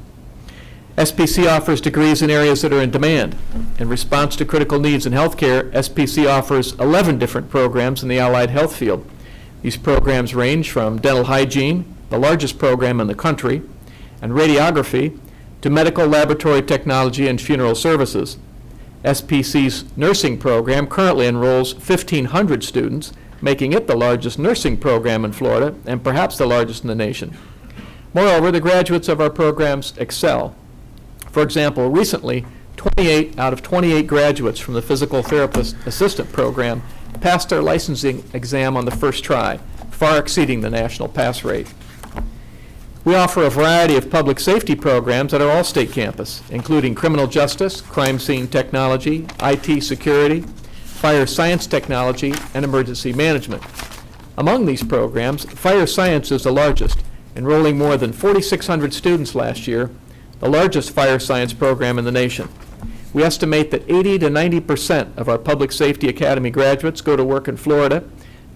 SPC offers degrees in areas that are in demand. In response to critical needs in healthcare, SPC offers 11 different programs in the allied health field. These programs range from dental hygiene, the largest program in the country, and radiography, to medical laboratory technology and funeral services. SPC's nursing program currently enrolls 1,500 students, making it the largest nursing program in Florida and perhaps the largest in the nation. Moreover, the graduates of our programs excel. For example, recently, 28 out of 28 graduates from the physical therapist assistant program passed their licensing exam on the first try, far exceeding the national pass rate. We offer a variety of public safety programs at our all-state campus, including criminal justice, crime scene technology, IT security, fire science technology, and emergency management. Among these programs, fire science is the largest, enrolling more than 4,600 students last year, the largest fire science program in the nation. We estimate that 80 to 90% of our Public Safety Academy graduates go to work in Florida,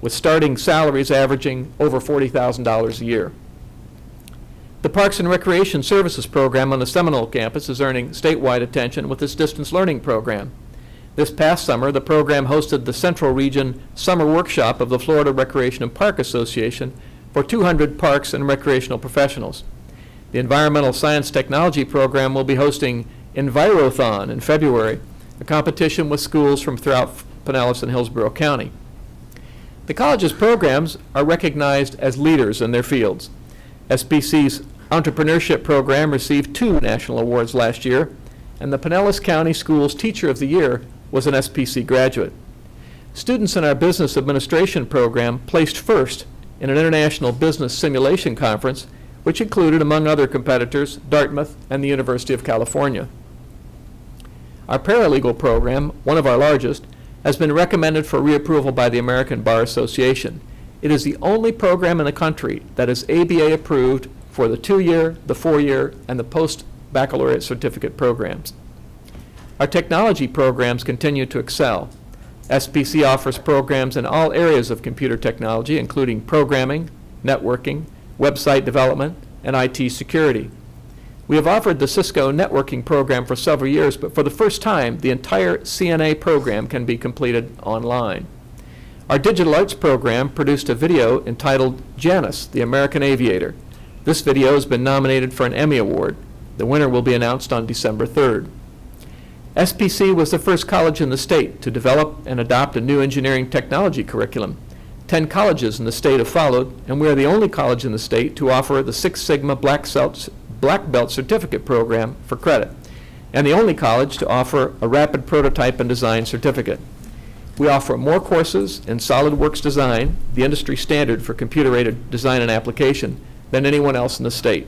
with starting salaries averaging over $40,000 a year. The Parks and Recreation Services program on the Seminole campus is earning statewide attention with its distance learning program. This past summer, the program hosted the Central Region Summer Workshop of the Florida Recreation and Park Association for 200 parks and recreational professionals. The Environmental Science Technology program will be hosting Envirothon in February, a competition with schools from throughout Pinellas and Hillsborough County. The college's programs are recognized as leaders in their fields. SPC's entrepreneurship program received 2 national awards last year, and the Pinellas County Schools Teacher of the Year was an SPC graduate. Students in our business administration program placed first in an international business simulation conference, which included, among other competitors, Dartmouth and the University of California. Our paralegal program, one of our largest, has been recommended for reapproval by the American Bar Association. It is the only program in the country that is ABA approved for the 2-year, the 4-year, and the post-baccalaureate certificate programs. Our technology programs continue to excel. SPC offers programs in all areas of computer technology, including programming, networking, website development, and IT security. We have offered the Cisco networking program for several years, but for the first time, the entire CNA program can be completed online. Our digital arts program produced a video entitled Janus, the American Aviator. This video has been nominated for an Emmy Award. The winner will be announced on December 3rd. SPC was the first college in the state to develop and adopt a new engineering technology curriculum. 10 colleges in the state have followed, and we are the only college in the state to offer the Six Sigma Black Belt Certificate Program for credit, and the only college to offer a Rapid Prototype and Design Certificate. We offer more courses in SolidWorks design, the industry standard for computer-aided design and application, than anyone else in the state.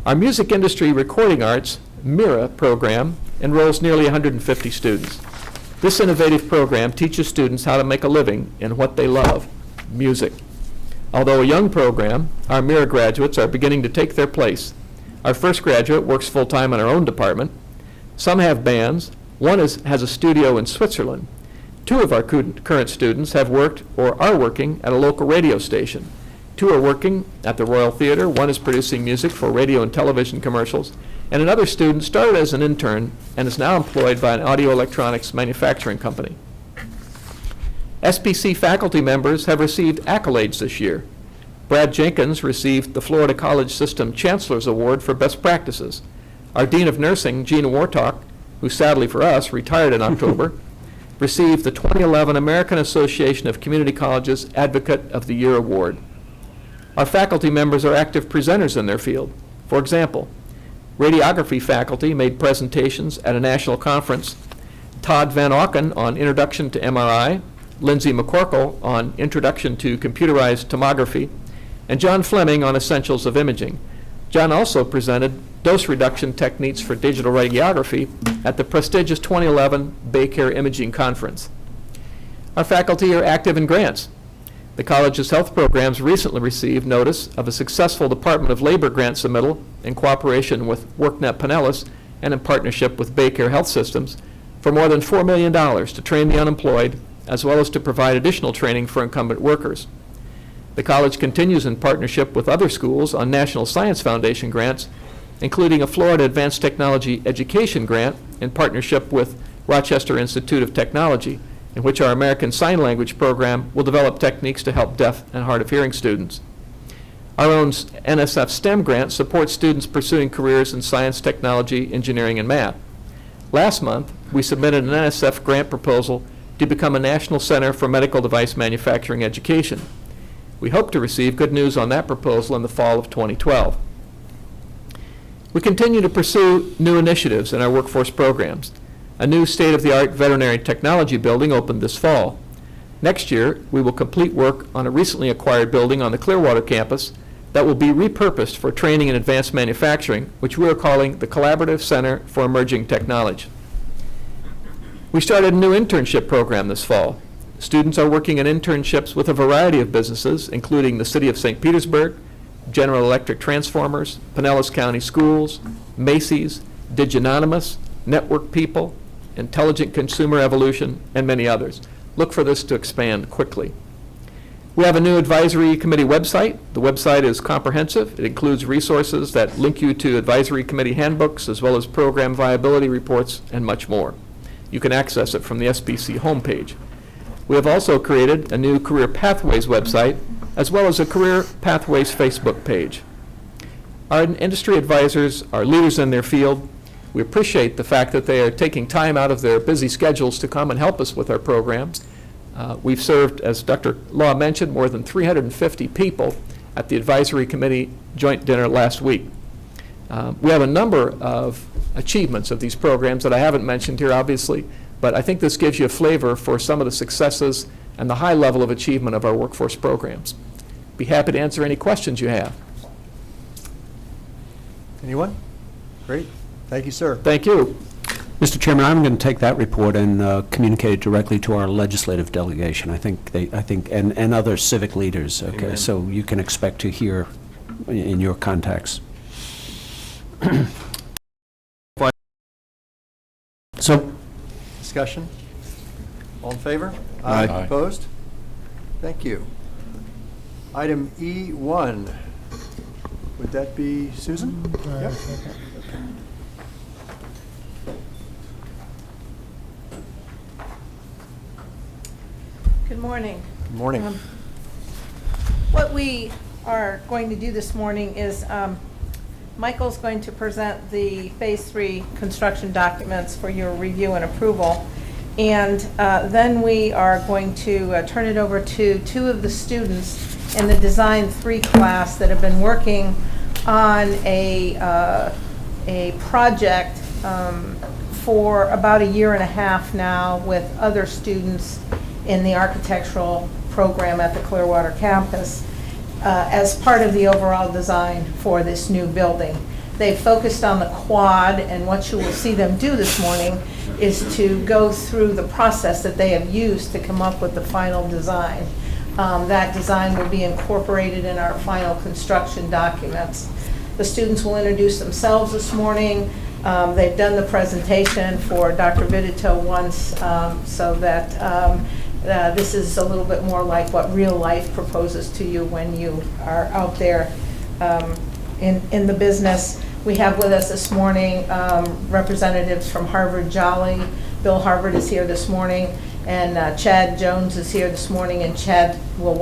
Our music industry recording arts MIRA program enrolls nearly 150 students. This innovative program teaches students how to make a living in what they love, music. Although a young program, our MIRA graduates are beginning to take their place. Our first graduate works full-time in our own department. Some have bands. One has a studio in Switzerland. 2 of our current students have worked or are working at a local radio station. 2 are working at the Royal Theater. 1 is producing music for radio and television commercials. And another student started as an intern and is now employed by an audio electronics manufacturing company. SPC faculty members have received accolades this year. Brad Jenkins received the Florida College System Chancellor's Award for Best Practices. Our Dean of Nursing, Gina Wartalk, who sadly for us retired in October, received the 2011 American Association of Community Colleges Advocate of the Year Award. Our faculty members are active presenters in their field. For example, radiography faculty made presentations at a national conference. Todd Van Auken on Introduction to MRI, Lindsay McCorkle on Introduction to Computerized Tomography, and John Fleming on Essentials of Imaging. John also presented dose reduction techniques for digital radiography at the prestigious 2011 Baycare Imaging Conference. Our faculty are active in grants. The college's health programs recently received notice of a successful Department of Labor grant submittal in cooperation with WorkNet Pinellas and in partnership with Baycare Health Systems for more than $4 million to train the unemployed, as well as to provide additional training for incumbent workers. The college continues in partnership with other schools on National Science Foundation grants, including a Florida Advanced Technology Education grant in partnership with Rochester Institute of Technology, in which our American Sign Language program will develop techniques to help deaf and hard of hearing students. Our own NSF STEM grant supports students pursuing careers in science, technology, engineering, and math. Last month, we submitted an NSF grant proposal to become a National Center for Medical Device Manufacturing Education. We hope to receive good news on that proposal in the fall of 2012. We continue to pursue new initiatives in our workforce programs. A new state-of-the-art veterinary technology building opened this fall. Next year, we will complete work on a recently acquired building on the Clearwater campus that will be repurposed for training in advanced manufacturing, which we are calling the Collaborative Center for Emerging Technology. We started a new internship program this fall. Students are working in internships with a variety of businesses, including the City of St. Petersburg, General Electric Transformers, Pinellas County Schools, Macy's, Diginonymous, Network People, Intelligent Consumer Evolution, and many others. Look for this to expand quickly. We have a new advisory committee website. The website is comprehensive. It includes resources that link you to advisory committee handbooks, as well as program viability reports, and much more. You can access it from the SPC homepage. We have also created a new Career Pathways website, as well as a Career Pathways Facebook page. Our industry advisors are leaders in their field. We appreciate the fact that they are taking time out of their busy schedules to come and help us with our programs. We've served, as Dr. Law mentioned, more than 350 people at the advisory committee joint dinner last week. We have a number of achievements of these programs that I haven't mentioned here, obviously, but I think this gives you a flavor for some of the successes and the high level of achievement of our workforce programs. Be happy to answer any questions you have. Anyone? Great. Thank you, sir. Thank you. Mr. Chairman, I'm going to take that report and communicate it directly to our legislative delegation. I think, and other civic leaders, okay? Amen. So you can expect to hear in your contacts. So, Discussion? All in favor? Aye. Opposed? Thank you. Item E1. Would that be Susan? Yep. Good morning. Good morning. What we are going to do this morning is Michael's going to present the Phase 3 construction documents for your review and approval. And then we are going to turn it over to two of the students in the Design 3 class that have been working on a project for about a year and a half now with other students in the architectural program at the Clearwater campus as part of the overall design for this new building. They focused on the quad, and what you will see them do this morning is to go through the process that they have used to come up with the final design. That design will be incorporated in our final construction documents. The students will introduce themselves this morning. They've done the presentation for Dr. Vidito once, so that this is a little bit more like what real life proposes to you when you are out there in the business. We have with us this morning representatives from Harvard Jolly. Bill Harvard is here this morning, and Chad Jones is here this morning, and Chad will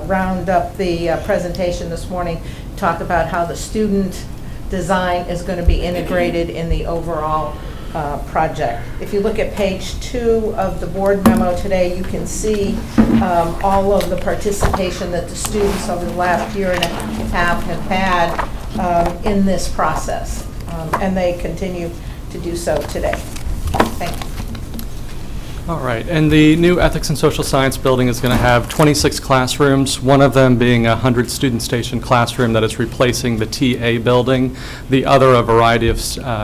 round up the presentation this morning, talk about how the student design is going to be integrated in the overall project. If you look at page 2 of the board memo today, you can see all of the participation that the students over the last year and a half have had in this process, and they continue to do so today. Thank you. All right, and the new Ethics and Social Science building is going to have 26 classrooms, one of them being a 100-student station classroom that is replacing the TA building, the other a variety of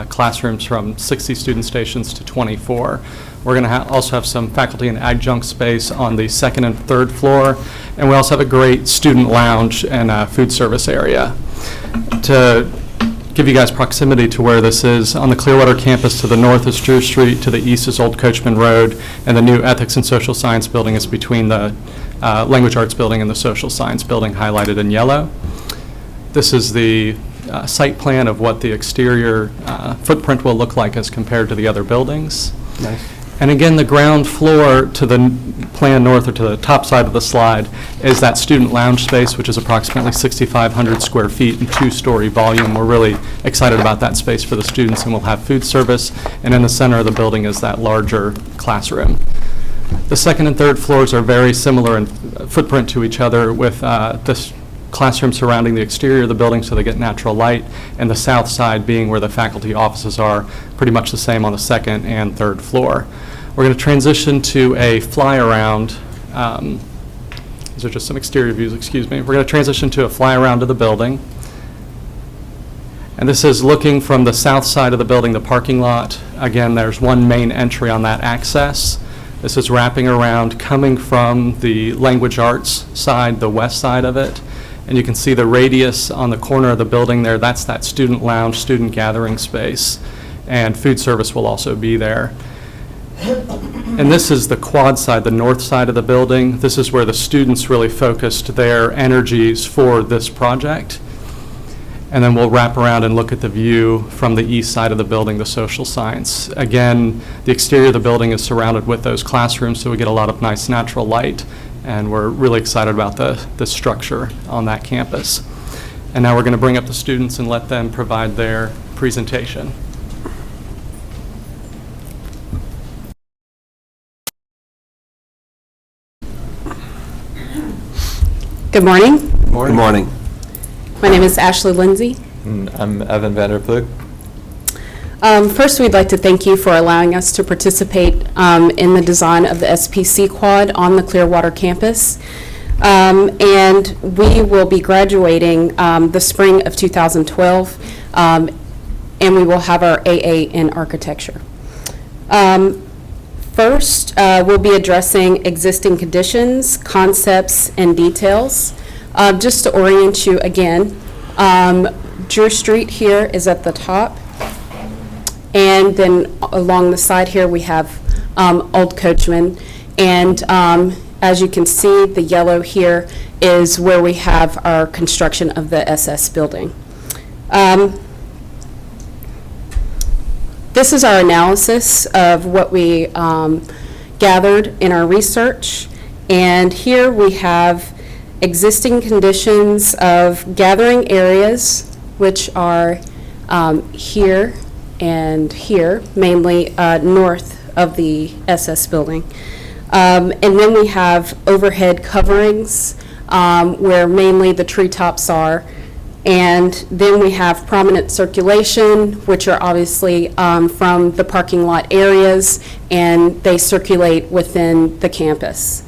classrooms from 60 student stations to 24. We're going to also have some faculty and adjunct space on the second and third floor, and we also have a great student lounge and food service area. To give you guys proximity to where this is, on the Clearwater campus to the north is Drew Street, to the east is Old Coachman Road, and the new Ethics and Social Science building is between the Language Arts building and the Social Science building, highlighted in yellow. This is the site plan of what the exterior footprint will look like as compared to the other buildings. Nice. And again, the ground floor to the plan north, or to the top side of the slide, is that student lounge space, which is approximately 6,500 square feet and 2-story volume. We're really excited about that space for the students, and we'll have food service. And in the center of the building is that larger classroom. The second and third floors are very similar in footprint to each other, with this classroom surrounding the exterior of the building so they get natural light, and the south side being where the faculty offices are, pretty much the same on the second and third floor. We're going to transition to a fly-around. These are just some exterior views, excuse me. We're going to transition to a fly-around of the building. And this is looking from the south side of the building, the parking lot. Again, there's one main entry on that access. This is wrapping around, coming from the language arts side, the west side of it. And you can see the radius on the corner of the building there. That's that student lounge, student gathering space. And food service will also be there. And this is the quad side, the north side of the building. This is where the students really focused their energies for this project. And then we'll wrap around and look at the view from the east side of the building, the social science. Again, the exterior of the building is surrounded with those classrooms, so we get a lot of nice natural light. And we're really excited about the structure on that campus. And now we're going to bring up the students and let them provide their presentation. Good morning. Good morning. My name is Ashley Lindsay. And I'm Evan Vanderplug. First, we'd like to thank you for allowing us to participate in the design of the SPC quad on the Clearwater campus. And we will be graduating the spring of 2012, and we will have our AA in architecture. First, we'll be addressing existing conditions, concepts, and details. Just to orient you again, Drew Street here is at the top, and then along the side here we have Old Coachman, and as you can see, the yellow here is where we have our construction of the SS building. This is our analysis of what we gathered in our research, and here we have existing conditions of gathering areas, which are here and here, mainly north of the SS building. And then we have overhead coverings, where mainly the treetops are. And then we have prominent circulation, which are obviously from the parking lot areas, and they circulate within the campus.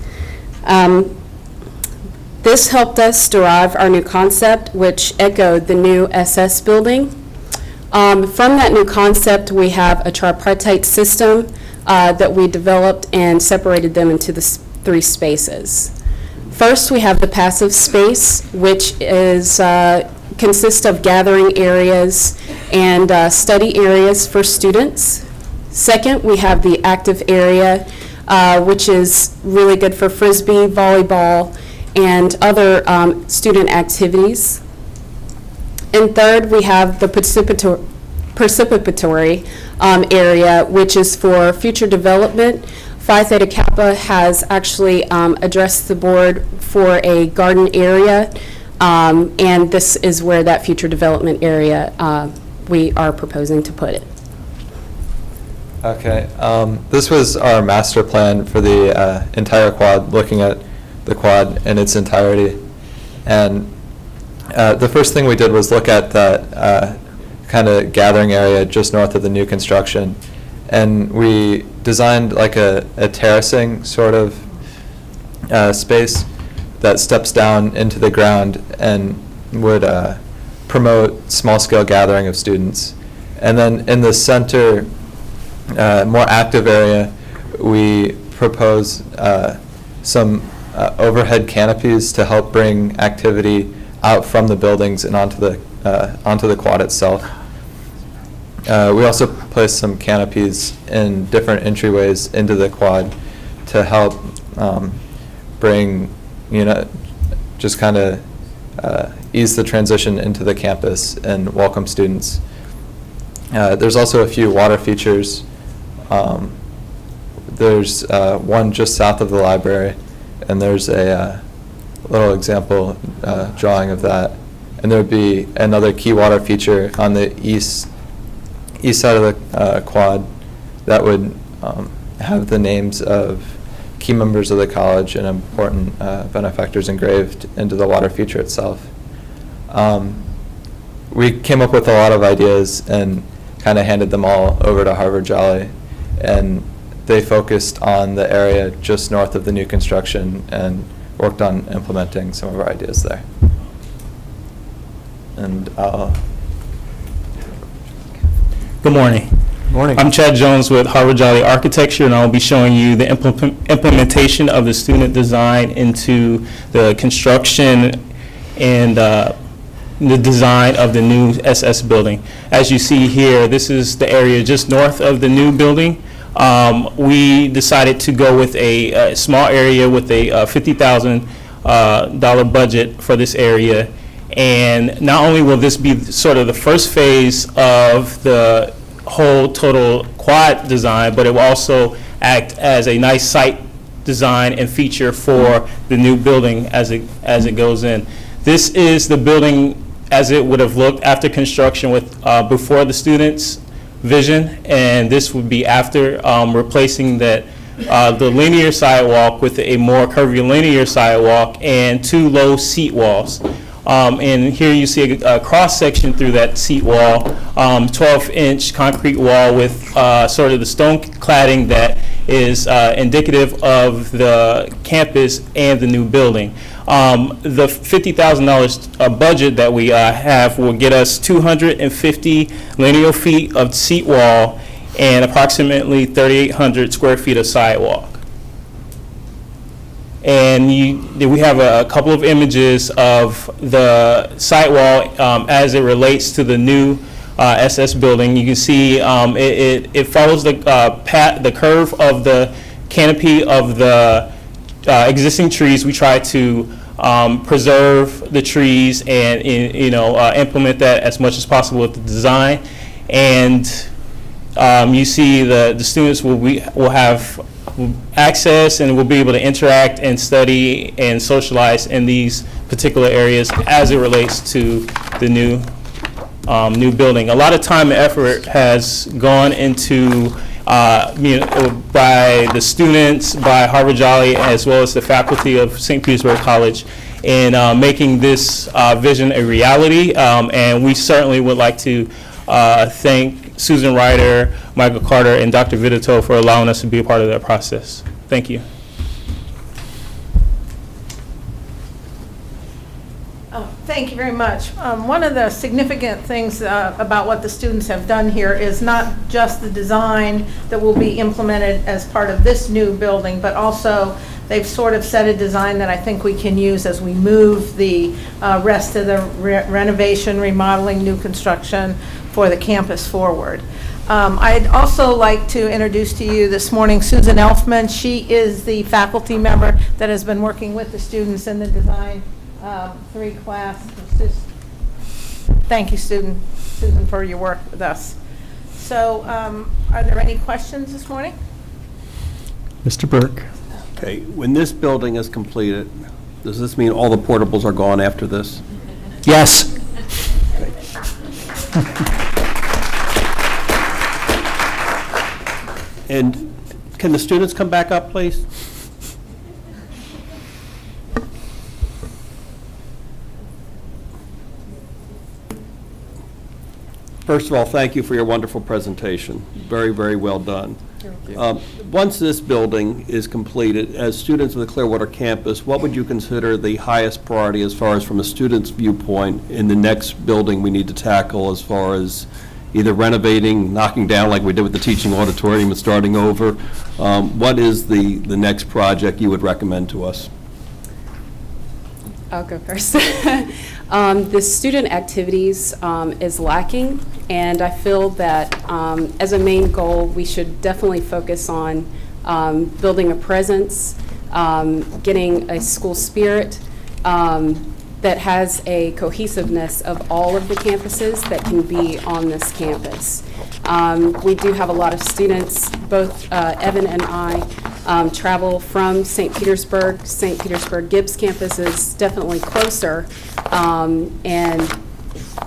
This helped us derive our new concept, which echoed the new SS building. From that new concept, we have a tripartite system that we developed and separated them into the three spaces. First, we have the passive space, which is consists of gathering areas and study areas for students. Second, we have the active area, which is really good for Frisbee, volleyball, and other student activities. And third, we have the participatory area, which is for future development. Phi Theta Kappa has actually addressed the board for a garden area, and this is where that future development area we are proposing to put it. Okay, this was our master plan for the entire quad, looking at the quad in its entirety. And the first thing we did was look at that kind of gathering area just north of the new construction. And we designed like a terracing sort of space that steps down into the ground and would promote small-scale gathering of students. And then in the center, more active area, we propose some overhead canopies to help bring activity out from the buildings and onto the quad itself. We also placed some canopies in different entryways into the quad to help bring, just kind of ease the transition into the campus and welcome students. There's also a few water features. There's one just south of the library, and there's a little example drawing of that. And there would be another key water feature on the east side of the quad that would have the names of key members of the college and important benefactors engraved into the water feature itself. We came up with a lot of ideas and kind of handed them all over to Harvard Jolly, and they focused on the area just north of the new construction and worked on implementing some of our ideas there. And Good morning. Morning. I'm Chad Jones with Harvard Jolly Architecture, and I'll be showing you the implementation of the student design into the construction and the design of the new SS building. As you see here, this is the area just north of the new building. We decided to go with a small area with a $50,000 budget for this area. And not only will this be sort of the first phase of the whole total quad design, but it will also act as a nice site design and feature for the new building as it goes in. This is the building as it would have looked after construction with before the students' vision, and this would be after replacing that the linear sidewalk with a more curvilinear sidewalk and 2 low seat walls. And here you see a cross-section through that seat wall, 12-inch concrete wall with sort of the stone cladding that is indicative of the campus and the new building. The $50,000 budget that we have will get us 250 linear feet of seat wall and approximately 3,800 square feet of sidewalk. And we have a couple of images of the sidewall as it relates to the new SS building. You can see it follows the curve of the canopy of the existing trees. We try to preserve the trees and implement that as much as possible with the design. And you see the students will have access and will be able to interact and study and socialize in these particular areas as it relates to the new building. A lot of time and effort has gone into by the students, by Harvard Jolly, as well as the faculty of St. Petersburg College in making this vision a reality. And we certainly would like to thank Susan Ryder, Michael Carter, and Dr. Vidito for allowing us to be a part of that process. Thank you. Thank you very much. One of the significant things about what the students have done here is not just the design that will be implemented as part of this new building, but also they've sort of set a design that I think we can use as we move the rest of the renovation, remodeling, new construction for the campus forward. I'd also like to introduce to you this morning Susan Elfman. She is the faculty member that has been working with the students in the Design 3 class. Thank you, Susan, for your work with us. So are there any questions this morning? Mr. Burke. Okay, when this building is completed, does this mean all the portables are gone after this? Yes. And can the students come back up, please? First of all, thank you for your wonderful presentation. Very, very well done. Once this building is completed, as students of the Clearwater campus, what would you consider the highest priority as far as from a student's viewpoint in the next building we need to tackle as far as either renovating, knocking down like we did with the teaching auditorium and starting over? What is the next project you would recommend to us? I'll go first. The student activities is lacking, and I feel that as a main goal, we should definitely focus on building a presence, getting a school spirit that has a cohesiveness of all of the campuses that can be on this campus. We do have a lot of students, both Evan and I travel from St. Petersburg. St. Petersburg Gibbs campus is definitely closer, and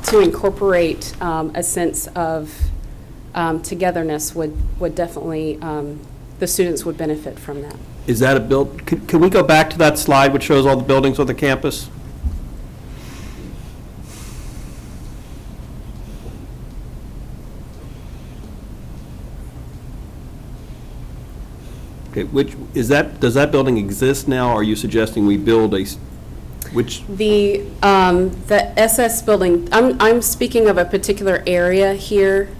to incorporate a sense of togetherness would definitely, the students would benefit from that. Is that a build? Can we go back to that slide which shows all the buildings on the campus? Okay, does that building exist now, or are you suggesting we build The SS building, I'm speaking of a particular area here,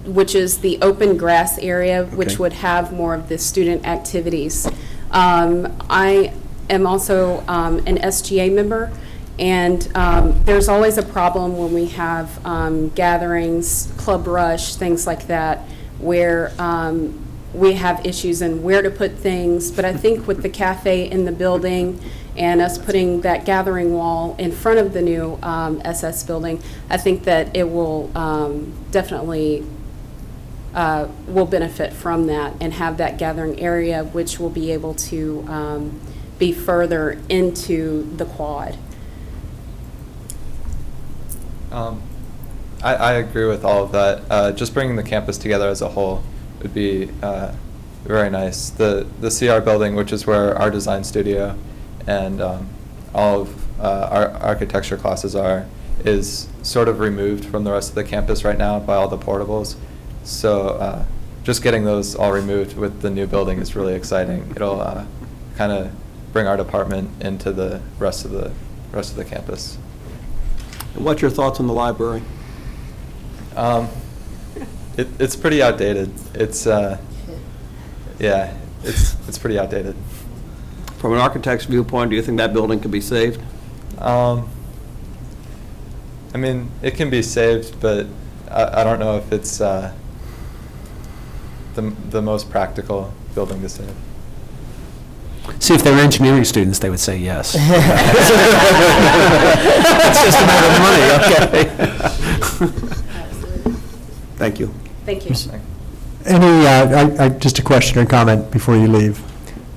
which is the open grass area, which Okay. would have more of the student activities. I am also an SGA member, and there's always a problem when we have gatherings, club rush, things like that, where we have issues in where to put things. But I think with the cafe in the building and us putting that gathering wall in front of the new SS building, I think that it will definitely will benefit from that and have that gathering area, which will be able to be further into the quad. I agree with all of that. Just bringing the campus together as a whole would be very nice. The CR building, which is where our design studio and all of our architecture classes are, is sort of removed from the rest of the campus right now by all the portables. So just getting those all removed with the new building is really exciting. It'll kind of bring our department into the rest of the campus. And what's your thoughts on the library? It's pretty outdated. It's, yeah, it's pretty outdated. From an architect's viewpoint, do you think that building could be saved? I mean, it can be saved, but I don't know if it's the most practical building to save. See, if they were engineering students, they would say yes. It's just a matter of money, okay? Thank you. Thank you. Just a question or comment before you leave.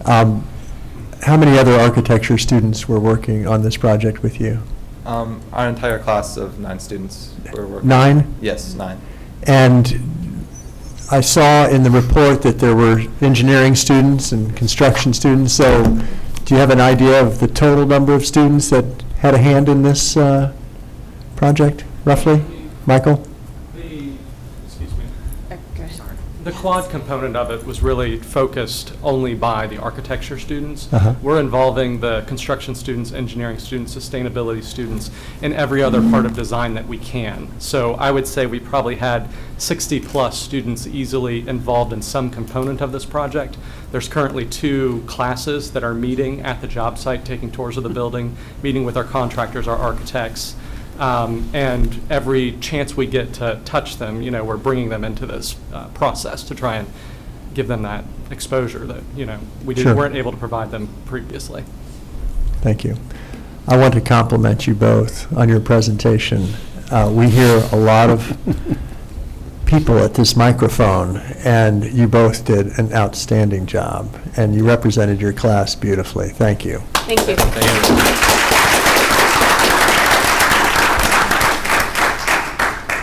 How many other architecture students were working on this project with you? Our entire class of 9 students were working. 9? Yes, 9. And I saw in the report that there were engineering students and construction students, so do you have an idea of the total number of students that had a hand in this project, roughly? Michael? The quad component of it was really focused only by the architecture students. Uh-huh. We're involving the construction students, engineering students, sustainability students, and every other part of design that we can. So I would say we probably had 60-plus students easily involved in some component of this project. There's currently 2 classes that are meeting at the job site, taking tours of the building, meeting with our contractors, our architects. And every chance we get to touch them, we're bringing them into this process to try and give them that exposure that, we weren't able to provide them previously. Thank you. I want to compliment you both on your presentation. We hear a lot of people at this microphone, and you both did an outstanding job, and you represented your class beautifully. Thank you. Thank you.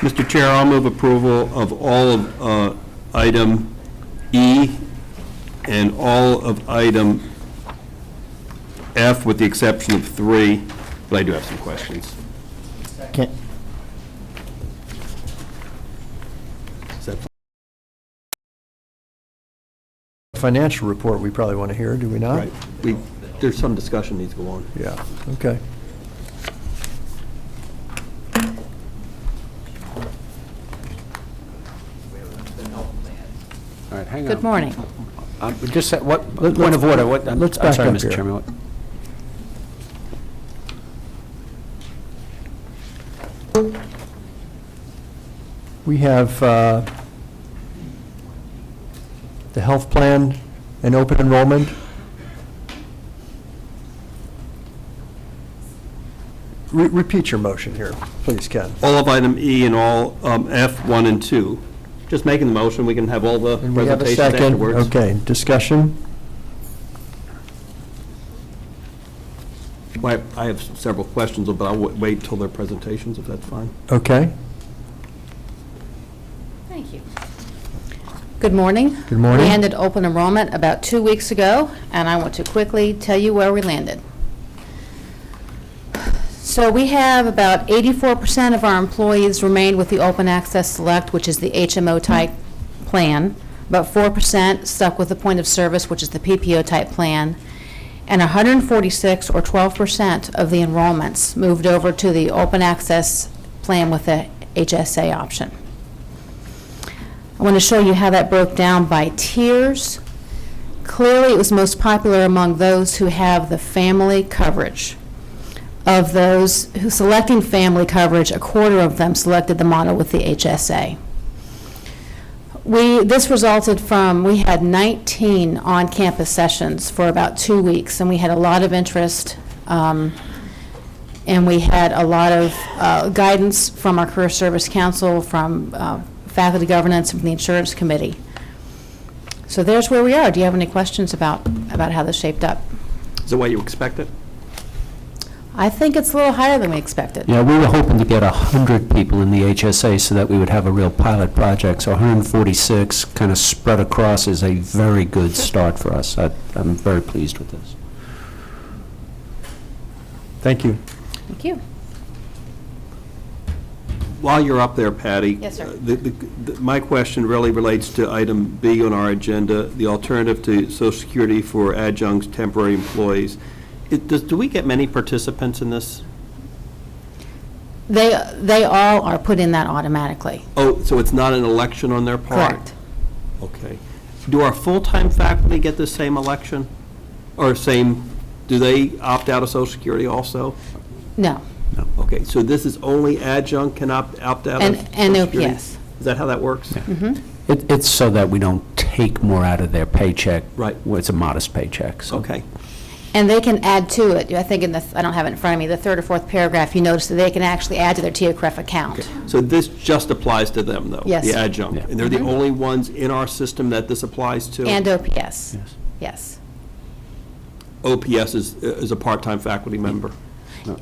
Mr. Chair, I'll move approval of all of item E and all of item F with the exception of 3, but I do have some questions. Financial report we probably want to hear, do we not? Right. There's some discussion needs to go on. Yeah, okay. All right, hang on. Good morning. Just point of order. Let's I'm back sorry, up Mr. here. Chairman. We have the health plan and open enrollment. Repeat your motion here, please, Ken. All of item E and all F, 1 and 2. Just making the motion, we can have all the And we have a presentations second. afterwards. Okay, discussion? Well, I have several questions, but I'll wait till their presentations, if that's fine. Okay. Thank you. Good morning. Good morning. We ended open enrollment about 2 weeks ago, and I want to quickly tell you where we landed. So we have about 84% of our employees remained with the Open Access Select, which is the HMO type plan. About 4% stuck with the point of service, which is the PPO type plan. And 146 or 12% of the enrollments moved over to the Open Access plan with the HSA option. I want to show you how that broke down by tiers. Clearly, it was most popular among those who have the family coverage. Of those who selecting family coverage, a quarter of them selected the model with the HSA. This resulted from, we had 19 on-campus sessions for about 2 weeks, and we had a lot of interest, and we had a lot of guidance from our Career Service Council, from faculty governance, and from the insurance committee. So there's where we are. Do you have any questions about how this shaped up? Is that what you expected? I think it's a little higher than we expected. Yeah, we were hoping to get 100 people in the HSA so that we would have a real pilot project. So 146 kind of spread across is a very good start for us. I'm very pleased with this. Thank you. Thank you. While you're up there, Patty. Yes, sir. My question really relates to item B on our agenda, the alternative to Social Security for adjuncts, temporary employees. Do we get many participants in this? They all are put in that automatically. Oh, so it's not an election on their part? Correct. Okay. Do our full-time faculty get the same election? Or do they opt out of Social Security also? No. No. Okay, so this is only adjunct can opt out of Social And Security? OPS. Is that how that works? It's so that we don't take more out of their paycheck. Right. Well, it's a modest paycheck, so. Okay. And they can add to it. I think I don't have it in front of me, the third or fourth paragraph, you notice that they can actually add to their TIACREF account. So this just applies to them, though? Yes. The adjunct? Yeah. And they're the only ones in our system that this applies to? And OPS. Yes. OPS is a part-time faculty member?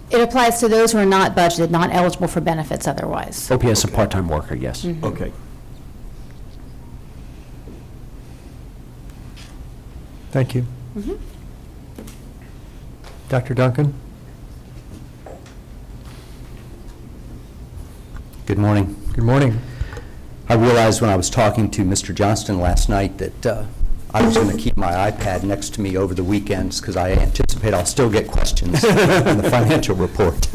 It applies to those who are not budgeted, not eligible for benefits otherwise. OPS, a part-time worker, yes. Okay. Thank you. Dr. Duncan? Good morning. Good morning. I realized when I was talking to Mr. Johnston last night that I was going to keep my iPad next to me over the weekends because I anticipate I'll still get questions on the financial report.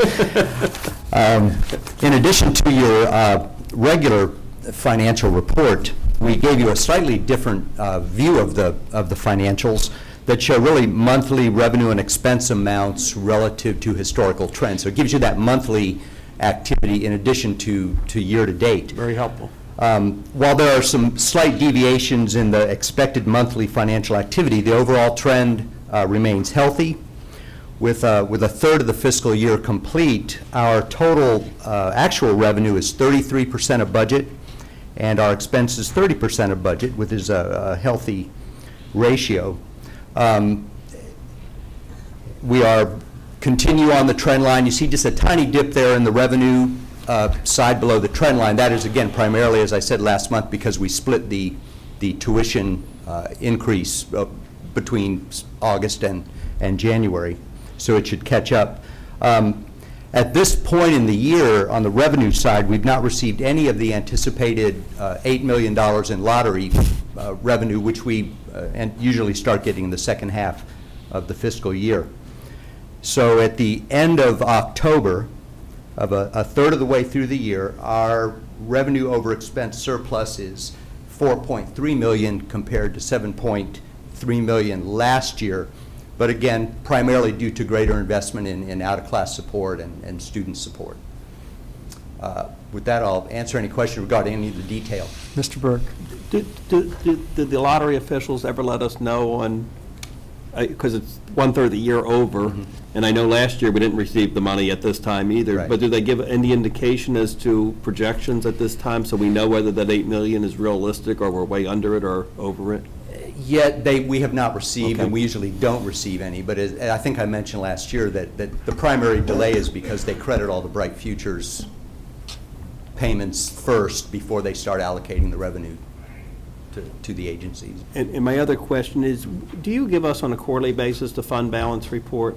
In addition to your regular financial report, we gave you a slightly different view of the financials that show really monthly revenue and expense amounts relative to historical trends. So it gives you that monthly activity in addition to year-to-date. Very helpful. While there are some slight deviations in the expected monthly financial activity, the overall trend remains healthy. With a third of the fiscal year complete, our total actual revenue is 33% of budget, and our expenses 30% of budget, which is a healthy ratio. We continue on the trend line. You see just a tiny dip there in the revenue side below the trend line. That is, again, primarily, as I said last month, because we split the tuition increase between August and January, so it should catch up. At this point in the year, on the revenue side, we've not received any of the anticipated $8 million in lottery revenue, which we usually start getting in the second half of the fiscal year. So at the end of October, of a third of the way through the year, our revenue over expense surplus is $4.3 million compared to $7.3 million last year. But again, primarily due to greater investment in out-of-class support and student support. With that, I'll answer any question regarding any of the detail. Mr. Burke? Did the lottery officials ever let us know on, because it's 1/3 of the year over, and I know last year we didn't receive the money at this time either, Right. but did they give any indication as to projections at this time, so we know whether that $8 million is realistic, or we're way under it or over it? Yet we have not received, Okay. and we usually don't receive any, but I think I mentioned last year that the primary delay is because they credit all the Bright Futures payments first before they start allocating the revenue to the agencies. And my other question is, do you give us on a quarterly basis the fund balance report?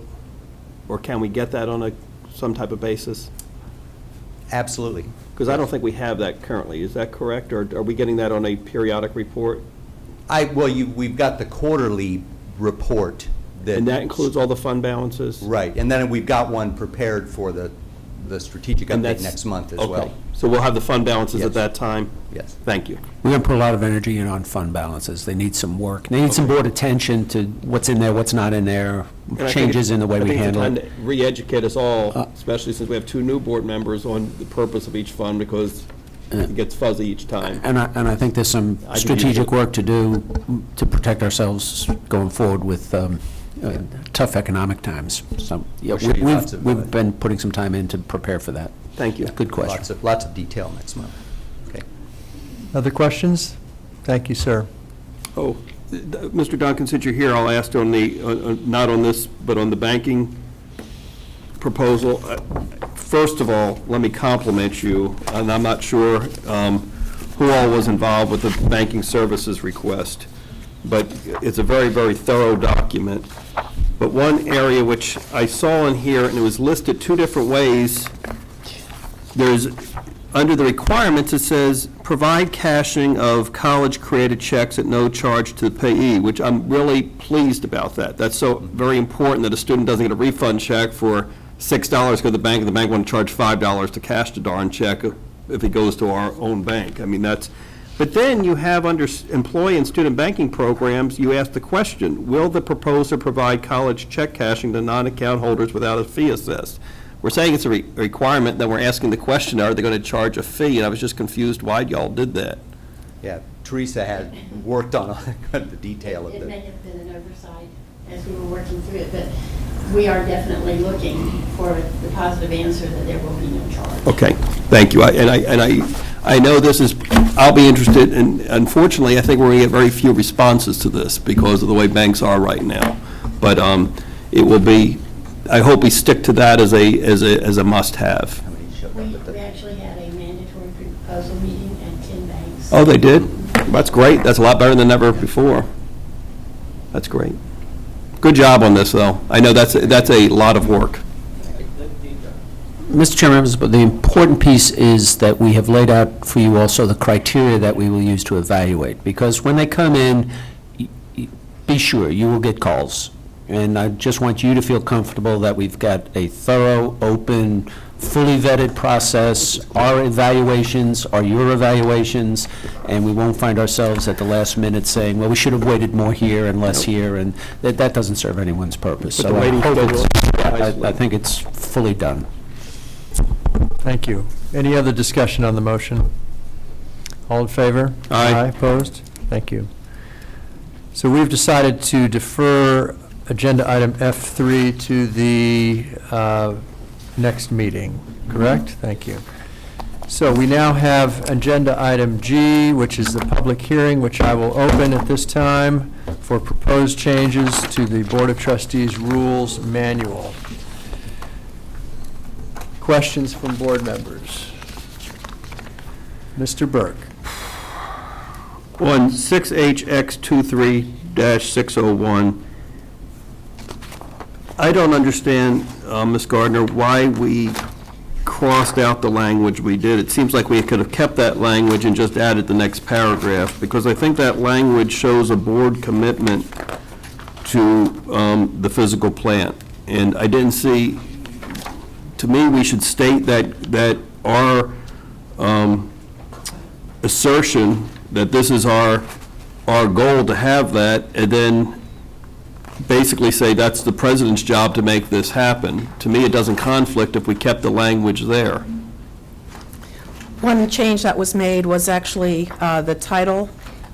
Or can we get that on some type of basis? Absolutely. Because I don't think we have that currently. Is that correct? Or are we getting that on a periodic report? We've got the quarterly report. And that includes all the fund balances? Right, and then we've got one prepared for the strategic And update that's- next month as okay. well. So we'll have the fund balances Yes. at that time? Yes. Thank you. We're going to put a lot of energy in on fund balances. They need some work. They need some board attention to what's in there, what's not in there, And I think changes in the way we handle I it. think it's time to re-educate us all, especially since we have 2 new board members, on the purpose of each fund, because it gets fuzzy each time. And I think there's some I can strategic use it. work to do to protect ourselves going forward with tough economic times. So, yeah, We'll show you lots of, we've been putting some time in to prepare for that. Thank you. Good question. Lots of detail next month. Okay. Other questions? Thank you, sir. Oh, Mr. Duncan, since you're here, I'll ask on not on this, but on the banking proposal. First of all, let me compliment you, and I'm not sure who all was involved with the banking services request, but it's a very, very thorough document. But one area which I saw in here, and it was listed 2 different ways, there's, under the requirements, it says, provide cashing of college-created checks at no charge to the payee, which I'm really pleased about that. That's so very important that a student doesn't get a refund check for $6 go to the bank, and the bank want to charge $5 to cash the darn check if it goes to our own bank. I mean, but then you have under employee and student banking programs, you ask the question, will the proposer provide college check cashing to non-account holders without a fee assessed? We're saying it's a requirement, then we're asking the question, are they going to charge a fee? And I was just confused why y'all did that. Yeah, Teresa had worked on the detail of It may the, have been an oversight as we were working through it, but we are definitely looking for the positive answer that there will be no charge. Okay, thank you. I know this is, I'll be interested, and unfortunately, I think we're going to get very few responses to this because of the way banks are right now. But it will be, I hope we stick to that as a must-have. We actually had a mandatory proposal meeting at 10 banks. Oh, they did? That's great. That's a lot better than ever before. That's great. Good job on this, though. I know that's a lot of work. Mr. Chairman, members, but the important piece is that we have laid out for you also the criteria that we will use to evaluate. Because when they come in, be sure you will get calls. And I just want you to feel comfortable that we've got a thorough, open, fully vetted process. Our evaluations are your evaluations, and we won't find ourselves at the last minute saying, well, we should have waited more here and less here, and that doesn't serve anyone's purpose. But So the I waiting hope schedule- I think it's fully done. Thank you. Any other discussion on the motion? All in favor? Aye. Opposed? Thank you. So we've decided to defer agenda item F3 to the next meeting, correct? Thank you. So we now have agenda item G, which is the public hearing, which I will open at this time for proposed changes to the Board of Trustees Rules Manual. Questions from board members? Mr. Burke. On 6HX23-601, I don't understand, Ms. Gardner, why we crossed out the language we did. It seems like we could have kept that language and just added the next paragraph, because I think that language shows a board commitment to the physical plant. And I didn't see, to me, we should state that our assertion that this is our goal to have that, and then basically say that's the president's job to make this happen. To me, it doesn't conflict if we kept the language there. One change that was made was actually the title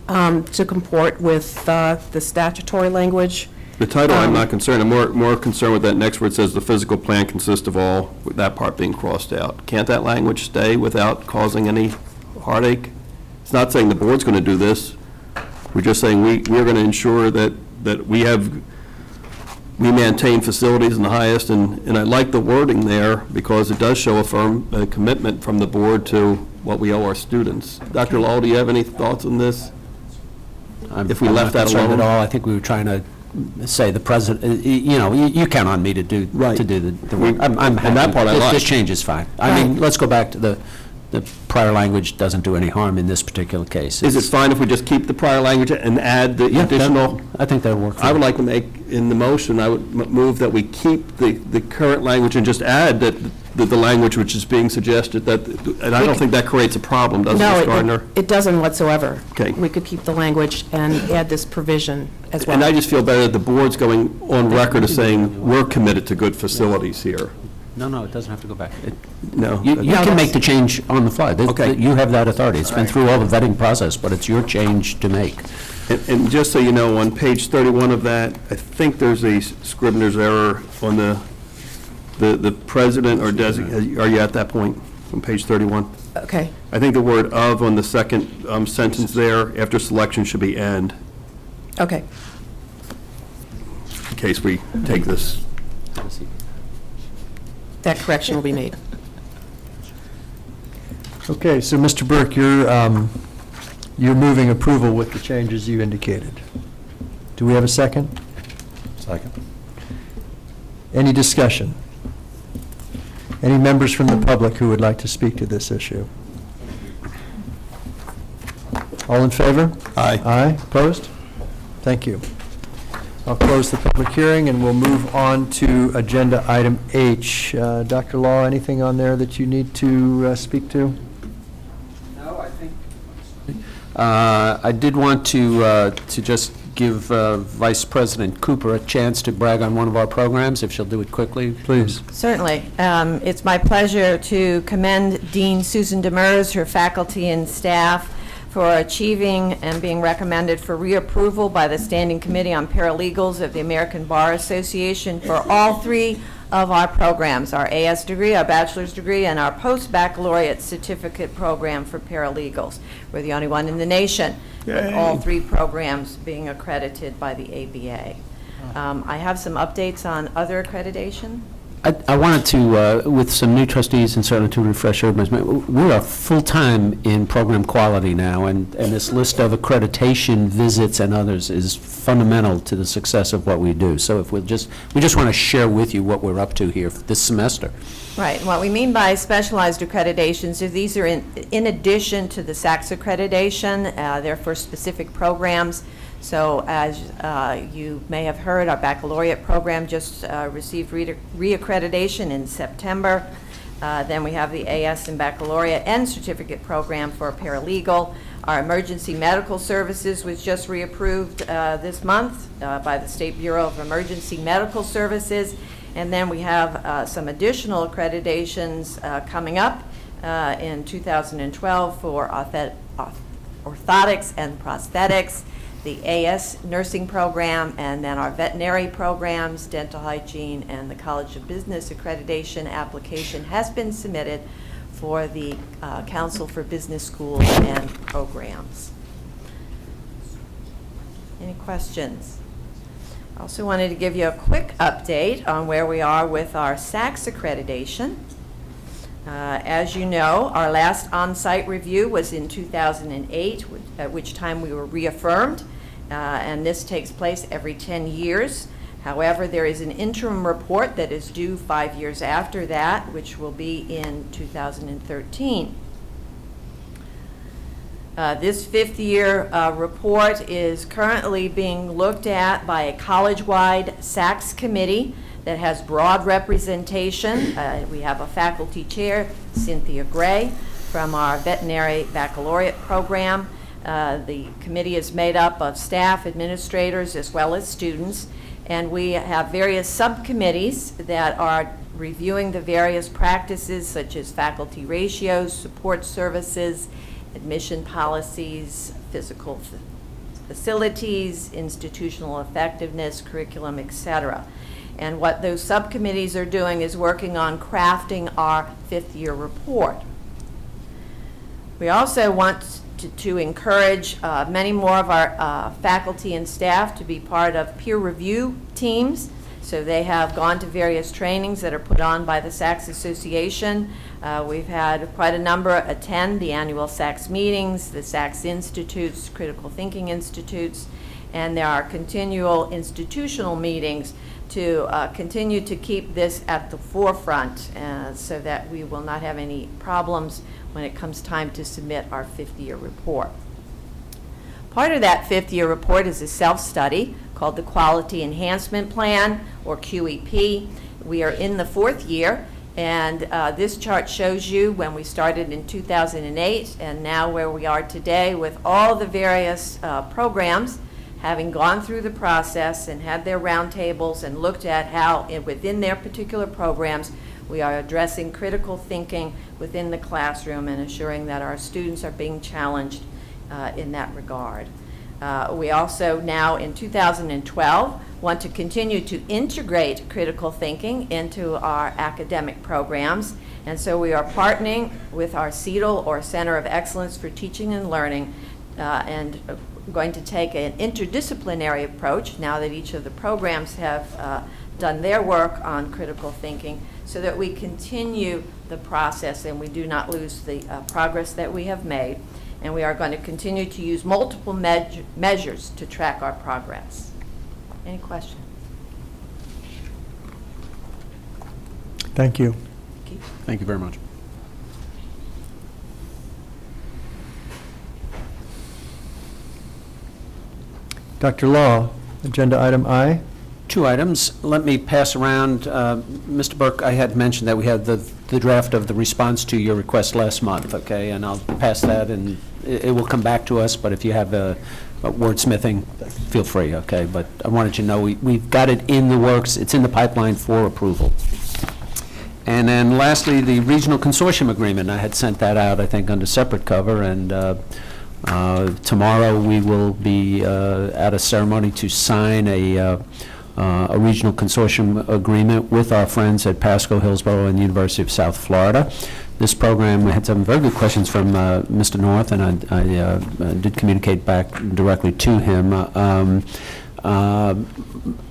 to comport with the statutory language. The title, I'm not concerned. I'm more concerned with that next word says the physical plan consists of all, with that part being crossed out. Can't that language stay without causing any heartache? It's not saying the board's going to do this. We're just saying we're going to ensure that we maintain facilities in the highest, and I like the wording there because it does show a firm commitment from the board to what we owe our students. Dr. Lowell, do you have any thoughts on this? If we left that alone? I'm not concerned at all. I think we were trying to say the president, you count on me to do the work. I'm happy. And that part I like. This change is fine. I mean, let's go back to the prior language doesn't do any harm in this particular case. Is it fine if we just keep the prior language and add the additional? I think that would work. I would like to make, in the motion, I would move that we keep the current language and just add that the language which is being suggested, and I don't think that creates a problem, does it, Ms. Gardner? No, it doesn't whatsoever. Okay. We could keep the language and add this provision as well. And I just feel better that the board's going on record as saying, we're committed to good facilities here. No, it doesn't have to go back. No. You can make the change on the fly. Okay. You have that authority. It's been through all the vetting process, but it's your change to make. And just so you know, on page 31 of that, I think there's a Scribner's error on the president or designate. Are you at that point on page 31? Okay. I think the word "of" on the second sentence there, after selection, should be "and," Okay. in case we take this. That correction will be made. Okay, so Mr. Burke, you're moving approval with the changes you indicated. Do we have a second? Second. Any discussion? Any members from the public who would like to speak to this issue? All in favor? Aye. Aye, opposed? Thank you. I'll close the public hearing, and we'll move on to agenda item H. Dr. Law, anything on there that you need to speak to? No, I think. I did want to just give Vice President Cooper a chance to brag on one of our programs, if she'll do it quickly. Please. Certainly. It's my pleasure to commend Dean Susan Demers, her faculty and staff, for achieving and being recommended for reapproval by the Standing Committee on Paralegals of the American Bar Association for all three of our programs, our AS degree, our bachelor's degree, and our post-baccalaureate certificate program for paralegals. We're the only one in the nation with all three programs being accredited by the ABA. I have some updates on other accreditation. I wanted to, with some new trustees and certainly to refresh everybody's mind, we are full-time in program quality now, and this list of accreditation visits and others is fundamental to the success of what we do. So if we just want to share with you what we're up to here this semester. Right. What we mean by specialized accreditations is these are in addition to the SACS accreditation. They're for specific programs. So as you may have heard, our baccalaureate program just received reaccreditation in September. Then we have the AS and baccalaureate and certificate program for paralegal. Our emergency medical services was just reapproved this month by the State Bureau of Emergency Medical Services. And then we have some additional accreditations coming up in 2012 for orthotics and prosthetics, the AS nursing program, and then our veterinary programs, dental hygiene, and the College of Business accreditation application has been submitted for the Council for Business Schools and Programs. Any questions? I also wanted to give you a quick update on where we are with our SACS accreditation. As you know, our last on-site review was in 2008, at which time we were reaffirmed, and this takes place every 10 years. However, there is an interim report that is due 5 years after that, which will be in 2013. This fifth-year report is currently being looked at by a college-wide SACS committee that has broad representation. We have a faculty chair, Cynthia Gray, from our veterinary baccalaureate program. The committee is made up of staff, administrators, as well as students, and we have various subcommittees that are reviewing the various practices such as faculty ratios, support services, admission policies, physical facilities, institutional effectiveness, curriculum, etc. And what those subcommittees are doing is working on crafting our fifth-year report. We also want to encourage many more of our faculty and staff to be part of peer review teams. So they have gone to various trainings that are put on by the SACS Association. We've had quite a number attend the annual SACS meetings, the SACS Institutes, Critical Thinking Institutes, and there are continual institutional meetings to continue to keep this at the forefront so that we will not have any problems when it comes time to submit our fifth-year report. Part of that fifth-year report is a self-study called the Quality Enhancement Plan, or QEP. We are in the fourth year, and this chart shows you when we started in 2008 and now where we are today with all the various programs having gone through the process and had their roundtables and looked at how within their particular programs we are addressing critical thinking within the classroom and assuring that our students are being challenged in that regard. We also now in 2012 want to continue to integrate critical thinking into our academic programs, and so we are partnering with our CETL, or Center of Excellence for Teaching and Learning, and going to take an interdisciplinary approach now that each of the programs have done their work on critical thinking, so that we continue the process and we do not lose the progress that we have made. And we are going to continue to use multiple measures to track our progress. Any questions? Thank you. Thank you very much. Dr. Law, Agenda item I. 2 items. Let me pass around, Mr. Burke, I had mentioned that we had the draft of the response to your request last month, okay? And I'll pass that, and it will come back to us, but if you have a wordsmithing, feel free, okay? But I wanted you to know we've got it in the works. It's in the pipeline for approval. And then lastly, the regional consortium agreement. I had sent that out, I think, under separate cover, and tomorrow we will be at a ceremony to sign a regional consortium agreement with our friends at Pasco, Hillsborough, and the University of South Florida. This program, we had some very good questions from Mr. North, and I did communicate back directly to him.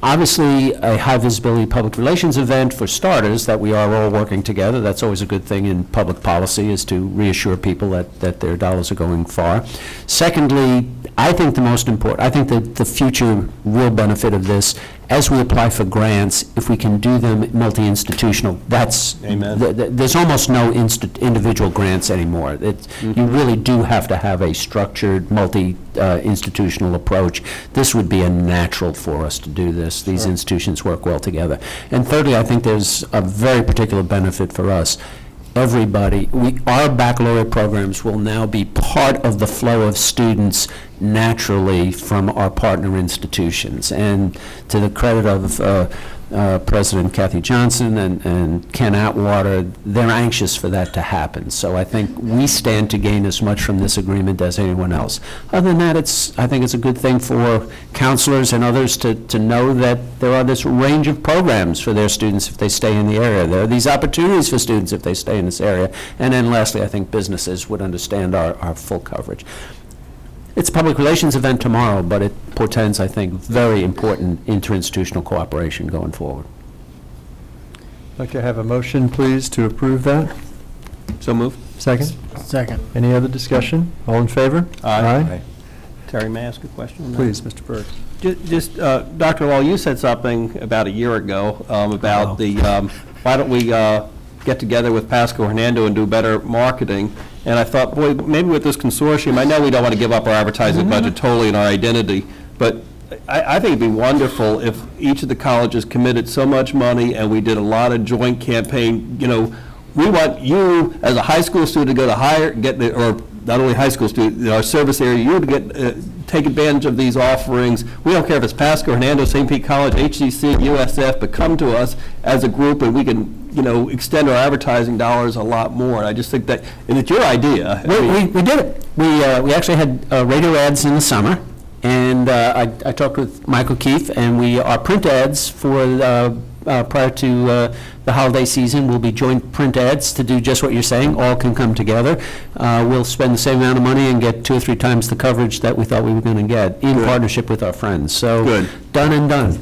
Obviously, a high-visibility public relations event for starters, that we are all working together. That's always a good thing in public policy, is to reassure people that their dollars are going far. Secondly, I think the most important, I think that the future real benefit of this, as we apply for grants, if we can do them multi-institutional, that's, there's almost no individual grants anymore. You really do have to have a structured, multi-institutional approach. This would be a natural for us to do this. These institutions work well together. And thirdly, I think there's a very particular benefit for us. Everybody, our baccalaureate programs will now be part of the flow of students naturally from our partner institutions. And to the credit of President Kathy Johnson and Ken Atwater, they're anxious for that to happen. So I think we stand to gain as much from this agreement as anyone else. Other than that, I think it's a good thing for counselors and others to know that there are this range of programs for their students if they stay in the area. There are these opportunities for students if they stay in this area. And then lastly, I think businesses would understand our full coverage. It's a public relations event tomorrow, but it portends, I think, very important interinstitutional cooperation going forward. I'd like to have a motion, please, to approve that. So moved. Second? Second. Any other discussion? All in favor? Aye. Terry, may I ask a question on that? Please, Mr. Burke. Just, Dr. Law, you said something about a year ago about why don't we get together with Pasco Hernando and do better marketing? And I thought, boy, maybe with this consortium, I know we don't want to give up our advertising budget totally and our identity, but I think it'd be wonderful if each of the colleges committed so much money and we did a lot of joint campaign. You know, we want you as a high school student to go to or not only high school student, our service area, you to take advantage of these offerings. We don't care if it's Pasco, Hernando, St. Pete College, HCC, USF, but come to us as a group and we can, extend our advertising dollars a lot more. And I just think that, and it's your idea. We did it. We actually had radio ads in the summer, and I talked with Michael Keefe, and our print ads for prior to the holiday season will be joint print ads to do just what you're saying. All can come together. We'll spend the same amount of money and get 2 or 3 times the coverage that we thought we were going to get in partnership with our friends. So done and done.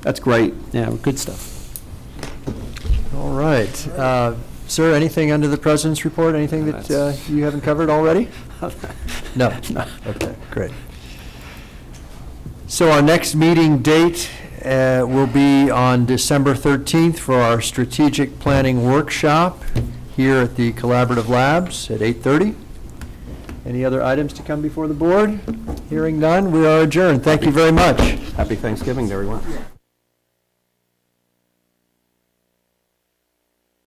That's great. Yeah, good stuff. All right. Sir, anything under the President's report? Anything that you haven't covered already? No. Okay, great. So our next meeting date will be on December 13th for our strategic planning workshop here at the Collaborative Labs at 8:30. Any other items to come before the board? Hearing none, we are adjourned. Thank you very much. Happy Thanksgiving to everyone.